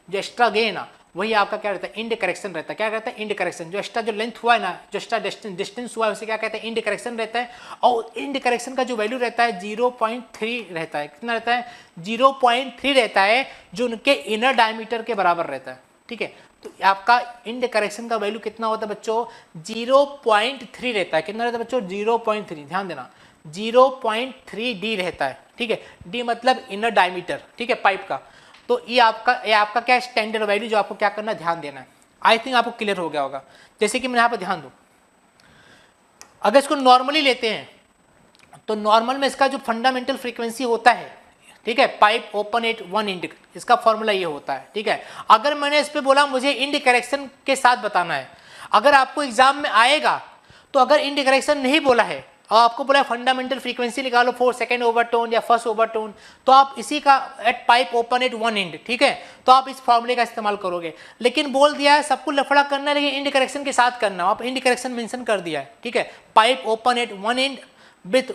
जो एक्स्ट्रा गए ना, वही आपका क्या रहता है, इंड करेक्शन रहता है। क्या कहता है, इंड करेक्शन। जो एक्स्ट्रा जो लेंथ हुआ है ना, जो एक्स्ट्रा डिस्टेंस हुआ है, उसे क्या कहते हैं, इंड करेक्शन रहता है। और इंड करेक्शन का जो वैल्यू रहता है 0.3 रहता है। कितना रहता है, 0.3 रहता है, जो उनके इनर डायमीटर के बराबर रहता है, ठीक है। तो आपका इंड करेक्शन का वैल्यू कितना होता है बच्चों, 0.3 रहता है। कितना रहता है बच्चों, 0.3, ध्यान देना, 0.3 डी रहता है, ठीक है। डी मतलब इनर डायमीटर, ठीक है, पाइप का। तो ये आपका क्या स्टैंडर्ड वैल्यू, जो आपको क्या करना, ध्यान देना है। आई थिंक आपको क्लियर हो गया होगा। जैसे कि मैं यहाँ पर ध्यान दूँ, अगर इसको नॉर्मली लेते हैं तो नॉर्मल में इसका जो फंडामेंटल फ्रीक्वेंसी होता है, ठीक है, pipe open at one end, इसका फॉर्मूला ये होता है, ठीक है। अगर मैंने इस पर बोला मुझे इंड करेक्शन के साथ बताना है, अगर आपको एग्जाम में आएगा तो अगर इंड करेक्शन नहीं बोला है और आपको बोला फंडामेंटल फ्रीक्वेंसी निकालो फॉर सेकंड ओवरटोन या फर्स्ट ओवरटोन, तो आप इसी का at pipe open at one end, ठीक है, तो आप इस फॉर्मूले का इस्तेमाल करोगे। लेकिन बोल दिया है सबको लफड़ा करना है, लेकिन इंड करेक्शन के साथ करना, आप इंड करेक्शन मेंशन कर दिया है, ठीक है, pipe open at one end with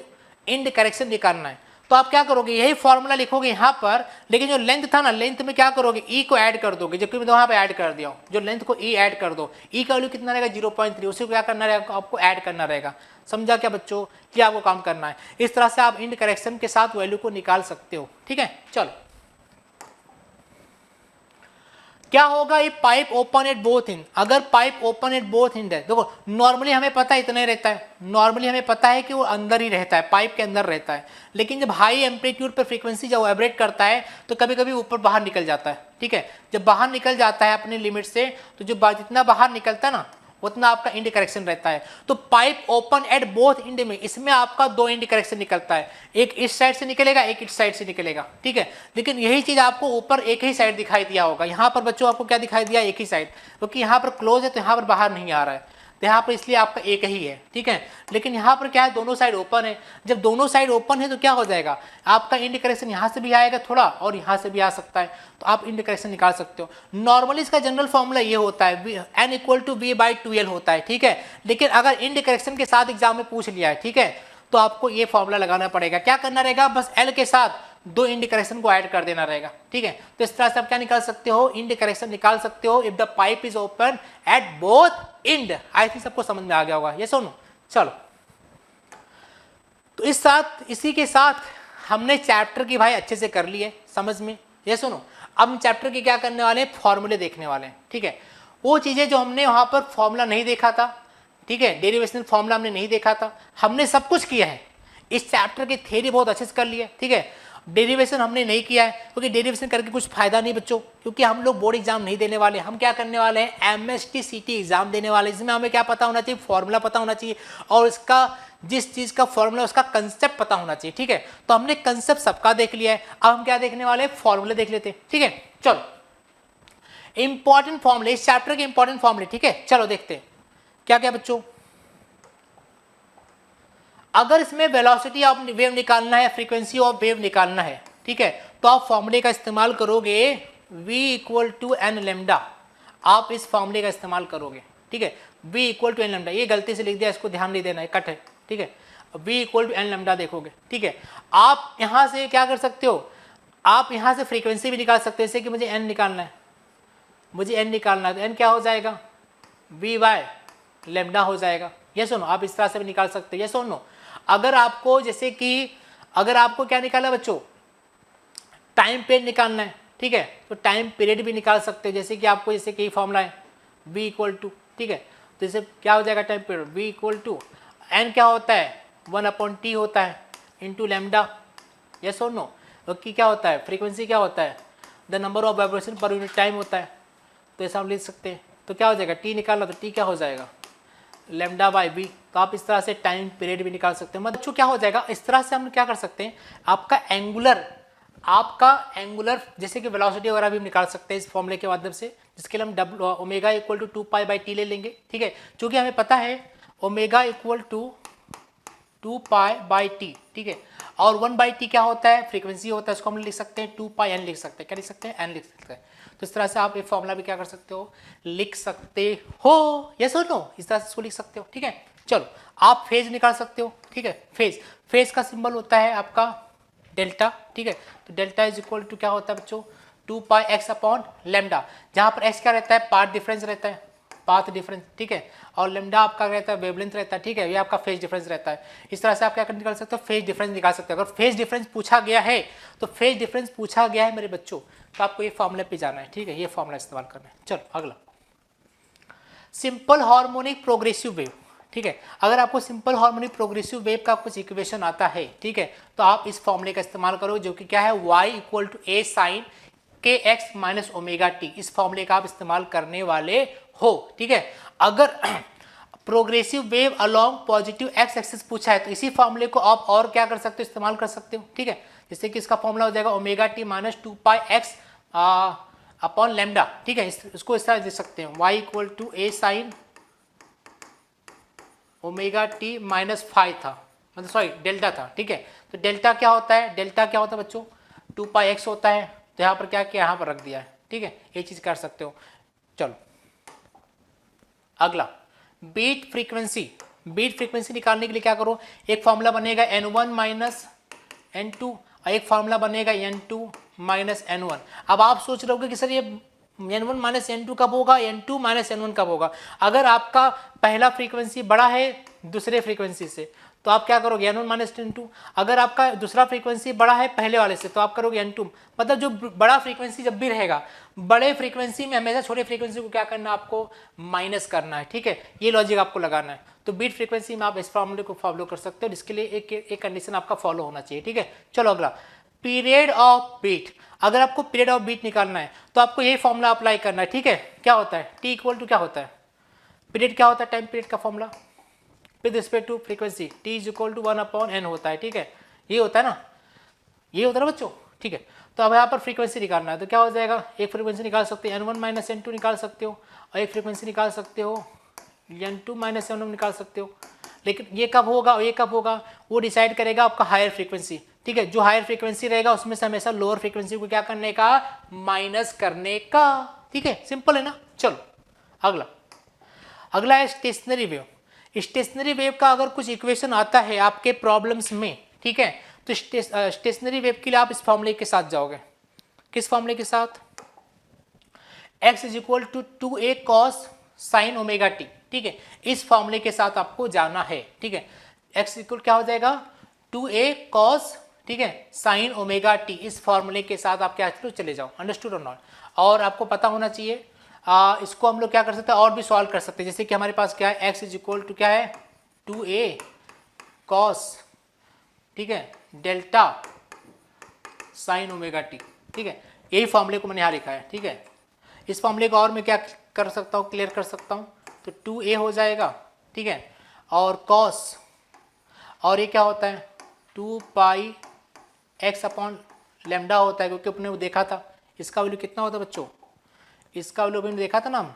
end correction निकालना है। तो आप क्या करोगे, यही फॉर्मूला लिखोगे यहाँ पर, लेकिन जो लेंथ था ना, लेंथ में क्या करोगे, ई को ऐड कर दोगे, जबकि मैं वहाँ पे ऐड कर दिया हूँ, जो लेंथ को ई ऐड कर दो, ई का वैल्यू कितना रहेगा 0.3, उसी को क्या करना रहेगा, आपको ऐड करना रहेगा। समझा क्या बच्चों, ये आपको काम करना है। इस तरह से आप इंड करेक्शन के साथ वैल्यू को निकाल सकते हो, ठीक है। चलो क्या होगा, ये pipe open at both end, अगर pipe open at both end है, देखो नॉर्मली हमें पता है इतना ही रहता है, नॉर्मली हमें पता है कि वो अंदर ही रहता है, पाइप के अंदर रहता है, लेकिन जब हाई एम्पलीट्यूड पर फ्रीक्वेंसी जब वाइब्रेट करता है तो कभी कभी ऊपर बाहर निकल जाता है, ठीक है। जब बाहर निकल जाता है अपने लिमिट से, तो जो जितना बाहर निकलता है ना उतना आपका इंड करेक्शन रहता है। तो pipe open at both end में, इसमें आपका दो इंड करेक्शन निकलता है, एक इस साइड से निकलेगा, एक इस साइड से निकलेगा, ठीक है। लेकिन यही चीज आपको ऊपर एक ही साइड दिखाई दिया होगा, यहाँ पर बच्चों आपको क्या दिखाई दिया, एक ही साइड, क्योंकि यहाँ पर क्लोज है तो यहाँ पर बाहर नहीं आ रहा है, तो यहाँ पर इसलिए आपका एक ही है, ठीक है। लेकिन यहाँ पर क्या है, दोनों साइड ओपन है, जब दोनों साइड ओपन है तो क्या हो जाएगा, आपका इंड करेक्शन यहाँ से भी आएगा थोड़ा और यहाँ से भी आ सकता है, तो आप इंड करेक्शन निकाल सकते हो। नॉर्मली इसका जनरल फॉर्मूला ये होता है n इक्वल टू v/2l होता है, ठीक है। लेकिन अगर इंड करेक्शन के साथ एग्जाम में पूछ लिया है, ठीक है, तो आपको ये फॉर्मूला लगाना पड़ेगा। क्या करना रहेगा, बस l के साथ दो इंड करेक्शन को ऐड कर देना रहेगा, ठीक है। तो इस तरह से आप क्या निकाल सकते हो, इंड करेक्शन निकाल सकते हो if the pipe is open at both end. I think सबको समझ में आ गया होगा, ये सुनो। चलो, तो इसी के साथ हमने चैप्टर की भाई अच्छे से कर ली है समझ में, ये सुनो। अब हम चैप्टर के क्या करने वाले हैं, फॉर्मूले देखने वाले हैं, ठीक है। वो चीजें जो हमने वहां पर फॉर्मूला नहीं देखा था, ठीक है, डेरिवेशनल फॉर्मूला हमने नहीं देखा था, हमने सब कुछ किया है। इस चैप्टर की थ्योरी बहुत अच्छे से कर ली है, ठीक है। डेरिवेशन हमने नहीं किया है, क्योंकि डेरिवेशन करके कुछ फायदा नहीं बच्चों, क्योंकि हम लोग बोर्ड एग्जाम नहीं देने वाले। हम क्या करने वाले हैं, MST CT एग्जाम देने वाले, जिसमें हमें क्या पता होना चाहिए, फॉर्मूला पता होना चाहिए, और इसका जिस चीज का फॉर्मूला उसका कंसेप्ट पता होना चाहिए, ठीक है। तो हमने कंसेप्ट सबका देख लिया है, अब हम क्या देखने वाले हैं, फॉर्मूले देख लेते हैं, ठीक है। चलो, इंपॉर्टेंट फॉर्मूले, इस चैप्टर के इंपॉर्टेंट फॉर्मूले, ठीक है। चलो देखते हैं क्या क्या बच्चों। अगर इसमें वेलोसिटी ऑफ वेव निकालना है, फ्रीक्वेंसी ऑफ वेव निकालना है, ठीक है, तो आप फॉर्मूले का इस्तेमाल करोगे v equal to n lambda. आप इस फॉर्मूले का इस्तेमाल करोगे, ठीक है, v equal to n lambda. ये गलती से लिख दिया, इसको ध्यान नहीं देना है, कट है, ठीक है। v equal to n lambda देखोगे, ठीक है। आप यहां से क्या कर सकते हो, आप यहां से फ्रीक्वेंसी भी निकाल सकते हो, जैसे कि मुझे n निकालना है, मुझे n निकालना है, तो n क्या हो जाएगा, v बाय लेमडा हो जाएगा। ये सुनो, आप इस तरह से भी निकाल सकते हो, ये सुनो। अगर आपको जैसे कि अगर आपको क्या निकालना है बच्चों, टाइम पीरियड निकालना है, ठीक है, तो टाइम पीरियड भी निकाल सकते हो, जैसे कि आपको जैसे कि फॉर्मूला है v इक्वल टू, ठीक है, तो जैसे क्या हो जाएगा time period, v equal to n क्या होता है 1/t होता है इंटू लेमडा। यस और नो, कि क्या होता है, फ्रीक्वेंसी क्या होता है, the number of vibration per unit time होता है, तो ऐसा हम लिख सकते हैं। तो क्या हो जाएगा, t निकालना, तो t क्या हो जाएगा, लेमडा बाई बी। तो आप इस तरह से टाइम पीरियड भी निकाल सकते हैं। मतलब क्या हो जाएगा, इस तरह से हम क्या कर सकते हैं, आपका एंगुलर जैसे कि वेलोसिटी वगैरह भी निकाल सकते हैं इस फॉर्मूले के माध्यम से, जिसके लिए हम ओमेगा इक्वल टू 2π/t ले लेंगे, ठीक है। क्योंकि हमें पता है ओमेगा इक्वल टू 2π/t, ठीक है, और 1/t क्या होता है, फ्रीक्वेंसी होता है, इसको हम लिख सकते हैं 2πn लिख सकते हैं, क्या लिख सकते हैं, n लिख सकते हैं। तो इस तरह से आप ये फॉर्मूला भी क्या कर सकते हो, लिख सकते हो, यस और नो, इस तरह से इसको लिख सकते हो, ठीक है। चलो, आप फेज निकाल सकते हो, ठीक है। फेज का सिंबल होता है आपका डेल्टा, ठीक है। तो डेल्टा इज इक्वल टू क्या होता है बच्चों, 2πx/λ, जहां पर x क्या रहता है, पाथ डिफरेंस रहता है, पाथ डिफरेंस, ठीक है, और लेमडा आपका रहता है वेवलेंथ रहता है, ठीक है, ये आपका फेज डिफरेंस रहता है। इस तरह से आप क्या निकाल सकते हो, फेज डिफरेंस निकाल सकते हो। अगर फेज डिफरेंस पूछा गया है, तो फेज डिफरेंस पूछा गया है मेरे बच्चों, तो आपको ये फॉर्मूले पे जाना है, ठीक है, ये फॉर्मूला इस्तेमाल करना है। चलो अगला, सिंपल हार्मोनिक प्रोग्रेसिव वेव, ठीक है। अगर आपको सिंपल हार्मोनिक प्रोग्रेसिव वेव का कुछ इक्वेशन आता है, ठीक है, तो आप इस फॉर्मूले का इस्तेमाल करो, जो कि क्या है, y equal to a sine kx minus omega t. इस फॉर्मूले का आप इस्तेमाल करने वाले हो, ठीक है। अगर progressive wave along positive x axis पूछा है, तो इसी फॉर्मूले को आप और क्या कर सकते हो, इस्तेमाल कर सकते हो, ठीक है। जैसे कि इसका फॉर्मूला हो जाएगा omega t minus 2πx upon lambda, ठीक है। इसको इस तरह लिख सकते हैं, y equal to a sine omega t minus five था, मतलब सॉरी डेल्टा था, ठीक है। तो डेल्टा क्या होता है, डेल्टा क्या होता है बच्चों, 2πx होता है, तो यहाँ पर क्या किया, यहाँ पर रख दिया है, ठीक है, ये चीज कर सकते हो। चलो अगला, बीट फ्रीक्वेंसी निकालने के लिए क्या करो, एक फॉर्मूला बनेगा n1 माइनस n2 और एक फॉर्मूला बनेगा n2 माइनस n1। अब आप सोच रहे हो कि सर ये n1 माइनस n2 कब होगा, n2 माइनस n1 कब होगा। अगर आपका पहला फ्रीक्वेंसी बड़ा है दूसरे फ्रीक्वेंसी से, तो आप क्या करोगे n1 माइनस n2। अगर आपका दूसरा फ्रीक्वेंसी बड़ा है पहले वाले से तो आप करोगे n2। मतलब जो बड़ा फ्रीक्वेंसी जब भी रहेगा, बड़े फ्रीक्वेंसी में हमेशा छोटे फ्रीक्वेंसी को क्या करना है, आपको माइनस करना है, ठीक है। ये लॉजिक आपको लगाना है। तो बीट फ्रीक्वेंसी में आप इस फॉर्मूले को फॉलो कर सकते हो, जिसके लिए एक कंडीशन आपका फॉलो होना चाहिए, ठीक है। चलो अगला, पीरियड ऑफ बीट। अगर आपको पीरियड ऑफ बीट निकालना है तो आपको यही फॉर्मूला अप्लाई करना है, ठीक है। क्या होता है, टी इक्वल टू क्या होता है, पीरियड क्या होता है, टाइम पीरियड का formula with respect to frequency, t is equal to 1/n होता है, ठीक है। ये होता है ना, ये होता है ना बच्चों, ठीक है। तो अब यहाँ पर फ्रीक्वेंसी निकालना है तो क्या हो जाएगा, एक फ्रीक्वेंसी निकाल सकते हो n1 माइनस n2 निकाल सकते हो, और एक फ्रीक्वेंसी निकाल सकते हो n2 माइनस n1 निकाल सकते हो। लेकिन ये कब होगा और ये कब होगा, वो डिसाइड करेगा आपका हायर फ्रीक्वेंसी, ठीक है। जो हायर फ्रीक्वेंसी रहेगा उसमें से हमेशा लोअर फ्रीक्वेंसी को क्या करने का, माइनस करने का, ठीक है। सिंपल है ना। चलो अगला, अगला है स्टेशनरी वेव। स्टेशनरी वेव का अगर कुछ इक्वेशन आता है आपके प्रॉब्लम्स में, ठीक है, तो स्टेशनरी वेव के लिए आप इस फॉर्मूले के साथ जाओगे। किस फॉर्मूले के साथ, x is equal to 2a cos sine omega t, ठीक है। इस फॉर्मूले के साथ आपको जाना है, ठीक है। x इक्वल क्या हो जाएगा, 2a कॉस, ठीक है, साइन ओमेगा टी। इस फॉर्मूले के साथ आप क्या चले जाओ, अंडरस्टूड और नॉट। और आपको पता होना चाहिए इसको हम लोग क्या कर सकते हैं, और भी सॉल्व कर सकते हैं। जैसे कि हमारे पास क्या है, x इज इक्वल टू क्या है, 2a कॉस, ठीक है, डेल्टा साइन ओमेगा टी, ठीक है। यही फॉर्मूले को मैंने यहाँ लिखा है, ठीक है। इस फॉर्मूले को और मैं क्या कर सकता हूँ, क्लियर कर सकता हूँ। तो 2a हो जाएगा, ठीक है, और कॉस, और ये क्या होता है 2 पाई x अपॉन लेमडा होता है, क्योंकि अपने वो देखा था इसका वैल्यू कितना होता है बच्चों, इसका वैल्यू अपने देखा था ना हम,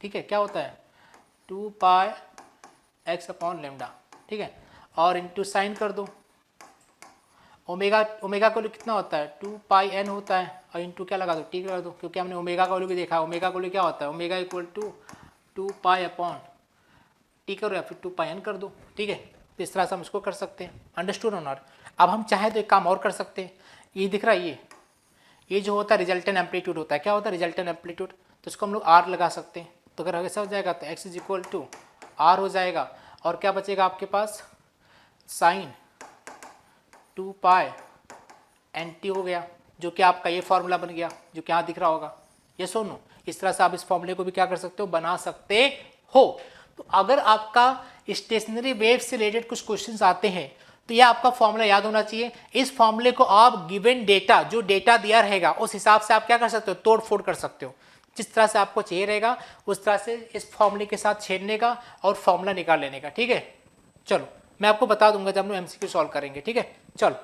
ठीक है। क्या होता है 2 पाई x अपॉन लेमडा, ठीक है, और इंटू साइन कर दो। ओमेगा, ओमेगा का वैल्यू कितना होता है 2 पाई n होता है, और इंटू क्या लगा दो, टी लगा दो, क्योंकि हमने ओमेगा का वैल्यू भी देखा। ओमेगा का वैल्यू क्या होता है, omega equal to 2 pi upon t करो या फिर 2 पाई n कर दो, ठीक है। तो इस तरह से हम इसको कर सकते हैं, अंडरस्टूड और नॉट। अब हम चाहें तो एक काम और कर सकते हैं, ये दिख रहा है, ये जो होता है रिजल्टेंट एम्पलीट्यूड होता है। क्या होता है रिजल्टेंट एम्पलीट्यूड, तो इसको हम लोग r लगा सकते हैं। तो अगर ऐसा हो जाएगा तो x is equal to r हो जाएगा, और क्या बचेगा आपके पास, साइन 2 पाई एन टी हो गया, जो कि आपका ये फॉर्मूला बन गया, जो कि यहाँ दिख रहा होगा। ये सुनो, इस तरह से आप इस फॉर्मूले को भी क्या कर सकते हो, बना सकते हो। तो अगर आपका स्टेशनरी वेव से रिलेटेड कुछ क्वेश्चंस आते हैं तो ये आपका फॉर्मूला याद होना चाहिए। इस फॉर्मूले को आप गिवन डेटा, जो डेटा दिया रहेगा उस हिसाब से आप क्या कर सकते हो, तोड़ फोड़ कर सकते हो। जिस तरह से आपको चाहिए रहेगा उस तरह से इस फॉर्मूले के साथ छेड़ने का और फॉर्मूला निकाल लेने का, ठीक है। चलो मैं आपको बता दूंगा जब हम एमसीक्यू सॉल्व करेंगे, ठीक है। चलो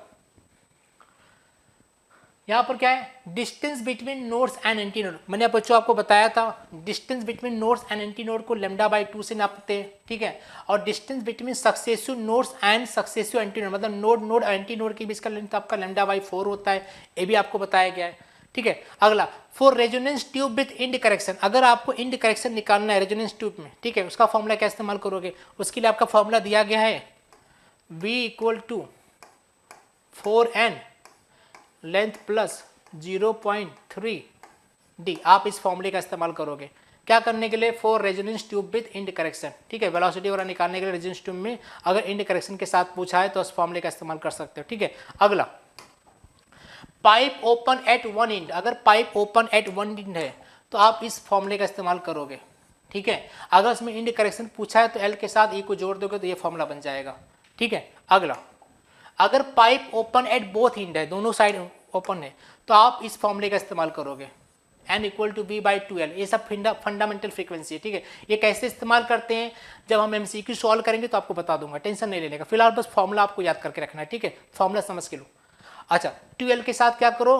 यहाँ पर क्या है, distance between nodes and anti node. मैंने बच्चों आपको बताया था distance between nodes and anti node को λ/2 से नापते हैं, ठीक है। और distance between successive nodes and successive anti node, मतलब नोड नोड एंटी नोड के बीच का लेंथ आपका λ/4 होता है, ये भी आपको बताया गया है, ठीक है। अगला, for resonance tube with end correction, अगर आपको इंड करेक्शन निकालना है रेजोनेंस ट्यूब में, ठीक है, उसका फॉर्मूला क्या इस्तेमाल करोगे, उसके लिए आपका फॉर्मूला दिया गया है v equal to 4n length plus 0.3 d. आप इस फॉर्मूले का इस्तेमाल करोगे क्या करने के लिए, for resonance tube with end correction, ठीक है। वेलोसिटी वगैरह निकालने के लिए रेजोनेंस ट्यूब में अगर इंड करेक्शन के साथ पूछा है तो उस फॉर्मूले का इस्तेमाल कर सकते हो, ठीक है। अगला, pipe open at one end, अगर pipe open at one end है तो आप इस फॉर्मूले का इस्तेमाल करोगे, ठीक है। अगर उसमें इंड करेक्शन पूछा है तो एल के साथ ई को जोड़ दोगे तो ये फॉर्मूला बन जाएगा, ठीक है। अगला, अगर pipe open at both end है, दोनों साइड ओपन है, तो आप इस फॉर्मूले का इस्तेमाल करोगे n इक्वल टू v/2l। ये सब फंडामेंटल फ्रीक्वेंसी है, ठीक है। ये कैसे इस्तेमाल करते हैं जब हम एमसीक्यू सॉल्व करेंगे तो आपको बता दूंगा, टेंशन नहीं लेने का। फिलहाल बस फॉर्मूला आपको याद करके रखना है, ठीक है, फॉर्मूला समझ के लो। अच्छा, 2l के साथ क्या करो,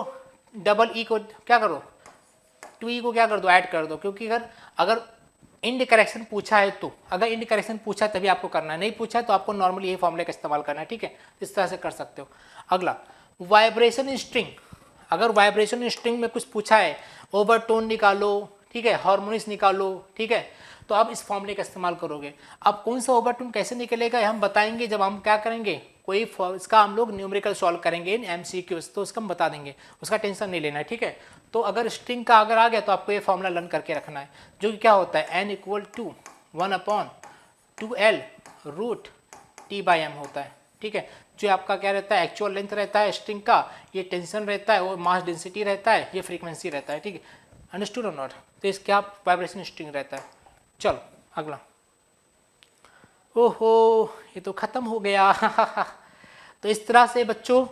डबल ई को क्या करो, 2e को क्या कर दो, ऐड कर दो, क्योंकि अगर इंड करेक्शन पूछा है तो, अगर इंड करेक्शन पूछा है तभी आपको करना है, नहीं पूछा है तो आपको नॉर्मली यही फॉर्मूले का इस्तेमाल करना है, ठीक है। इस तरह से कर सकते हो। अगला, वाइब्रेशन इन स्ट्रिंग, अगर वाइब्रेशन इन स्ट्रिंग में कुछ पूछा है, ओवरटोन निकालो, ठीक है, हार्मोनिक्स निकालो, ठीक है, तो आप इस फॉर्मूले का इस्तेमाल करोगे। अब कौन सा ओवरटोन कैसे निकलेगा हम बताएंगे जब हम क्या करेंगे, कोई इसका हम लोग न्यूमेरिकल सॉल्व करेंगे इन एमसीक्यूज, तो उसका हम बता देंगे, उसका टेंशन नहीं लेना है, ठीक है। तो अगर स्ट्रिंग का अगर आ गया तो आपको ये फॉर्मूला लर्न करके रखना है, जो कि क्या होता है n equal to 1/2l root T/m होता है, ठीक है। जो आपका क्या रहता है, एक्चुअल लेंथ रहता है स्ट्रिंग का, ये टेंशन रहता है, वो मास डेंसिटी रहता है, ये फ्रीक्वेंसी रहता है, ठीक है। अंडरस्टूड और नॉट? तो इसका वाइब्रेशन स्ट्रिंग रहता है। चलो अगला। ओहो, ये तो ख़त्म हो गया। तो इस तरह से बच्चों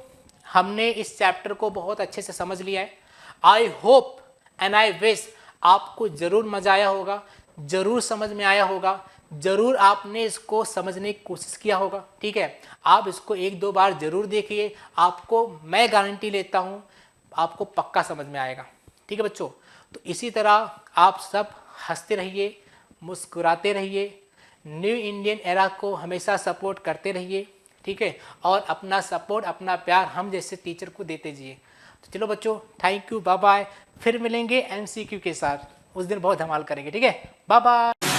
हमने इस चैप्टर को बहुत अच्छे से समझ लिया है। I hope and I wish आपको ज़रूर मज़ा आया होगा, ज़रूर समझ में आया होगा, ज़रूर आपने इसको समझने की कोशिश किया होगा, ठीक है। आप इसको 1-2 बार ज़रूर देखिए, आपको मैं गारंटी लेता हूँ आपको पक्का समझ में आएगा, ठीक है बच्चों। तो इसी तरह आप सब हंसते रहिए, मुस्कुराते रहिए, न्यू इंडियन एरा को हमेशा सपोर्ट करते रहिए, ठीक है। और अपना सपोर्ट, अपना प्यार हम जैसे टीचर को देते जाइए। तो चलो बच्चों, थैंक यू, बाय बाय। फिर मिलेंगे MCQ के साथ, उस दिन बहुत धमाल करेंगे, ठीक है। Bye bye.